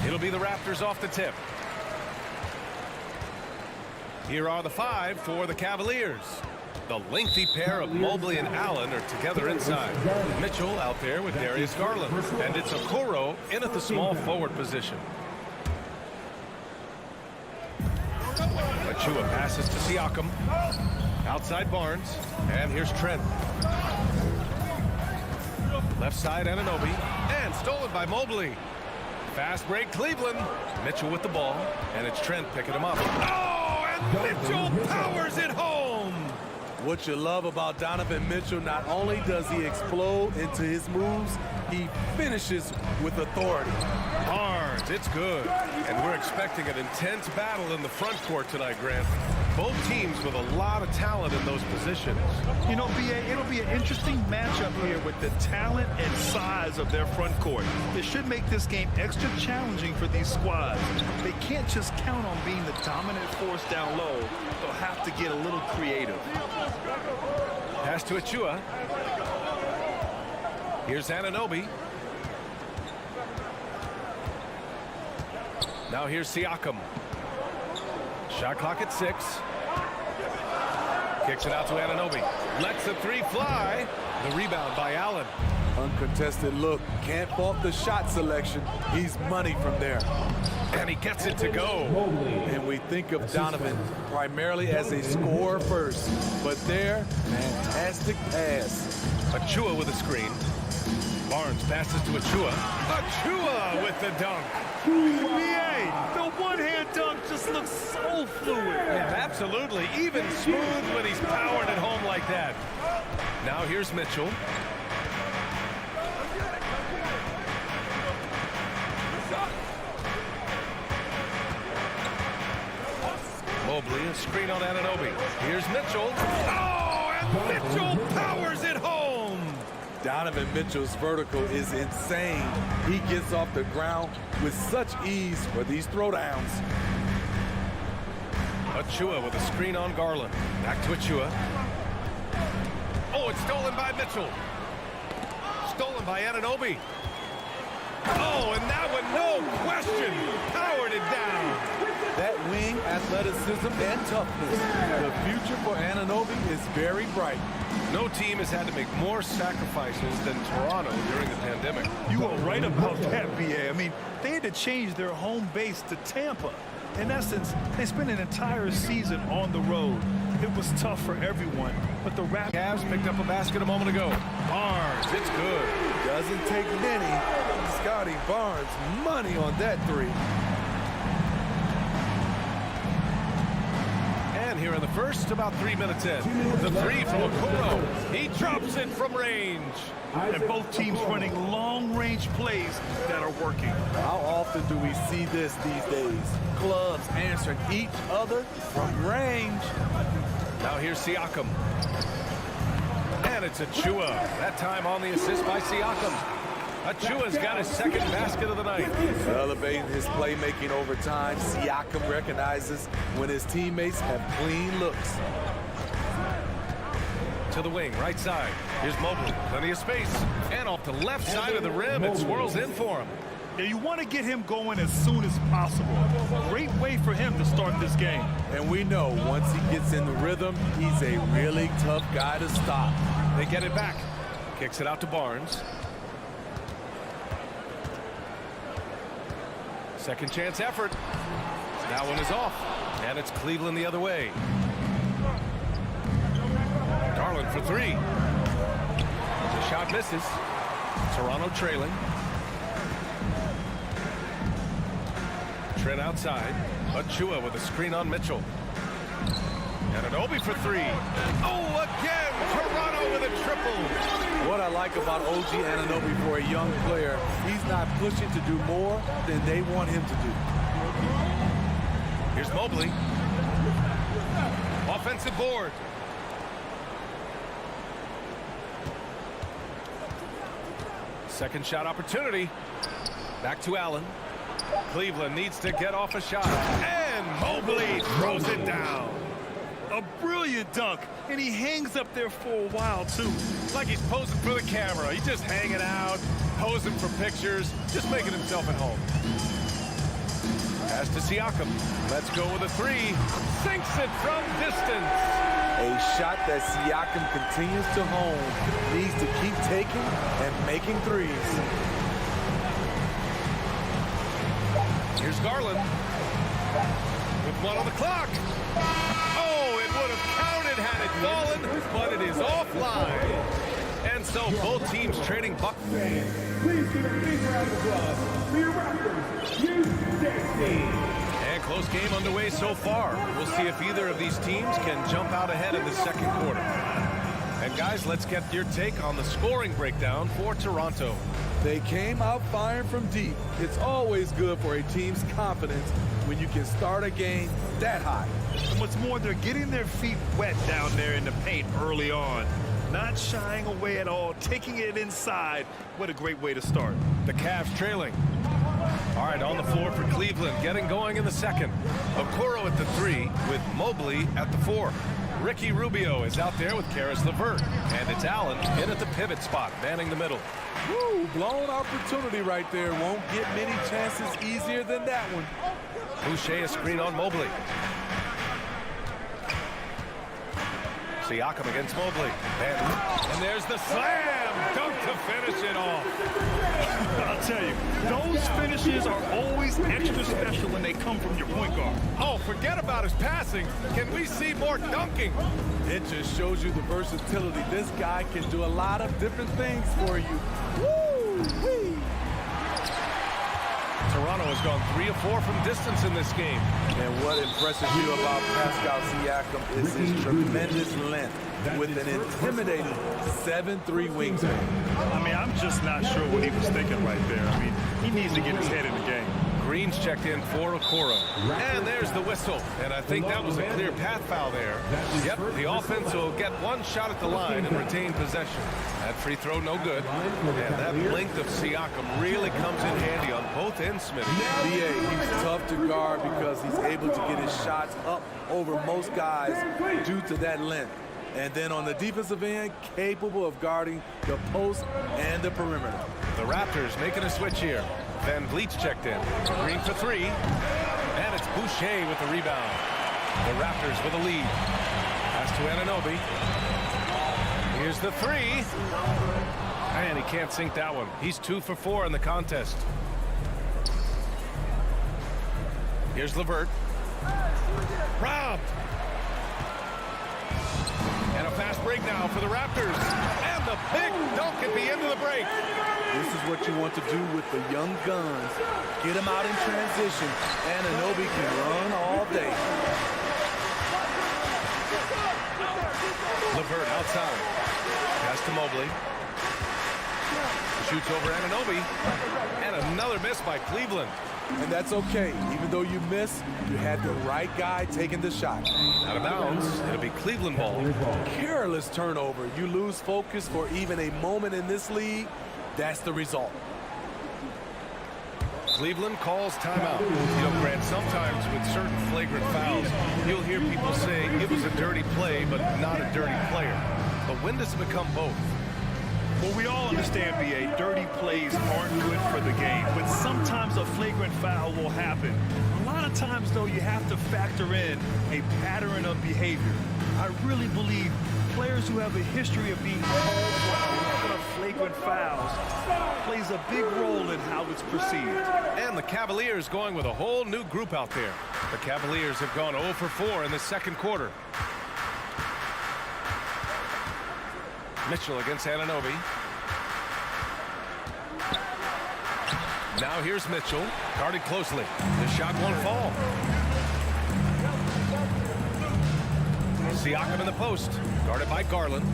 It'll be the Raptors off the tip. Here are the 5 for the Cavaliers. The lengthy pair of Mobley and Allen are together inside. Mitchell out there with Darius Garland. And it's Okoro in at the small forward position. Achua passes to Siakam. Outside Barnes. And here's Trent. Left side Anunoby. And stolen by Mobley. Fast break Cleveland. Mitchell with the ball. And it's Trent picking him up. Oh, and Mitchell powers it home. What you love about Donovan Mitchell, not only does he explode into his moves, he finishes with authority. Barnes, it's good. And we're expecting an intense battle in the front court tonight, Grant. Both teams with a lot of talent in those positions. You know, B.A., it'll be an interesting matchup here with the talent and size of their front court. It should make this game extra challenging for these squads. They can't just count on being the dominant force down low. They'll have to get a little creative. Pass to Achua. Here's Anunoby. Now here's Siakam. Shot clock at 6. Kicks it out to Anunoby. Lets the 3 fly. The rebound by Allen. Uncontested look. Can't fault the shot selection. He's money from there. And he gets it to go. And we think of Donovan primarily as a scorer first. But there, fantastic pass. Achua with a screen. Barnes passes to Achua. Achua with the dunk. B.A., the one-hand dunk just looks so fluid. Yeah, absolutely. Even smooth when he's powered at home like that. Now here's Mitchell. Mobley, a screen on Anunoby. Here's Mitchell. Oh, and Mitchell powers it home. Donovan Mitchell's vertical is insane. He gets off the ground with such ease for these throwdowns. Achua with a screen on Garland. Back to Achua. Oh, it's stolen by Mitchell. Stolen by Anunoby. Oh, and that one, no question, powered it down. that wing athleticism and toughness. The future for Anunoby is very bright. No team has had to make more sacrifices than Toronto during the pandemic. You are right about that, BA. I mean, they had to change their home base to Tampa. In essence, they spent an entire season on the road. It was tough for everyone, but the Cavs picked up a basket a moment ago. Barnes, it's good. Doesn't take many. Scotty Barnes, money on that three. And here in the first, about 3 minutes in. The three from Okoro. He drops it from range. And both teams running long-range plays that are working. How often do we see this these days? Clubs answering each other from range. Now here's Siakam. And it's Achua. That time on the assist by Siakam. Achua's got his second basket of the night. Elevating his playmaking over time, Siakam recognizes when his teammates have clean looks. To the wing, right side. Here's Mobley. Plenty of space. And off the left side of the rim, it swirls in for him. Yeah, you want to get him going as soon as possible. Great way for him to start this game. And we know once he gets in the rhythm, he's a really tough guy to stop. They get it back. Kicks it out to Barnes. Second chance effort. That one is off. And it's Cleveland the other way. Garland for three. The shot misses. Toronto trailing. Trent outside. Achua with a screen on Mitchell. And Anunoby for three. Oh, again! Toronto with a triple. What I like about OG Anunoby for a young player, he's not pushing to do more than they want him to do. Here's Mobley. Offensive board. Second shot opportunity. Back to Allen. Cleveland needs to get off a shot. And Mobley throws it down. A brilliant dunk, and he hangs up there for a while, too. Like he's posing for the camera. He's just hanging out, posing for pictures, just making himself at home. Pass to Siakam. Let's go with a three. Sinks it from distance. A shot that Siakam continues to hone. Needs to keep taking and making threes. Here's Garland. With one on the clock. Oh, it would have counted had it fallen, but it is offline. And so both teams trading buck. Please give a big round of applause for your Raptors, And close game underway so far. We'll see if either of these teams can jump out ahead in the second quarter. And guys, let's get your take on the scoring breakdown for Toronto. They came out firing from deep. It's always good for a team's confidence when you can start a game that high. And what's more, they're getting their feet wet down there in the paint early on. Not shying away at all, taking it inside. What a great way to start. The Cavs trailing. All right, on the floor for Cleveland, getting going in the second. Okoro at the three with Mobley at the four. Ricky Rubio is out there with Karis LeVert. And it's Allen in at the pivot spot, manning the middle. Woo, blown opportunity right there. Won't get many chances easier than that one. Boucher a screen on Mobley. Siakam against Mobley. And there's the slam dunk to finish it off. I'll tell you, those finishes are always extra special when they come from your point guard. Oh, forget about his passing. Can we see more dunking? It just shows you the versatility. This guy can do a lot of different things for you. Woo-wee. Toronto has gone 3 of 4 from distance in this game. And what impresses you about Pascal Siakam is his tremendous length with an intimidating 7'3" wingspan. I mean, I'm just not sure what he was thinking right there. I mean, he needs to get his head in the game. Green's checked in for Okoro. And there's the whistle. And I think that was a clear path foul there. Yep, the offense will get one shot at the line and retain possession. That free throw no good. And that length of Siakam really comes in handy on both ends, Smitty. BA, he's tough to guard because he's able to get his shots up over most guys due to that length. And then on the defensive end, capable of guarding the post and the perimeter. The Raptors making a switch here. Van Vliet's checked in. Green for three. And it's Boucher with the rebound. The Raptors with a lead. Pass to Anunoby. Here's the three. And he can't sink that one. He's 2 for 4 in the contest. Here's LeVert. Robbed. And a fast break now for the Raptors. And the big dunk at the end of the break. This is what you want to do with the young guns. Get them out in transition. Anunoby can run all day. LeVert outside. Pass to Mobley. Shoots over Anunoby. And another miss by Cleveland. And that's okay. Even though you miss, you had the right guy taking the shot. Out of bounds. It'll be Cleveland ball. Careless turnover. You lose focus for even a moment in this league. That's the result. Cleveland calls timeout. You know, Grant, sometimes with certain flagrant fouls, you'll hear people say it was a dirty play, but not a dirty player. But when does it become both? Well, we all understand, B.A., dirty plays aren't good for the game, but sometimes a flagrant foul will happen. A lot of times, though, you have to factor in a pattern of behavior. I really believe players who have a history of being called for a lot of flagrant fouls plays a big role in how it's perceived. And the Cavaliers going with a whole new group out there. The Cavaliers have gone 0 for 4 in the second quarter. Mitchell against Anunoby. Now here's Mitchell, guarded closely. The shot won't fall. Siakam in the post, guarded by Garland.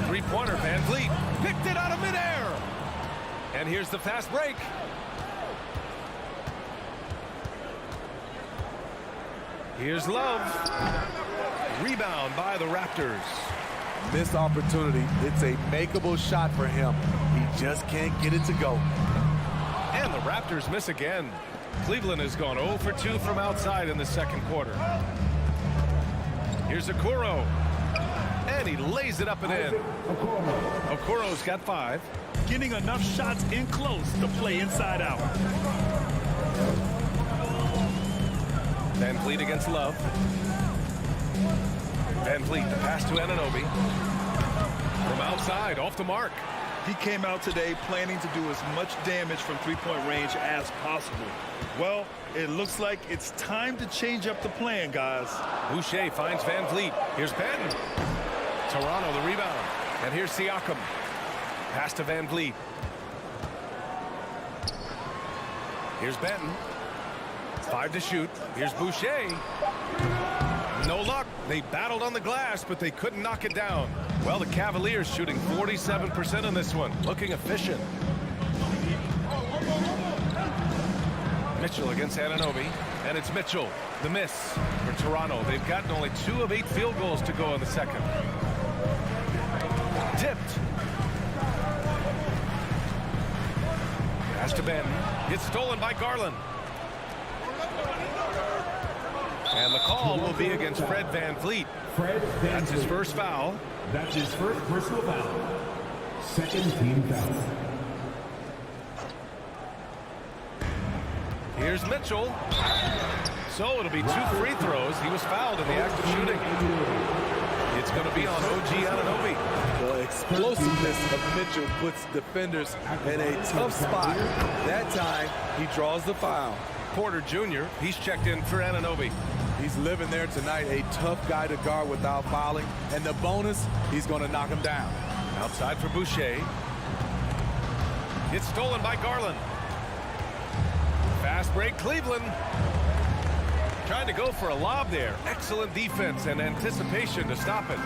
Three-pointer, Van Vliet picked it out of midair. And here's the fast break. Here's Love. Rebound by the Raptors. Missed opportunity. It's a makeable shot for him. He just can't get it to go. And the Raptors miss again. Cleveland has gone 0 for 2 from outside in the second quarter. Here's Okoro. And he lays it up and in. Okoro's got 5. Getting enough shots in close to play inside out. Van Vliet against Love. Van Vliet, the pass to Anunoby. From outside, off the mark. He came out today planning to do as much damage from three-point range as possible. Well, it looks like it's time to change up the plan, guys. Boucher finds Van Vliet. Here's Benton. Toronto the rebound. And here's Siakam. Pass to Van Vliet. Here's Benton. 5 to shoot. Here's Boucher. No luck. They battled on the glass, but they couldn't knock it down. Well, the Cavaliers shooting 47% on this one. Looking efficient. Mitchell against Anunoby. And it's Mitchell. The miss for Toronto. They've gotten only 2 of 8 field goals to go in the second. Tipped. Pass to Ben. Gets stolen by Garland. And the call will be against Fred Van Vliet. That's his first foul. That's his first personal foul. Second team foul. Here's Mitchell. So it'll be 2 free throws. He was fouled in the act of shooting. It's going to be on OG Anunoby. The explosiveness of Mitchell puts defenders in a tough spot. That time, he draws the foul. Porter Jr., he's checked in for Anunoby. He's living there tonight, a tough guy to guard without fouling. And the bonus, he's going to knock him down. Outside for Boucher. It's stolen by Garland. Fast break, Cleveland. Trying to go for a lob there. Excellent defense and anticipation to stop it.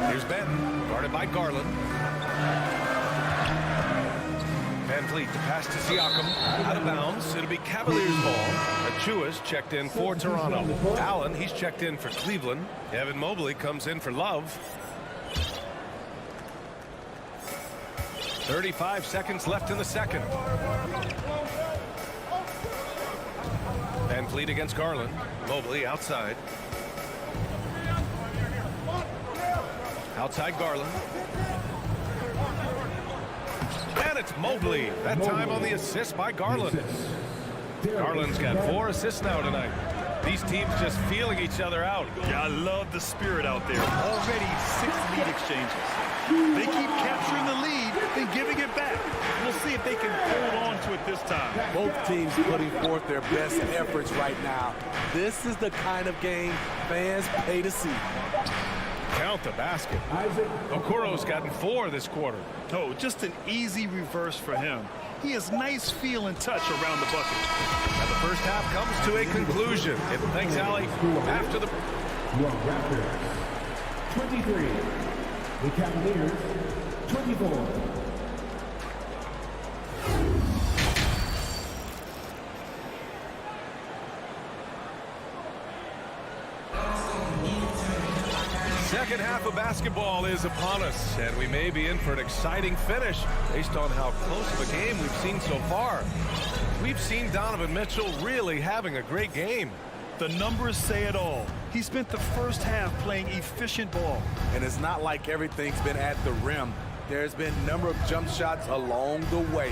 Here's Benton, guarded by Garland. Van Vliet to pass to Siakam. Out of bounds. It'll be Cavaliers ball. Achua's checked in for Toronto. Allen, he's checked in for Cleveland. Evan Mobley comes in for Love. 35 seconds left in the second. Van Vliet against Garland. Mobley outside. Outside Garland. And it's Mobley. That time on the assist by Garland. Garland's got 4 assists now tonight. These teams just feeling each other out. Yeah, I love the spirit out there. Already 6 lead exchanges. They keep capturing the lead, then giving it back. We'll see if they can hold on to it this time. Both teams putting forth their best efforts right now. This is the kind of game fans pay to see. Count the basket. Okoro's gotten 4 this quarter. Oh, just an easy reverse for him. He has nice feel and touch around the bucket. And the first half comes to a conclusion. And thanks, Allie. After the Raptors 23, the Cavaliers 24. Second half of basketball is upon us, and we may be in for an exciting finish based on how close of a game we've seen so far. We've seen Donovan Mitchell really having a great game. The numbers say it all. He spent the first half playing efficient ball. And it's not like everything's been at the rim. There's been a number of jump shots along the way.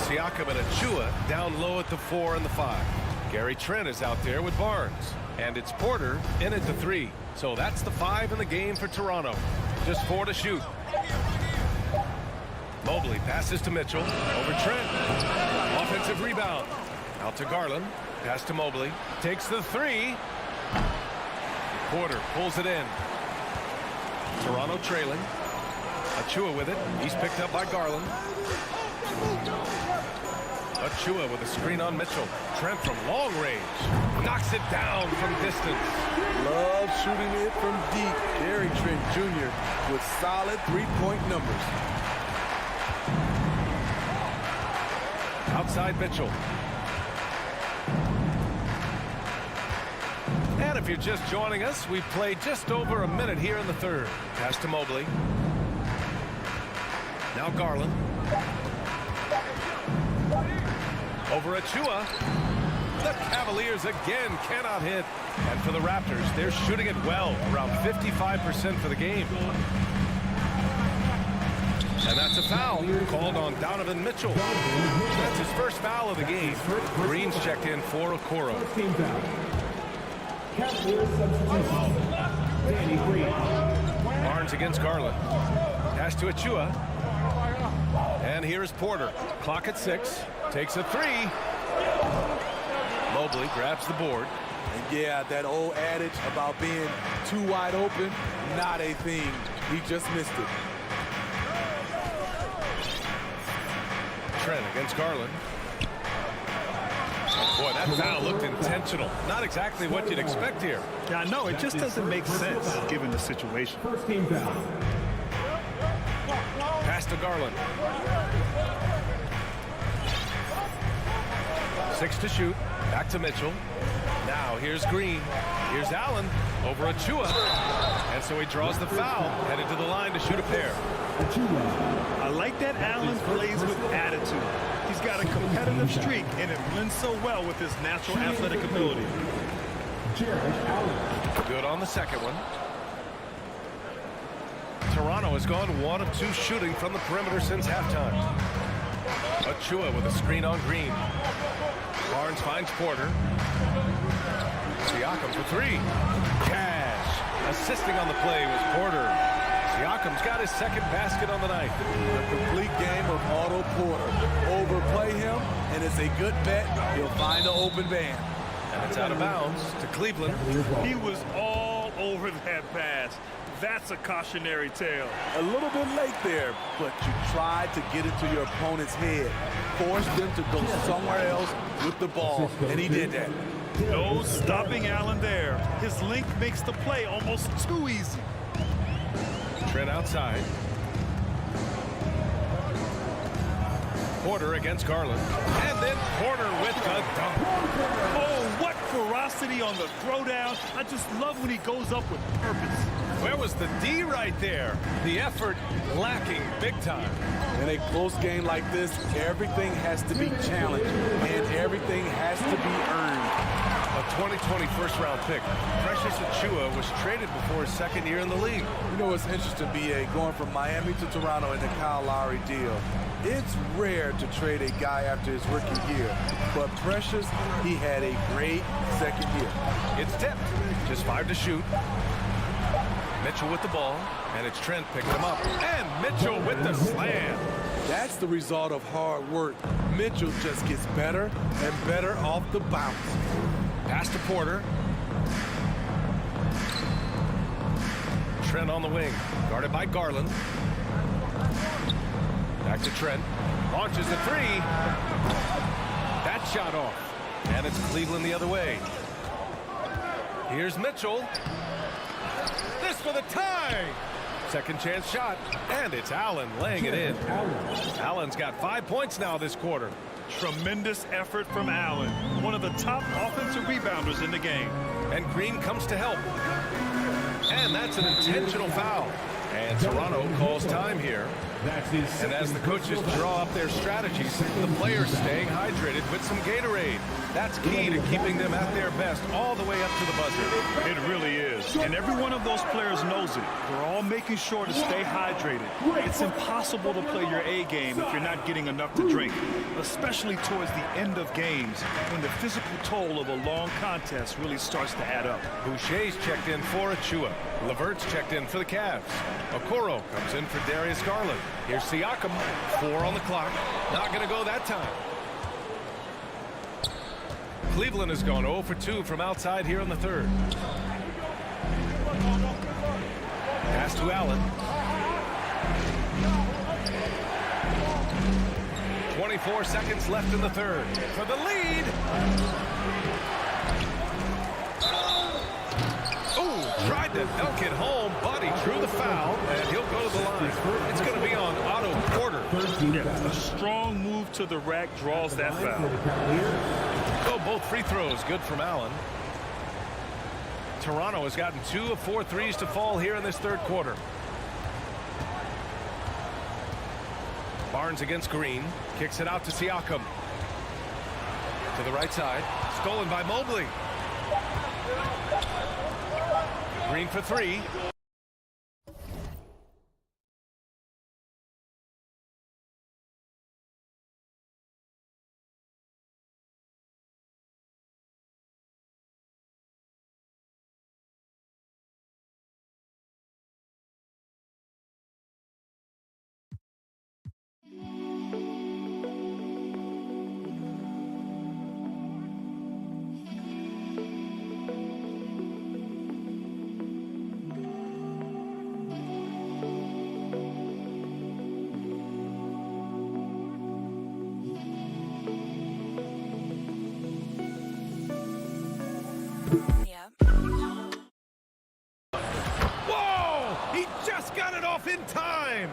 Siakam and Achua down low at the 4 and the 5. Gary Trent is out there with Barnes. And it's Porter in at the 3. So that's the 5 in the game for Toronto. Just 4 to shoot. Mobley passes to Mitchell. Over Trent. Offensive rebound. Out to Garland. Pass to Mobley. Takes the 3. Porter pulls it in. Toronto trailing. Achua with it. He's picked up by Garland. Achua with a screen on Mitchell. Trent from long range. Knocks it down from distance. Love shooting it from deep. Gary Trent Jr. with solid three-point numbers. Outside Mitchell. And if you're just joining us, we've played just over a minute here in the third. Pass to Mobley. Now Garland. Over Achua. The Cavaliers again cannot hit. And for the Raptors, they're shooting it well, around 55% for the game. And that's a foul called on Donovan Mitchell. That's his first foul of the game. Green's checked in for Okoro. Barnes against Garland. Pass to Achua. And here's Porter. Clock at 6. Takes a 3. Mobley grabs the board. And yeah, that old adage about being too wide open, not a thing. He just missed it. Trent against Garland. Boy, that foul looked intentional. Not exactly what you'd expect here. Yeah, I know. It just doesn't make sense given the situation. First team foul. Pass to Garland. 6 to shoot. Back to Mitchell. Now here's Green. Here's Allen over Achua. And so he draws the foul. Headed to the line to shoot a pair. I like that Allen plays with attitude. He's got a competitive streak, and it blends so well with his natural athletic ability. Good on the second one. Toronto has gone 1 of 2 shooting from the perimeter since halftime. Achua with a screen on Green. Barnes finds Porter. Siakam for 3. Cash. Assisting on the play was Porter. Siakam's got his second basket on the night. A complete game of Otto Porter. Overplay him, and it's a good bet. He'll find an open man. And it's out of bounds to Cleveland. He was all over that pass. That's a cautionary tale. A little bit late there, but you tried to get into your opponent's head. Forced them to go somewhere else with the ball, and he did that. No stopping Allen there. His length makes the play almost too easy. Trent outside. Porter against Garland. And then Porter with the dunk. Oh, what ferocity on the throwdown. I just love when he goes up with purpose. Where was the D right there? The effort lacking big time. In a close game like this, everything has to be challenged, and everything has to be earned. A 2020 first-round pick. Precious Achua was traded before his second year in the league. You know, it's interesting, B.A., going from Miami to Toronto in the Kyle Lowry deal. It's rare to trade a guy after his rookie year, but Precious, he had a great second year. It's tipped. Just 5 to shoot. Mitchell with the ball, and it's Trent picking him up. And Mitchell with the slam. That's the result of hard work. Mitchell just gets better and better off the bounce. Pass to Porter. Trent on the wing, guarded by Garland. Back to Trent. Launches a three. That shot off. And it's Cleveland the other way. Here's Mitchell. This for the tie. Second chance shot. And it's Allen laying it in. Allen's got 5 points now this quarter. Tremendous effort from Allen. One of the top offensive rebounders in the game. And Green comes to help. And that's an intentional foul. And Toronto calls time here. And as the coaches draw up their strategies, the players staying hydrated with some Gatorade. That's key to keeping them at their best all the way up to the buzzer. It really is. And every one of those players knows it. They're all making sure to stay hydrated. It's impossible to play your A game if you're not getting enough to drink, especially towards the end of games when the physical toll of a long contest really starts to add up. Boucher's checked in for Achua. Levert's checked in for the Cavs. Okoro comes in for Darius Garland. Here's Siakam. 4 on the clock. Not going to go that time. Cleveland has gone 0 for 2 from outside here in the third. Pass to Allen. 24 seconds left in the third. For the lead. Tried to dunk it home, but he drew the foul, and he'll go to the line. It's going to be on Otto Porter. A strong move to the rack draws that foul. So both free throws good from Allen. Toronto has gotten 2 of 4 threes to fall here in this third quarter. Barnes against Green. Kicks it out to Siakam. To the right side. Stolen by Mobley. Green for 3. In time.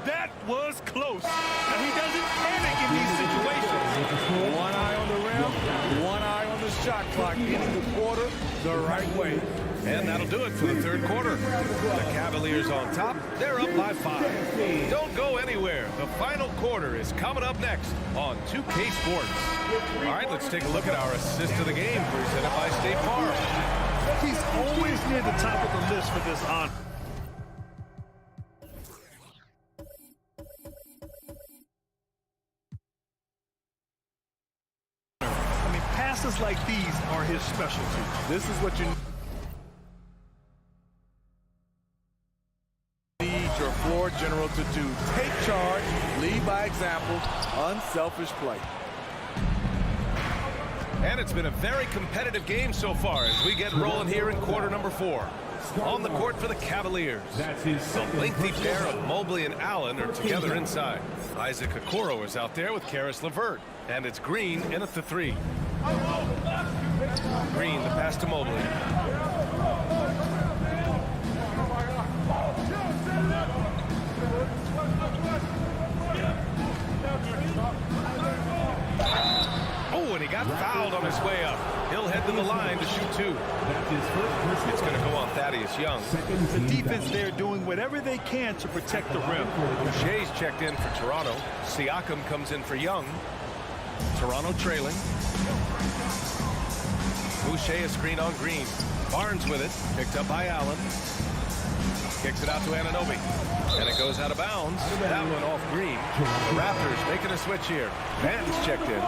That was close. And he doesn't panic in these situations. One eye on the rim, one eye on the shot clock, getting the quarter the right way. And that'll do it for the third quarter. The Cavaliers on top. They're up by 5. Don't go anywhere. The final quarter is coming up next on 2K Sports. All right, let's take a look at our assist of the game presented by State Farm. He's always near the top of the list for this honor. Passes like these are his specialty. This is what you need your floor general to do. Take charge, lead by example, unselfish play. And it's been a very competitive game so far as we get rolling here in quarter number 4. On the court for the Cavaliers. The lengthy pair of Mobley and Allen are together inside. Isaac Okoro is out there with Karis LeVert. And it's Green in at the 3. Green, the pass to Mobley. Oh, and he got fouled on his way up. He'll head to the line to shoot 2. It's going to go on Thaddeus Young. The defense there doing whatever they can to protect the rim. Boucher's checked in for Toronto. Siakam comes in for Young. Toronto trailing. Boucher a screen on Green. Barnes with it. Picked up by Allen. Kicks it out to Anunoby. And it goes out of bounds. That one off Green. The Raptors making a switch here. Van's checked in.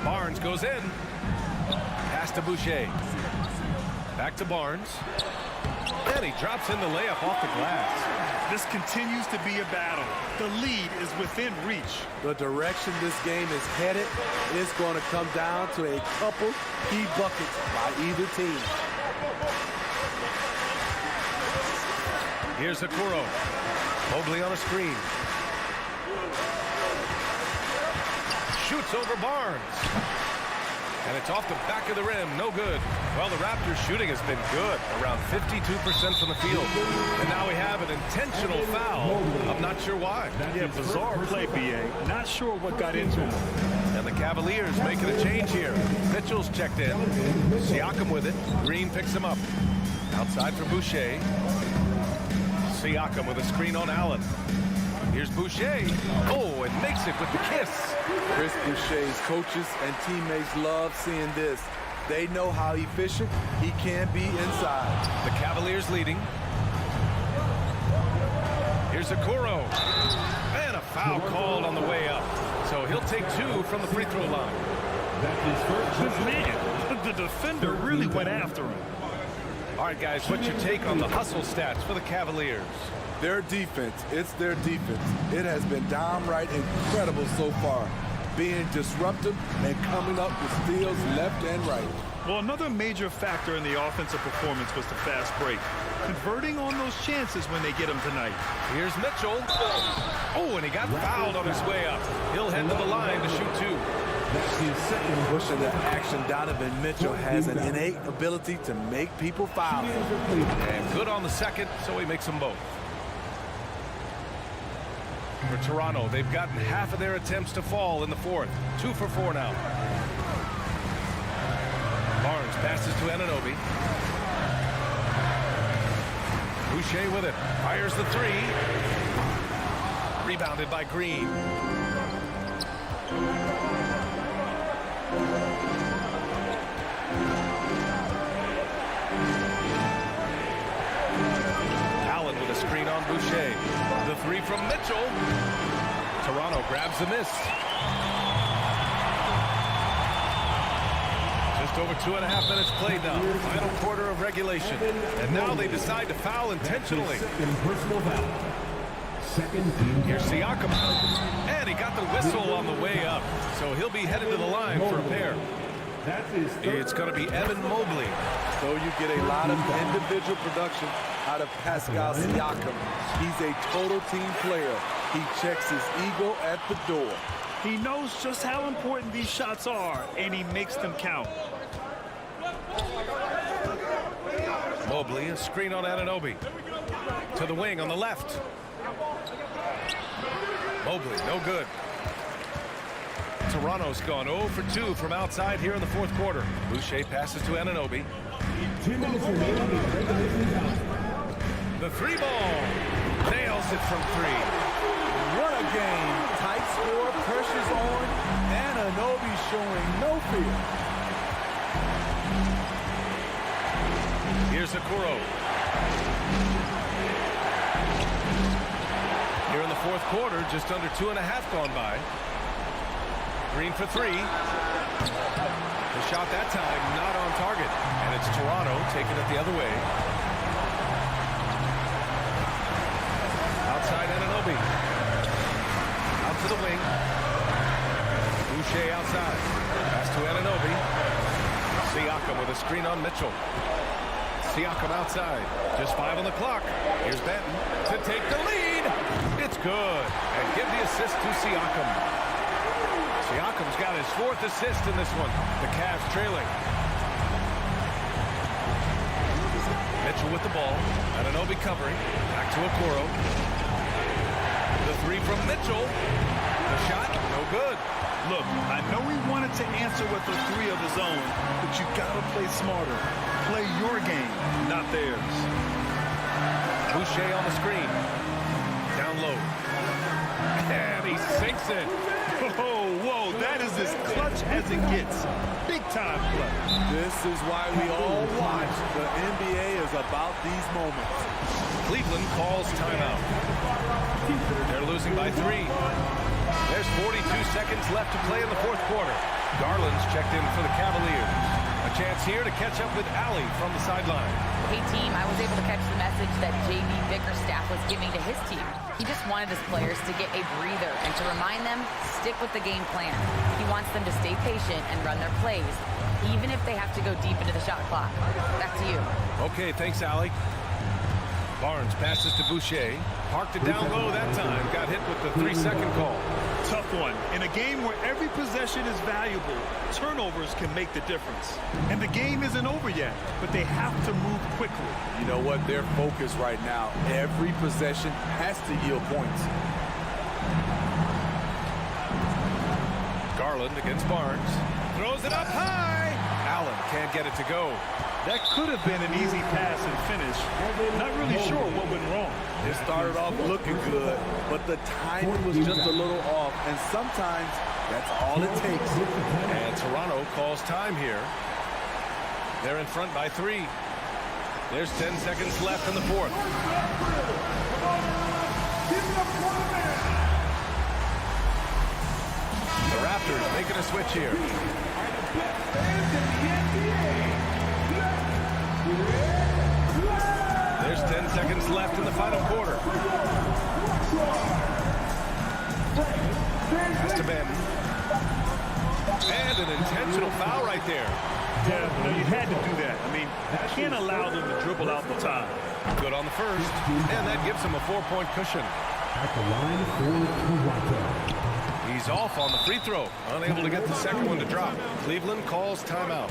Barnes goes in. Pass to Boucher. Back to Barnes. And he drops in the layup off the glass. This continues to be a battle. The lead is within reach. The direction this game is headed is going to come down to a couple key buckets by either team. Here's Okoro. Mobley on a screen. Shoots over Barnes. And it's off the back of the rim. No good. Well, the Raptors shooting has been good. Around 52% from the field. And now we have an intentional foul. I'm not sure why. Yeah, bizarre play, B.A. Not sure what got into him. And the Cavaliers making a change here. Mitchell's checked in. Siakam with it. Green picks him up. Outside for Boucher. Siakam with a screen on Allen. Here's Boucher. Oh, and makes it with the kiss. Chris Boucher's coaches and teammates love seeing this. They know how efficient he can be inside. The Cavaliers leading. Here's Okoro. And a foul called on the way up. So he'll take 2 from the free throw line. Man, the defender really went after him. All right, guys, what's your take on the hustle stats for the Cavaliers? Their defense, it's their defense. It has been downright incredible so far, being disruptive and coming up with steals left and right. Well, another major factor in the offensive performance was the fast break. Converting on those chances when they get them tonight. Here's Mitchell. Oh, and he got fouled on his way up. He'll head to the line to shoot 2. Pushing the action, Donovan Mitchell has an innate ability to make people foul. And good on the second, so he makes them both. For Toronto, they've gotten half of their attempts to fall in the fourth. 2 for 4 now. Barnes passes to Anunoby. Boucher with it. Fires the 3. Rebounded by Green. Allen with a screen on Boucher. The 3 from Mitchell. Toronto grabs the miss. Just over 2.5 minutes played now. Final quarter of regulation. And now they decide to foul intentionally. Here's Siakam. And he got the whistle on the way up. So he'll be headed to the line for a pair. It's going to be Evan Mobley. So you get a lot of individual production out of Pascal Siakam. He's a total team player. He checks his ego at the door. He knows just how important these shots are, and he makes them count. Mobley, a screen on Anunoby. To the wing on the left. Mobley, no good. Toronto's gone 0 for 2 from outside here in the fourth quarter. Boucher passes to Anunoby. 2 minutes remaining in regulation time. The 3 ball. Nails it from 3. What a game. Tight score, pressure's on. Anunoby showing no fear. Here's Okoro. Here in the fourth quarter, just under 2.5 gone by. Green for 3. The shot that time not on target. And it's Toronto taking it the other way. Outside Anunoby. Out to the wing. Boucher outside. Pass to Anunoby. Siakam with a screen on Mitchell. Siakam outside. Just 5 on the clock. Here's Benton to take the lead. It's good. And give the assist to Siakam. Siakam's got his 4th assist in this one. The Cavs trailing. Mitchell with the ball. Anunoby covering. Back to Okoro. The 3 from Mitchell. The shot, no good. Look, I know he wanted to answer with the 3 of his own, but you got to play smarter. Play your game, not theirs. Boucher on the screen. Down low. And he sinks it. Whoa, that is as clutch as it gets. Big time clutch. This is why we all watch. The NBA is about these moments. Cleveland calls timeout. They're losing by 3. There's 42 seconds left to play in the fourth quarter. Garland's checked in for the Cavaliers. A chance here to catch up with Allie from the sideline. Hey, team, I was able to catch the message that J.B. Bickerstaff was giving to his team. He just wanted his players to get a breather and to remind them, stick with the game plan. He wants them to stay patient and run their plays, even if they have to go deep into the shot clock. Back to you. Okay, thanks, Allie. Barnes passes to Boucher. Parked it down low that time. Got hit with the 3-second call. Tough one. In a game where every possession is valuable, turnovers can make the difference. And the game isn't over yet, but they have to move quickly. You know what? Their focus right now, every possession has to yield points. Garland against Barnes. Throws it up high. Allen can't get it to go. That could have been an easy pass and finish. Not really sure what went wrong. It started off looking good, but the timing was just a little off, and sometimes that's all it takes. And Toronto calls time here. They're in front by 3. There's 10 seconds left in the fourth. The Raptors making a switch here. There's 10 seconds left in the final quarter. Has to bend. And an intentional foul right there. Yeah, you had to do that. I mean, you can't allow them to dribble out the time. Good on the first. And that gives him a 4-point cushion. At the line for Toronto. He's off on the free throw. Unable to get the second one to drop. Cleveland calls timeout.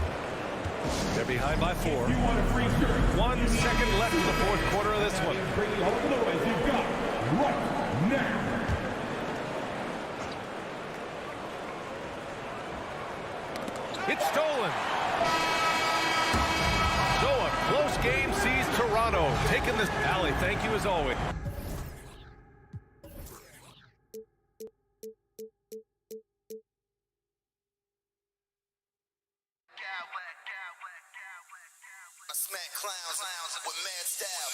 They're behind by 4. 1 second left in the fourth quarter of this one. It's stolen. So a close game sees Toronto taking this. Allie, thank you as always. I smack clowns with mad style.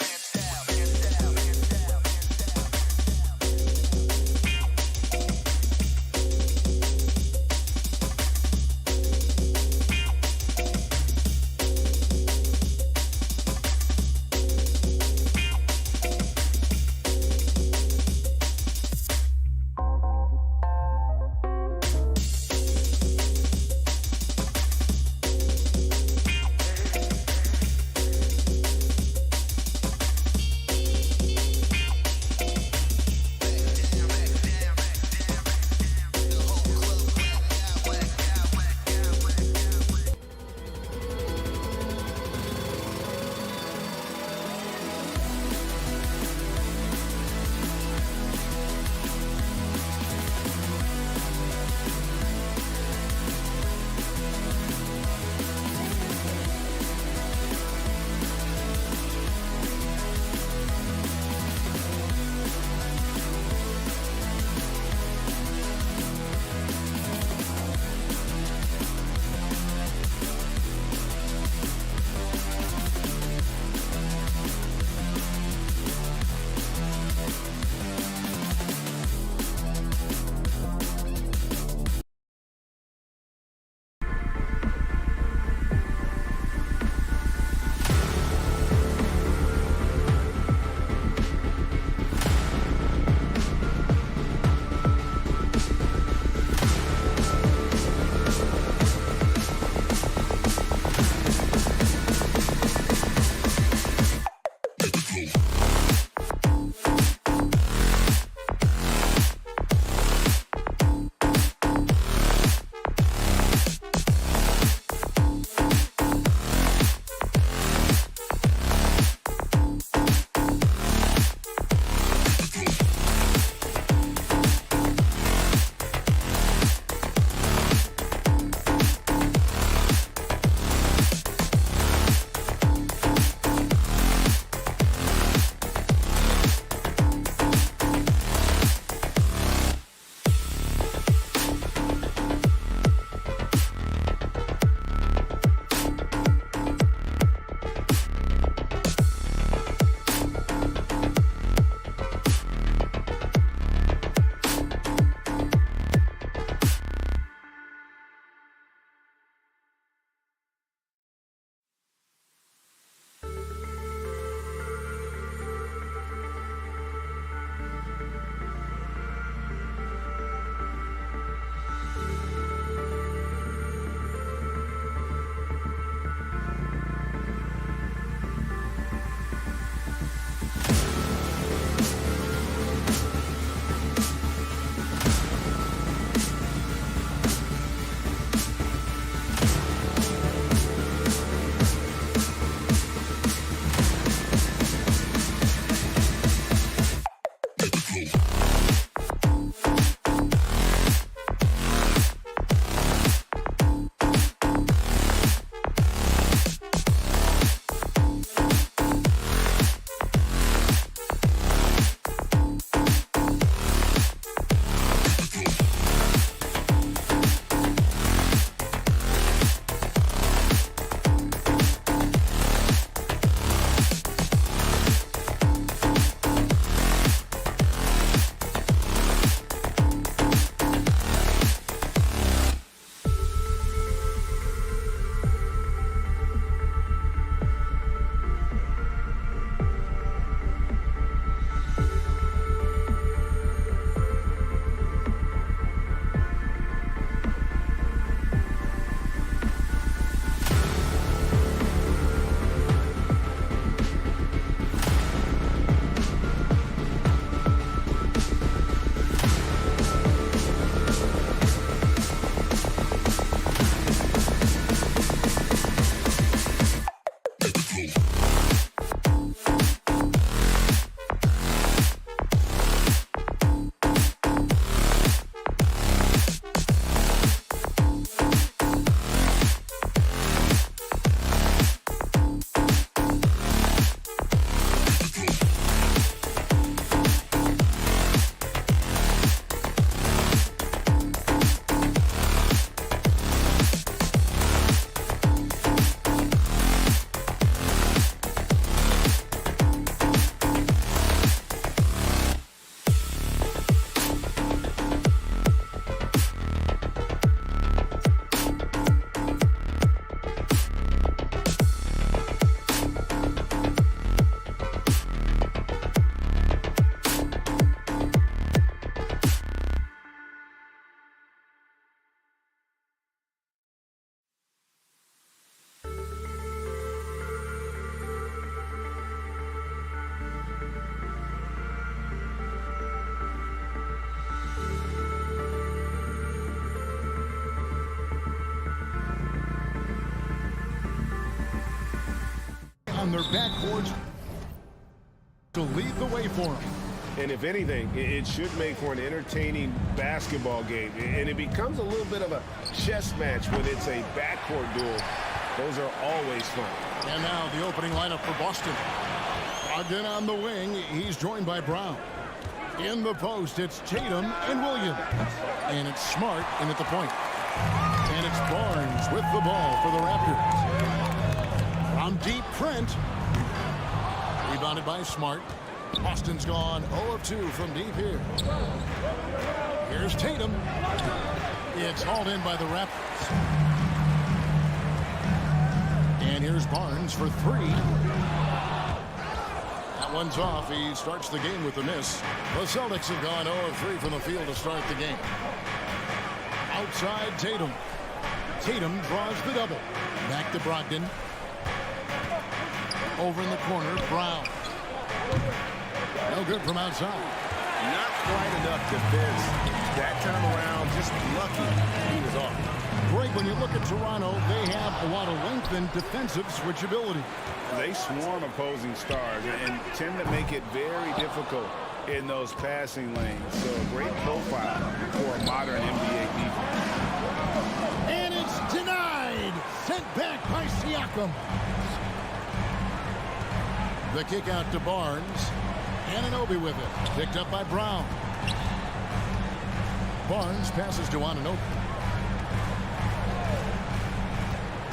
On their backboards to lead the way for them. And if anything, it should make for an entertaining basketball game. And it becomes a little bit of a chess match when it's a backcourt duel. Those are always fun. And now the opening lineup for Boston. Ogden on the wing. He's joined by Brown. In the post, it's Tatum and Williams. And it's Smart in at the point. And it's Barnes with the ball for the Raptors. From deep, Trent. Rebounded by Smart. Boston's gone 0 of 2 from deep here. Here's Tatum. It's hauled in by the Raptors. And here's Barnes for 3. That one's off. He starts the game with a miss. The Celtics have gone 0 of 3 from the field to start the game. Outside Tatum. Tatum draws the double. Back to Brogdon. Over in the corner, Brown. No good from outside. Not quite enough defense that time around. Just lucky he was off. Greg, when you look at Toronto, they have a lot of length and defensive switchability. They swarm opposing stars and tend to make it very difficult in those passing lanes. So a great profile for a modern NBA defense. And it's denied. Sent back by Siakam. The kick out to Barnes. Anunoby with it. Picked up by Brown. Barnes passes to Anunoby.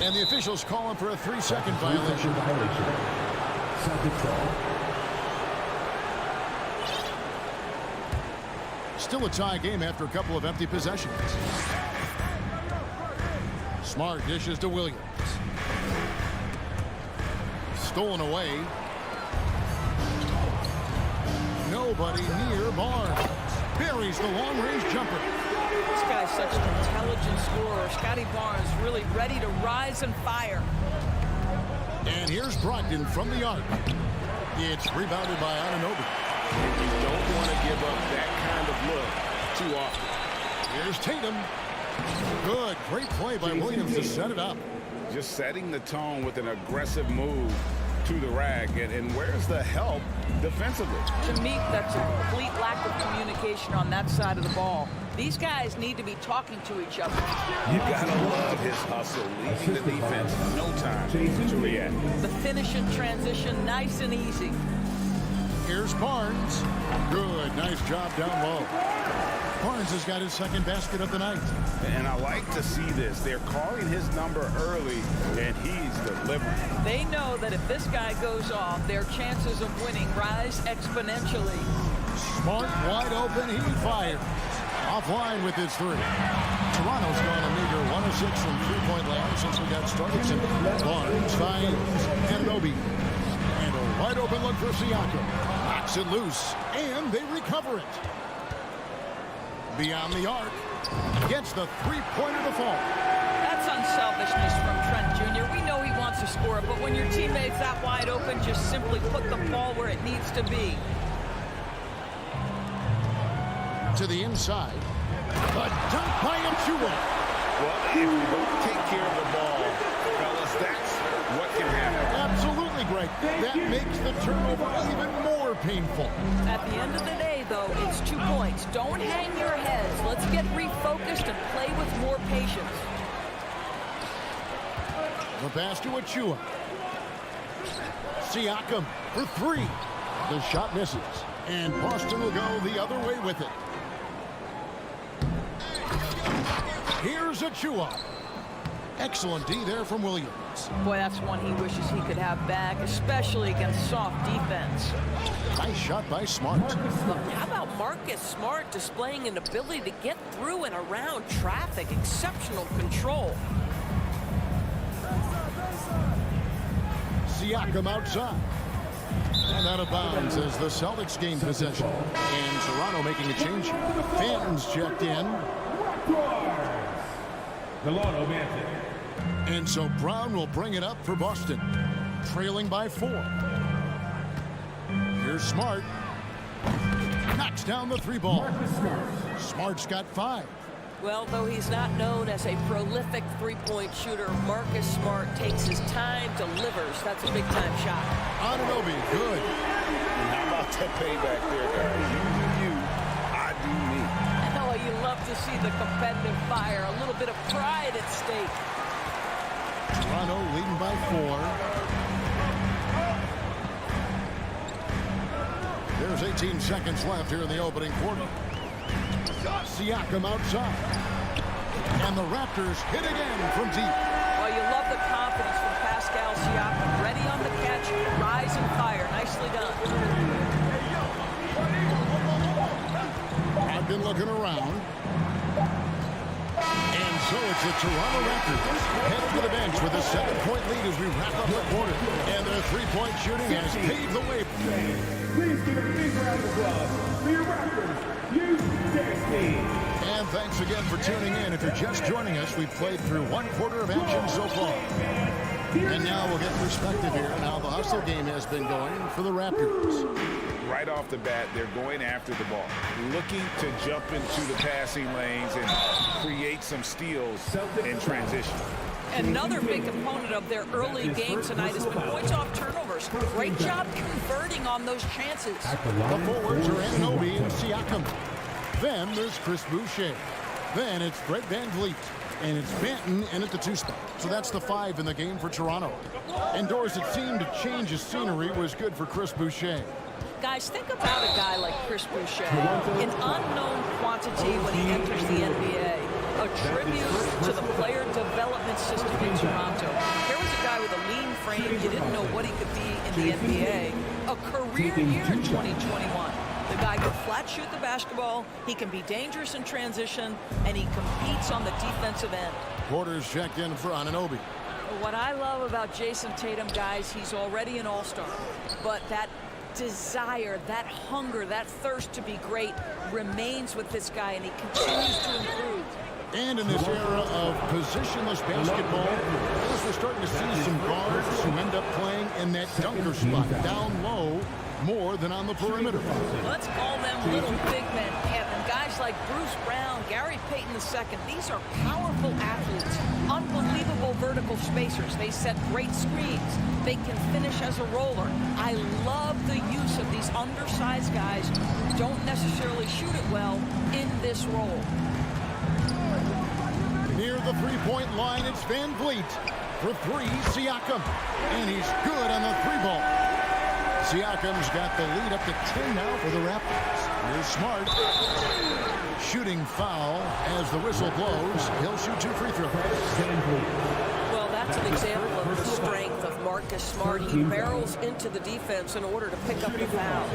And the officials call him for a 3-second violation. Still a tie game after a couple of empty possessions. Smart dishes to Williams. Stolen away. Nobody near Barnes. Buries the long-range jumper. This guy's such an intelligent scorer. Scotty Barnes really ready to rise and fire. And here's Brogdon from the arc. It's rebounded by Anunoby. You don't want to give up that kind of look too often. Here's Tatum. Good. Great play by Williams to set it up. Just setting the tone with an aggressive move to the rack. And where's the help defensively? To me, that's a complete lack of communication on that side of the ball. These guys need to be talking to each other. You gotta love his hustle, leaving the defense no time to react. The finish in transition, nice and easy. Here's Barnes. Good, nice job down low. Barnes has got his second basket of the night. And I like to see this. They're calling his number early, and he's delivering. They know that if this guy goes off, their chances of winning rise exponentially. Smart, wide open, he fires. Offline with his three. Toronto's gone a meager 1 of 6 from three-point land since we got started tonight. Barnes finds Anunoby. And a wide open look for Siakam. Knocks it loose, and they recover it. Beyond the arc. Gets the three-pointer to fall. That's unselfishness from Trent Jr. We know he wants to score it, but when your teammate's that wide open, just simply put the ball where it needs to be. To the inside. A dunk by Achua. Well, if you don't take care of the ball, fellas, that's what can happen. Absolutely, Greg. That makes the turnover even more painful. At the end of the day, though, it's 2 points. Don't hang your heads. Let's get refocused and play with more patience. The pass to Achua. Siakam for three. The shot misses. And Boston will go the other way with it. Here's Achua. Excellent D there from Williams. Boy, that's one he wishes he could have back, especially against soft defense. Nice shot by Smart. Look, how about Marcus Smart displaying an ability to get through and around traffic? Exceptional control. Siakam outside. And out of bounds as the Celtics gain possession. And Toronto making a change. Fans checked in. And so Brown will bring it up for Boston. Trailing by 4. Here's Smart. Knocks down the three ball. Smart's got 5. Well, though he's not known as a prolific three-point shooter, Marcus Smart takes his time, delivers. That's a big-time shot. Anunoby, good. And how about that payback there, guys? You do you, I do me. Oh, you love to see the competitive fire. A little bit of pride at stake. Toronto leading by 4. There's 18 seconds left here in the opening quarter. Siakam outside. And the Raptors hit again from deep. Well, you love the confidence from Pascal Siakam. Ready on the catch, rise and fire. Nicely done. I've been looking around. And so it's the Toronto Raptors headed to the bench with a 7-point lead as we wrap up the quarter. And their three-point shooting has paved the way. Please give a big round of applause for your Raptors, And thanks again for tuning in. If you're just joining us, we've played through 1 quarter of action so far. And now we'll get perspective here on how the hustle game has been going for the Raptors. Right off the bat, they're going after the ball, looking to jump into the passing lanes and create some steals in transition. Another big component of their early game tonight has been points off turnovers. Great job converting on those chances. The forwards are Anunoby and Siakam. Then there's Chris Boucher. Then it's Fred VanVleet. And it's Banton in at the 2 spot. So that's the 5 in the game for Toronto. Indoors, it seemed to change his scenery was good for Chris Boucher. Guys, think about a guy like Chris Boucher, an unknown quantity when he enters the NBA, a tribute to the player development system in Toronto. Here was a guy with a lean frame, you didn't know what he could be in the NBA, a career year in 2021. The guy can flat shoot the basketball, he can be dangerous in transition, and he competes on the defensive end. Porter's checked in for Anunoby. What I love about Jason Tatum, guys, he's already an all-star, but that desire, that hunger, that thirst to be great remains with this guy, and he continues to improve. And in this era of positionless basketball, we're starting to see some guards who end up playing in that dunker spot, down low, more than on the perimeter. Let's call them little big men, Kevin. Guys like Bruce Brown, Gary Payton late in the second. These are powerful athletes, unbelievable vertical spacers. They set great screens. They can finish as a roller. I love the use of these undersized guys who don't necessarily shoot it well in this role. Near the three-point line, it's Van Vliet. For three, Siakam. And he's good on the three ball. Siakam's got the lead up to 10 now for the Raptors. Here's Smart. Shooting foul as the whistle blows. He'll shoot 2 free throws. Well, that's an example of the strength of Marcus Smart. He barrels into the defense in order to pick up the foul.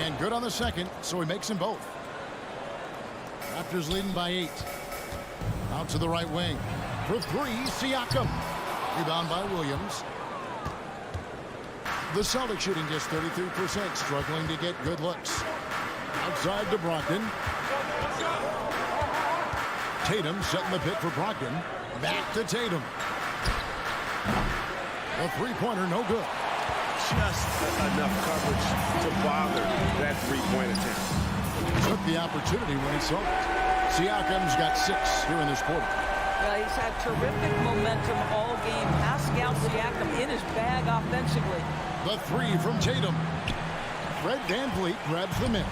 And good on the second, so he makes them both. Raptors leading by 8. Out to the right wing. For three, Siakam. Rebound by Williams. The Celtics shooting just 33%, struggling to get good looks. Outside to Brogdon. Tatum setting the pick for Brogdon. Back to Tatum. The three-pointer, no good. Just enough coverage to bother that three-point attempt. Took the opportunity when he saw it. Siakam's got 6 here in this quarter. Well, he's had terrific momentum all game. Pascal Siakam in his bag offensively. The three from Tatum. Fred VanVleet grabs the miss.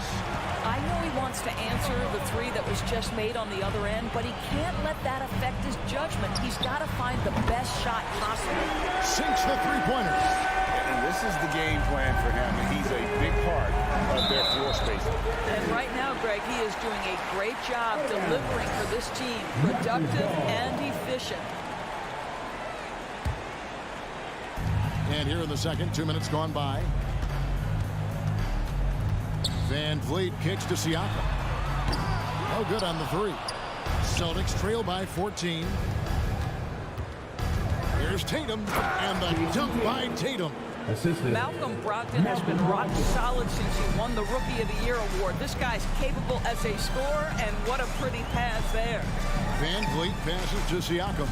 I know he wants to answer the three that was just made on the other end, but he can't let that affect his judgment. He's got to find the best shot possible. Sinks the three-pointer. And this is the game plan for him, and he's a big part of their floor spacing. And right now, Greg, he is doing a great job delivering for this team. Productive and efficient. And here in the second, 2 minutes gone by. Van Vliet kicks to Siakam. No good on the three. Celtics trail by 14. Here's Tatum, and the dunk by Tatum. Malcolm Brogdon has been rock solid since he won the Rookie of the Year award. This guy's capable as a scorer, and what a pretty pass there. Van Vliet passes to Siakam.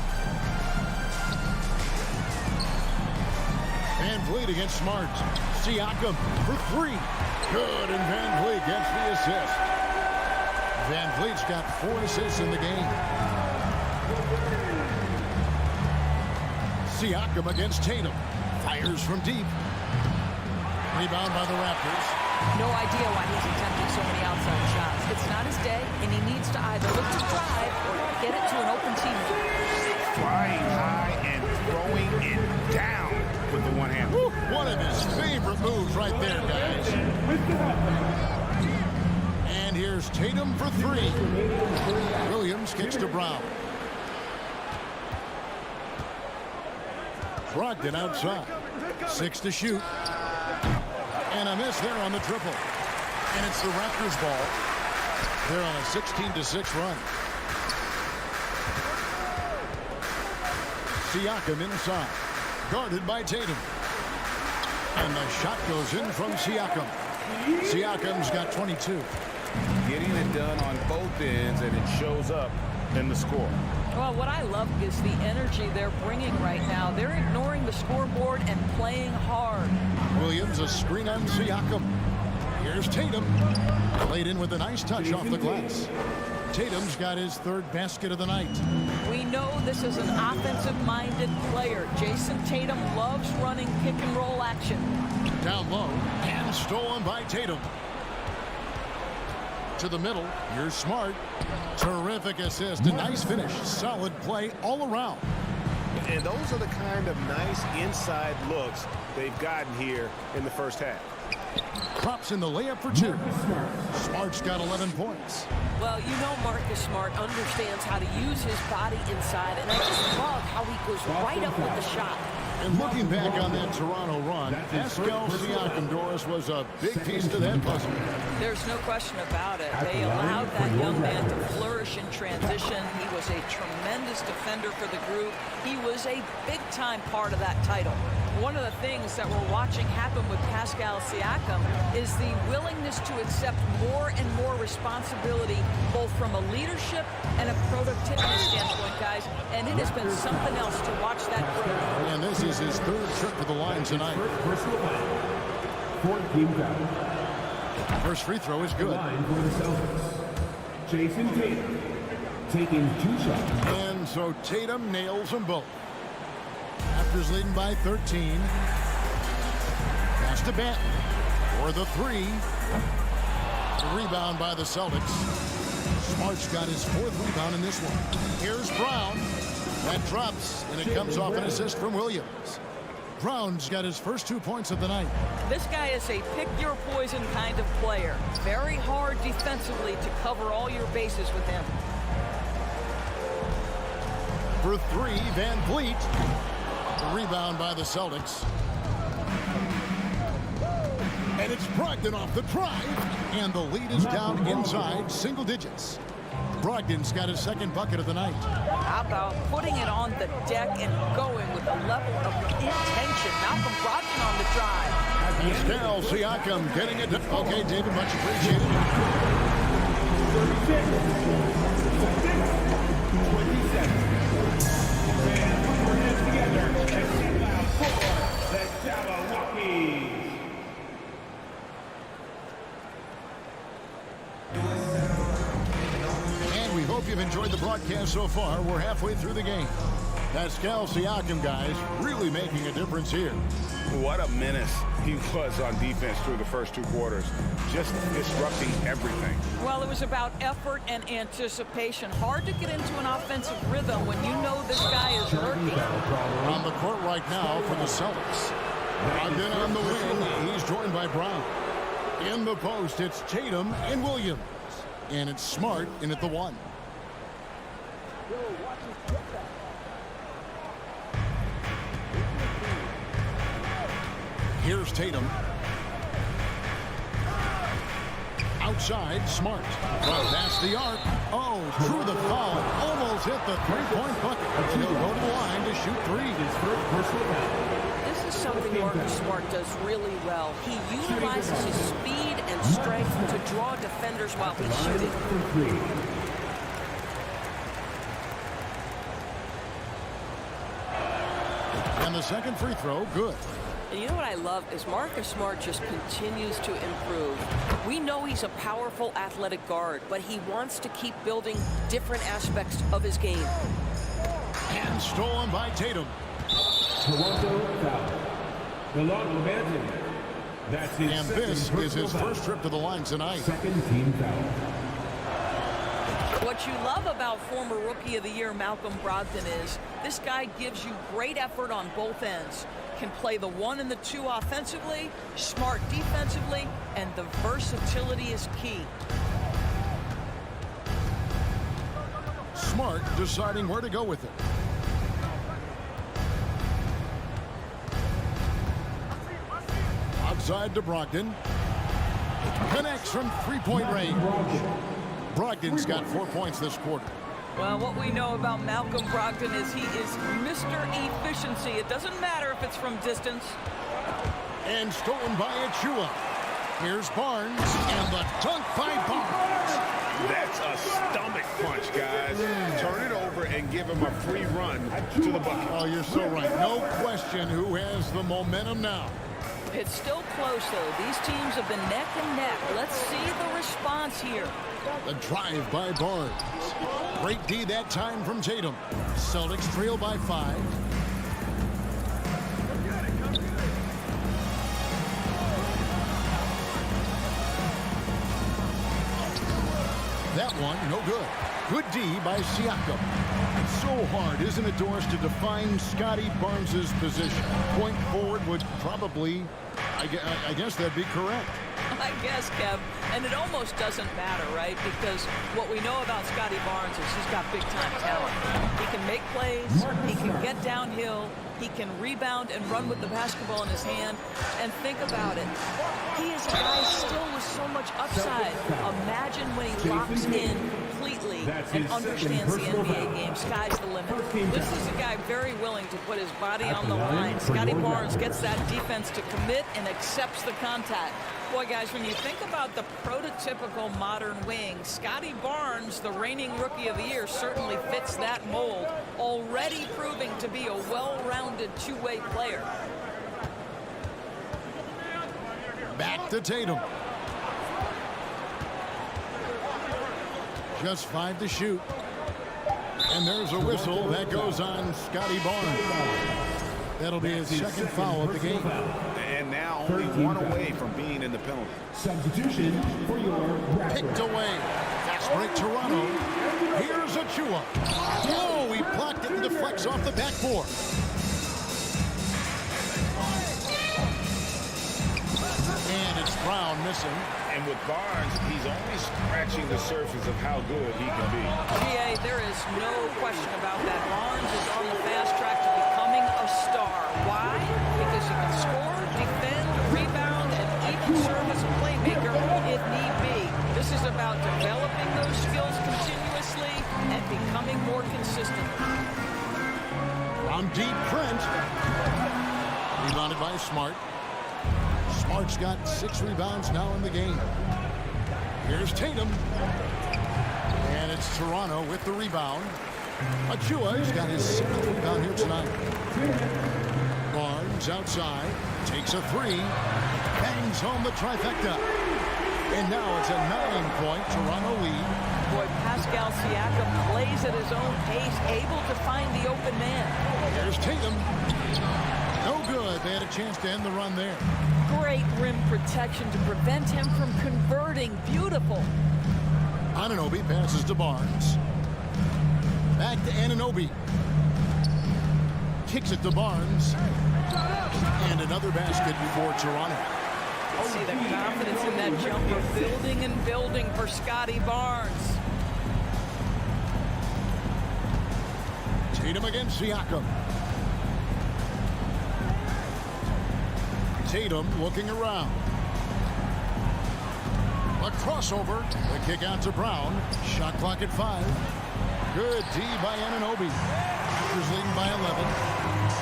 Van Vliet against Smart. Siakam for three. Good, and Van Vliet gets the assist. Van Vliet's got 4 assists in the game. Siakam against Tatum. Fires from deep. Rebound by the Raptors. No idea why he's attempting so many outside shots. It's not his day, and he needs to either look to drive or get it to an open teammate. Flying high and throwing it down with the one hand. Woo, one of his favorite moves right there, guys. And here's Tatum for three. Williams kicks to Brown. Brogdon outside. 6 to shoot. And a miss there on the triple. And it's the Raptors ball. They're on a 16-6 run. Siakam inside. Guarded by Tatum. And the shot goes in from Siakam. Siakam's got 22. Getting it done on both ends, and it shows up in the score. Well, what I love is the energy they're bringing right now. They're ignoring the scoreboard and playing hard. Williams, a screen on Siakam. Here's Tatum. Laid in with a nice touch off the glass. Tatum's got his 3rd basket of the night. We know this is an offensive-minded player. Jason Tatum loves running pick-and-roll action. Down low, and stolen by Tatum. To the middle, here's Smart. Terrific assist, a nice finish. Solid play all around. And those are the kind of nice inside looks they've gotten here in the first half. Props in the layup for 2. Smart's got 11 points. Well, you know Marcus Smart understands how to use his body inside, and I just love how he goes right up with the shot. And looking back on that Toronto run, Pascal Siakam, Doris, was a big piece to that puzzle. There's no question about it. They allowed that young man to flourish in transition. He was a tremendous defender for the group. He was a big-time part of that title. One of the things that we're watching happen with Pascal Siakam is the willingness to accept more and more responsibility, both from a leadership and a productivity standpoint, guys. And it has been something else to watch that growth. And this is his 3rd trip to the line tonight. First free throw is good. Jason Tatum. taking 2 shots. And so Tatum nails them both. Raptors leading by 13. Pass to Banton for the 3. The rebound by the Celtics. Smart's got his 4th rebound in this one. Here's Brown. That drops, and it comes off an assist from Williams. Brown's got his first 2 points of the night. This guy is a pick-your-poison kind of player. Very hard defensively to cover all your bases with him. For 3, Van Vliet. The rebound by the Celtics. And it's Brogdon off the drive. And the lead is down inside single digits. Brogdon's got his 2nd bucket of the night. How about putting it on the deck and going with a level of intention? Malcolm Brogdon on the drive. Pascal Siakam getting it. Okay, David, much appreciated. 27. And put your hands together and sing loud for the Jabberwockies. And we hope you've enjoyed the broadcast so far. We're halfway through the game. Pascal Siakam, guys, really making a difference here. What a menace he was on defense through the first 2 quarters. Just disrupting everything. Well, it was about effort and anticipation. Hard to get into an offensive rhythm when you know this guy is lurking. On the court right now for the Celtics. Brogdon on the wing. He's joined by Brown. In the post, it's Tatum and Williams. And it's Smart in at the 1. Here's Tatum. Outside, Smart. Past the arc. Oh, through the foul. Almost hit the 3-point bucket. And he'll go to the line to shoot 3. His first personal foul. This is something Marcus Smart does really well. He utilizes his speed and strength to draw defenders while he's shooting. And the second free throw, good. And you know what I love is Marcus Smart just continues to improve. We know he's a powerful athletic guard, but he wants to keep building different aspects of his game. And stolen by Tatum. Toronto foul. Delon Manton. That's his and this is his first trip to the line tonight. 2nd team foul. What you love about former Rookie of the Year Malcolm Brogdon is this guy gives you great effort on both ends. Can play the 1 and the 2 offensively, smart defensively, and the versatility is key. Smart deciding where to go with it. Outside to Brogdon. Connects from 3-point range. Brogdon's got 4 points this quarter. Well, what we know about Malcolm Brogdon is he is Mr. Efficiency. It doesn't matter if it's from distance. And stolen by Achua. Here's Barnes, and the dunk by Barnes. That's a stomach punch, guys. Turn it over and give him a free run to the bucket. Oh, you're so right. No question who has the momentum now. It's still close, though. These teams have been neck and neck. Let's see the response here. The drive by Barnes. Great D that time from Tatum. Celtics trail by 5. That one, no good. Good D by Siakam. It's so hard, isn't it, Doris, to define Scotty Barnes' position? Point forward would probably, I guess that'd be correct. I guess, Kev. And it almost doesn't matter, right? Because what we know about Scotty Barnes is he's got big-time talent. He can make plays. He can get downhill. He can rebound and run with the basketball in his hand. And think about it. He is a guy still with so much upside. Imagine when he locks in completely and understands the NBA game. Sky's the limit. This is a guy very willing to put his body on the line. Scotty Barnes gets that defense to commit and accepts the contact. Boy, guys, when you think about the prototypical modern wing, Scotty Barnes, the reigning Rookie of the Year, certainly fits that mold, already proving to be a well-rounded two-way player. Back to Tatum. Just 5 to shoot. And there's a whistle that goes on Scotty Barnes. That'll be his second foul of the game. And now only one away from being in the penalty. Substitution for your Raptors. Picked away. Fast break Toronto. Here's Achua. Oh, he blocked it and deflects off the backboard. And it's Brown missing. And with Barnes, he's only scratching the surface of how good he can be. GA, there is no question about that. Barnes is on the fast track to becoming a star. Why? Because he can score, defend, rebound, and even serve as a playmaker if need be. This is about developing those skills continuously and becoming more consistent. From deep, Trent. Rebounded by Smart. Smart's got 6 rebounds now in the game. Here's Tatum. And it's Toronto with the rebound. Achua's got his 7th rebound here tonight. Barnes outside. Takes a 3. Bangs home the trifecta. And now it's a 9-point Toronto lead. Boy, Pascal Siakam plays at his own pace, able to find the open man. Here's Tatum. No good. They had a chance to end the run there. Great rim protection to prevent him from converting. Beautiful. Anunoby passes to Barnes. Back to Anunoby. Kicks it to Barnes. And another basket for Toronto. See the confidence in that jumper building and building for Scotty Barnes. Tatum against Siakam. Tatum looking around. A crossover. The kick out to Brown. Shot clock at 5. Good D by Anunoby. Raptors leading by 11.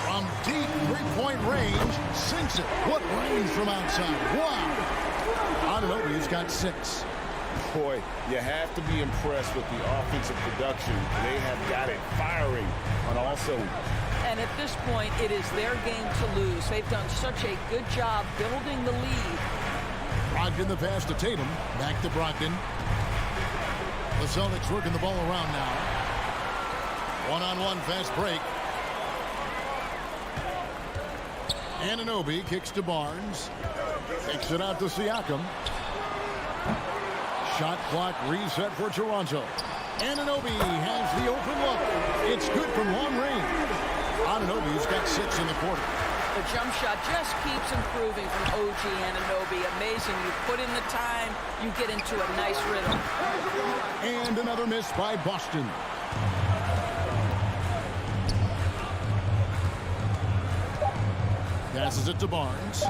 From deep three-point range. Sinks it. What range from outside. Wow. Anunoby's got 6. Boy, you have to be impressed with the offensive production. They have got it firing on all cylinders. And at this point, it is their game to lose. They've done such a good job building the lead. Brogdon the pass to Tatum. Back to Brogdon. The Celtics working the ball around now. One-on-one fast break. Anunoby kicks to Barnes. Kicks it out to Siakam. Shot clock reset for Toronto. Anunoby has the open look. It's good from long range. Anunoby's got 6 in the quarter. The jump shot just keeps improving from OG Anunoby. Amazing. You put in the time, you get into a nice rhythm. And another miss by Boston. Passes it to Barnes.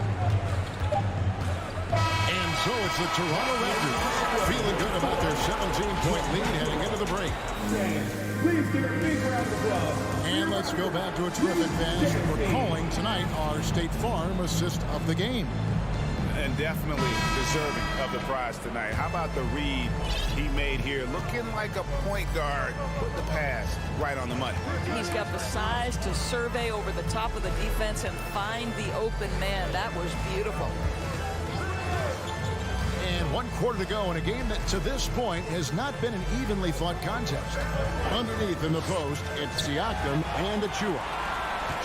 And so it's the Toronto Raptors feeling good about their 17-point lead heading into the break. Please give a big round of applause. And let's go back to a terrific pass. We're calling tonight our State Farm assist of the game. And definitely deserving of the prize tonight. How about the read he made here? Looking like a point guard. Put the pass right on the money. He's got the size to survey over the top of the defense and find the open man. That was beautiful. And 1 quarter to go in a game that to this point has not been an evenly fought contest. Underneath in the post, it's Siakam and Achua.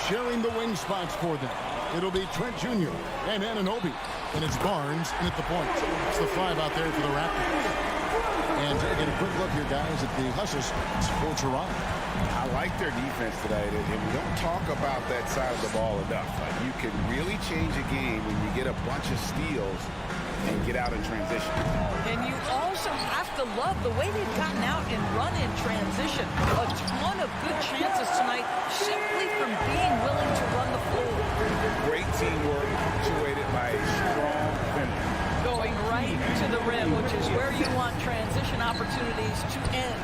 Sharing the wing spots for them. It'll be Trent Jr. and Anunoby. And it's Barnes in at the point. It's the 5 out there for the Raptors. And get a quick look here, guys, at the hustle spots for Toronto. I like their defense today, and we don't talk about that side of the ball enough. Like, you can really change a game when you get a bunch of steals and get out in transition. And you also have to love the way they've gotten out and run in transition. A ton of good chances tonight simply from being willing to run the floor. Great teamwork, punctuated by a strong defender. Going right to the rim, which is where you want transition opportunities to end.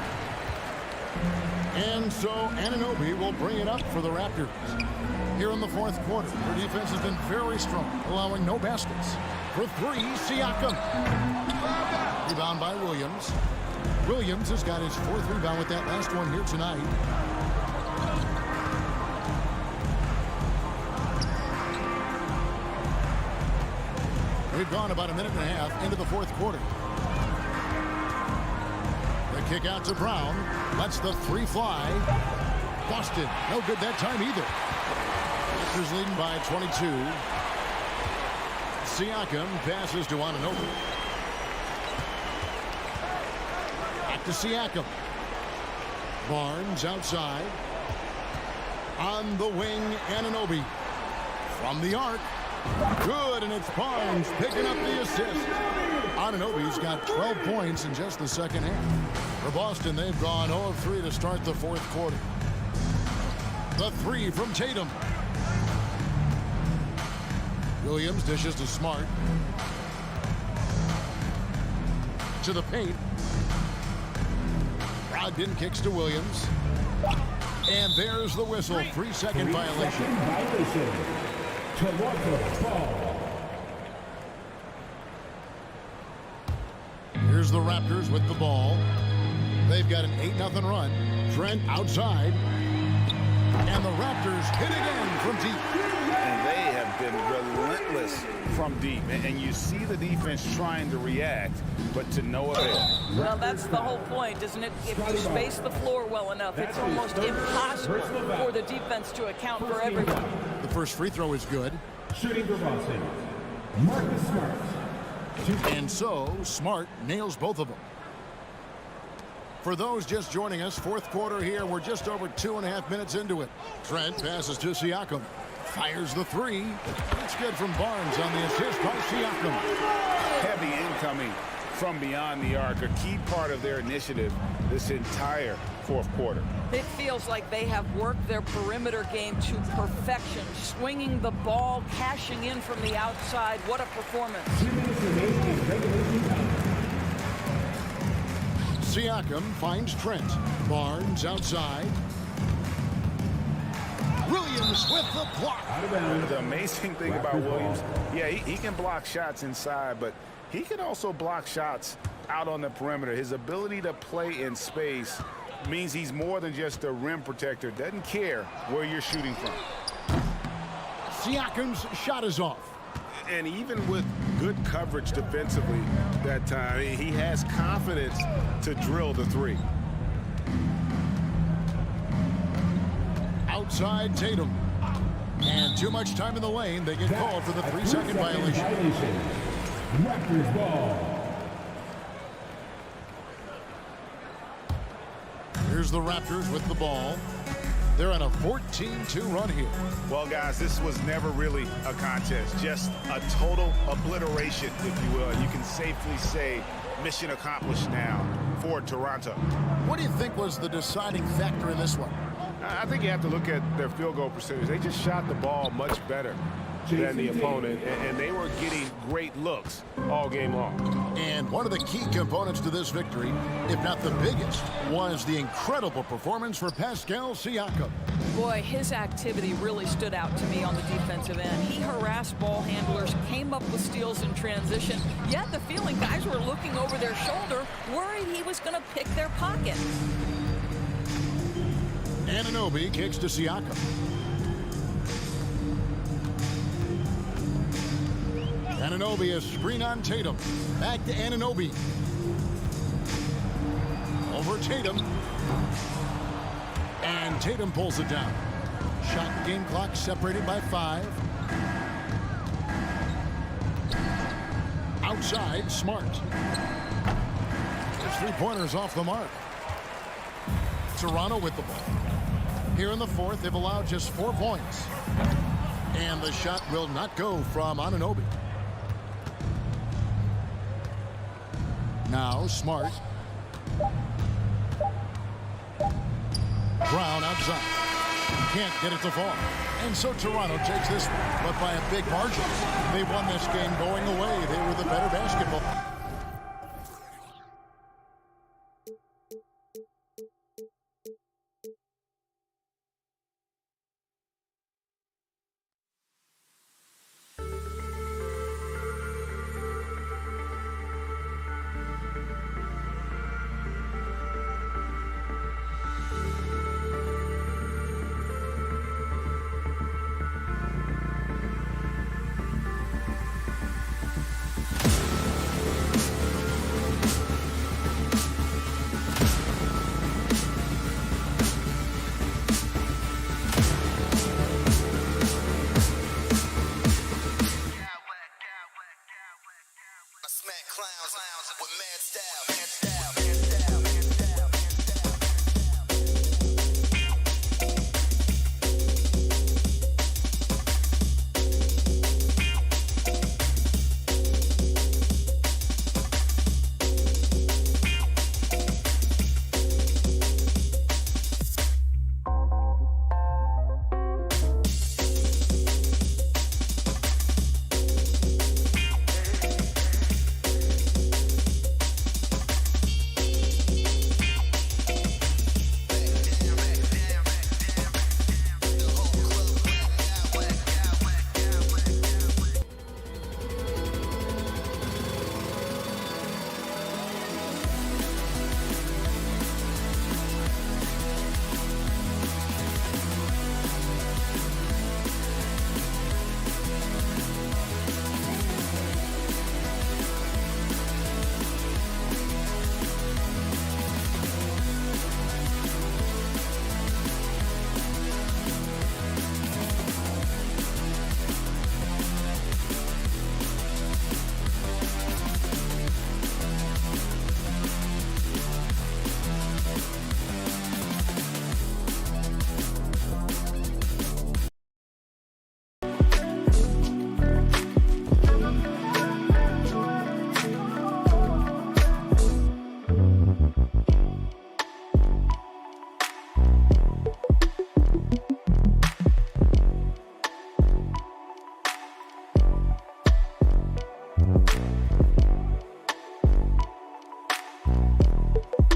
And so Anunoby will bring it up for the Raptors. Here in the 4th quarter, their defense has been very strong, allowing no baskets. For 3, Siakam. Rebound by Williams. Williams has got his 4th rebound with that last one here tonight. We've gone about a minute and a half into the 4th quarter. The Kick out to Brown. Lets the three fly. Boston, no good that time either. Raptors leading by 22. Siakam passes to Anunoby. Back to Siakam. Barnes outside. On the wing, Anunoby. From the arc. Good, and it's Barnes picking up the assist. Anunoby's got 12 points in just the second half. For Boston, they've gone 0 of 3 to start the fourth quarter. The three from Tatum. Williams dishes to Smart. To the paint. Brogdon kicks to Williams. And there's the whistle. 3-second violation. Toronto ball. Here's the Raptors with the ball. They've got an 8-0 run. Trent outside. And the Raptors hit again from deep. And they have been relentless from deep. And you see the defense trying to react, but to no avail. Well, that's the whole point, isn't it? If you space the floor well enough, it's almost impossible for the defense to account for everything. The first free throw is good. Shooting for Boston, Marcus Smart. And so, Smart nails both of them. For those just joining us, fourth quarter here, we're just over 2.5 minutes into it. Trent passes to Siakam. Fires the three. It's good from Barnes on the assist by Siakam. Heavy incoming from beyond the arc, a key part of their initiative this entire fourth quarter. It feels like they have worked their perimeter game to perfection, swinging the ball, cashing in from the outside. What a performance. Siakam finds Trent. Barnes outside. Williams with the block. The amazing thing about Williams, yeah, he can block shots inside, but he can also block shots out on the perimeter. His ability to play in space means he's more than just a rim protector. Doesn't care where you're shooting from. Siakam's shot is off. And even with good coverage defensively that time, he has confidence to drill the three. Outside Tatum. And too much time in the lane. They get called for the 3-second violation. Raptors ball. Here's the Raptors with the ball. They're on a 14-2 run here. Well, guys, this was never really a contest. Just a total obliteration, if you will. You can safely say mission accomplished now for Toronto. What do you think was the deciding factor in this one? I think you have to look at their field goal percentage. They just shot the ball much better than the opponent, and they were getting great looks all game long. And one of the key components to this victory, if not the biggest, was the incredible performance for Pascal Siakam. Boy, his activity really stood out to me on the defensive end. He harassed ball handlers, came up with steals in transition. You had the feeling guys were looking over their shoulder, worried he was going to pick their pocket. Anunoby kicks to Siakam. Anunoby is screen on Tatum. Back to Anunoby. Over Tatum. And Tatum pulls it down. Shot game clock separated by 5. Outside, Smart. His three-pointers off the mark. Toronto with the ball. Here in the fourth, they've allowed just 4 points. And the shot will not go from Anunoby. Now Smart. Brown outside. Can't get it to fall. And so Toronto takes this one, but by a big margin. They won this game going away. They were the better basketball.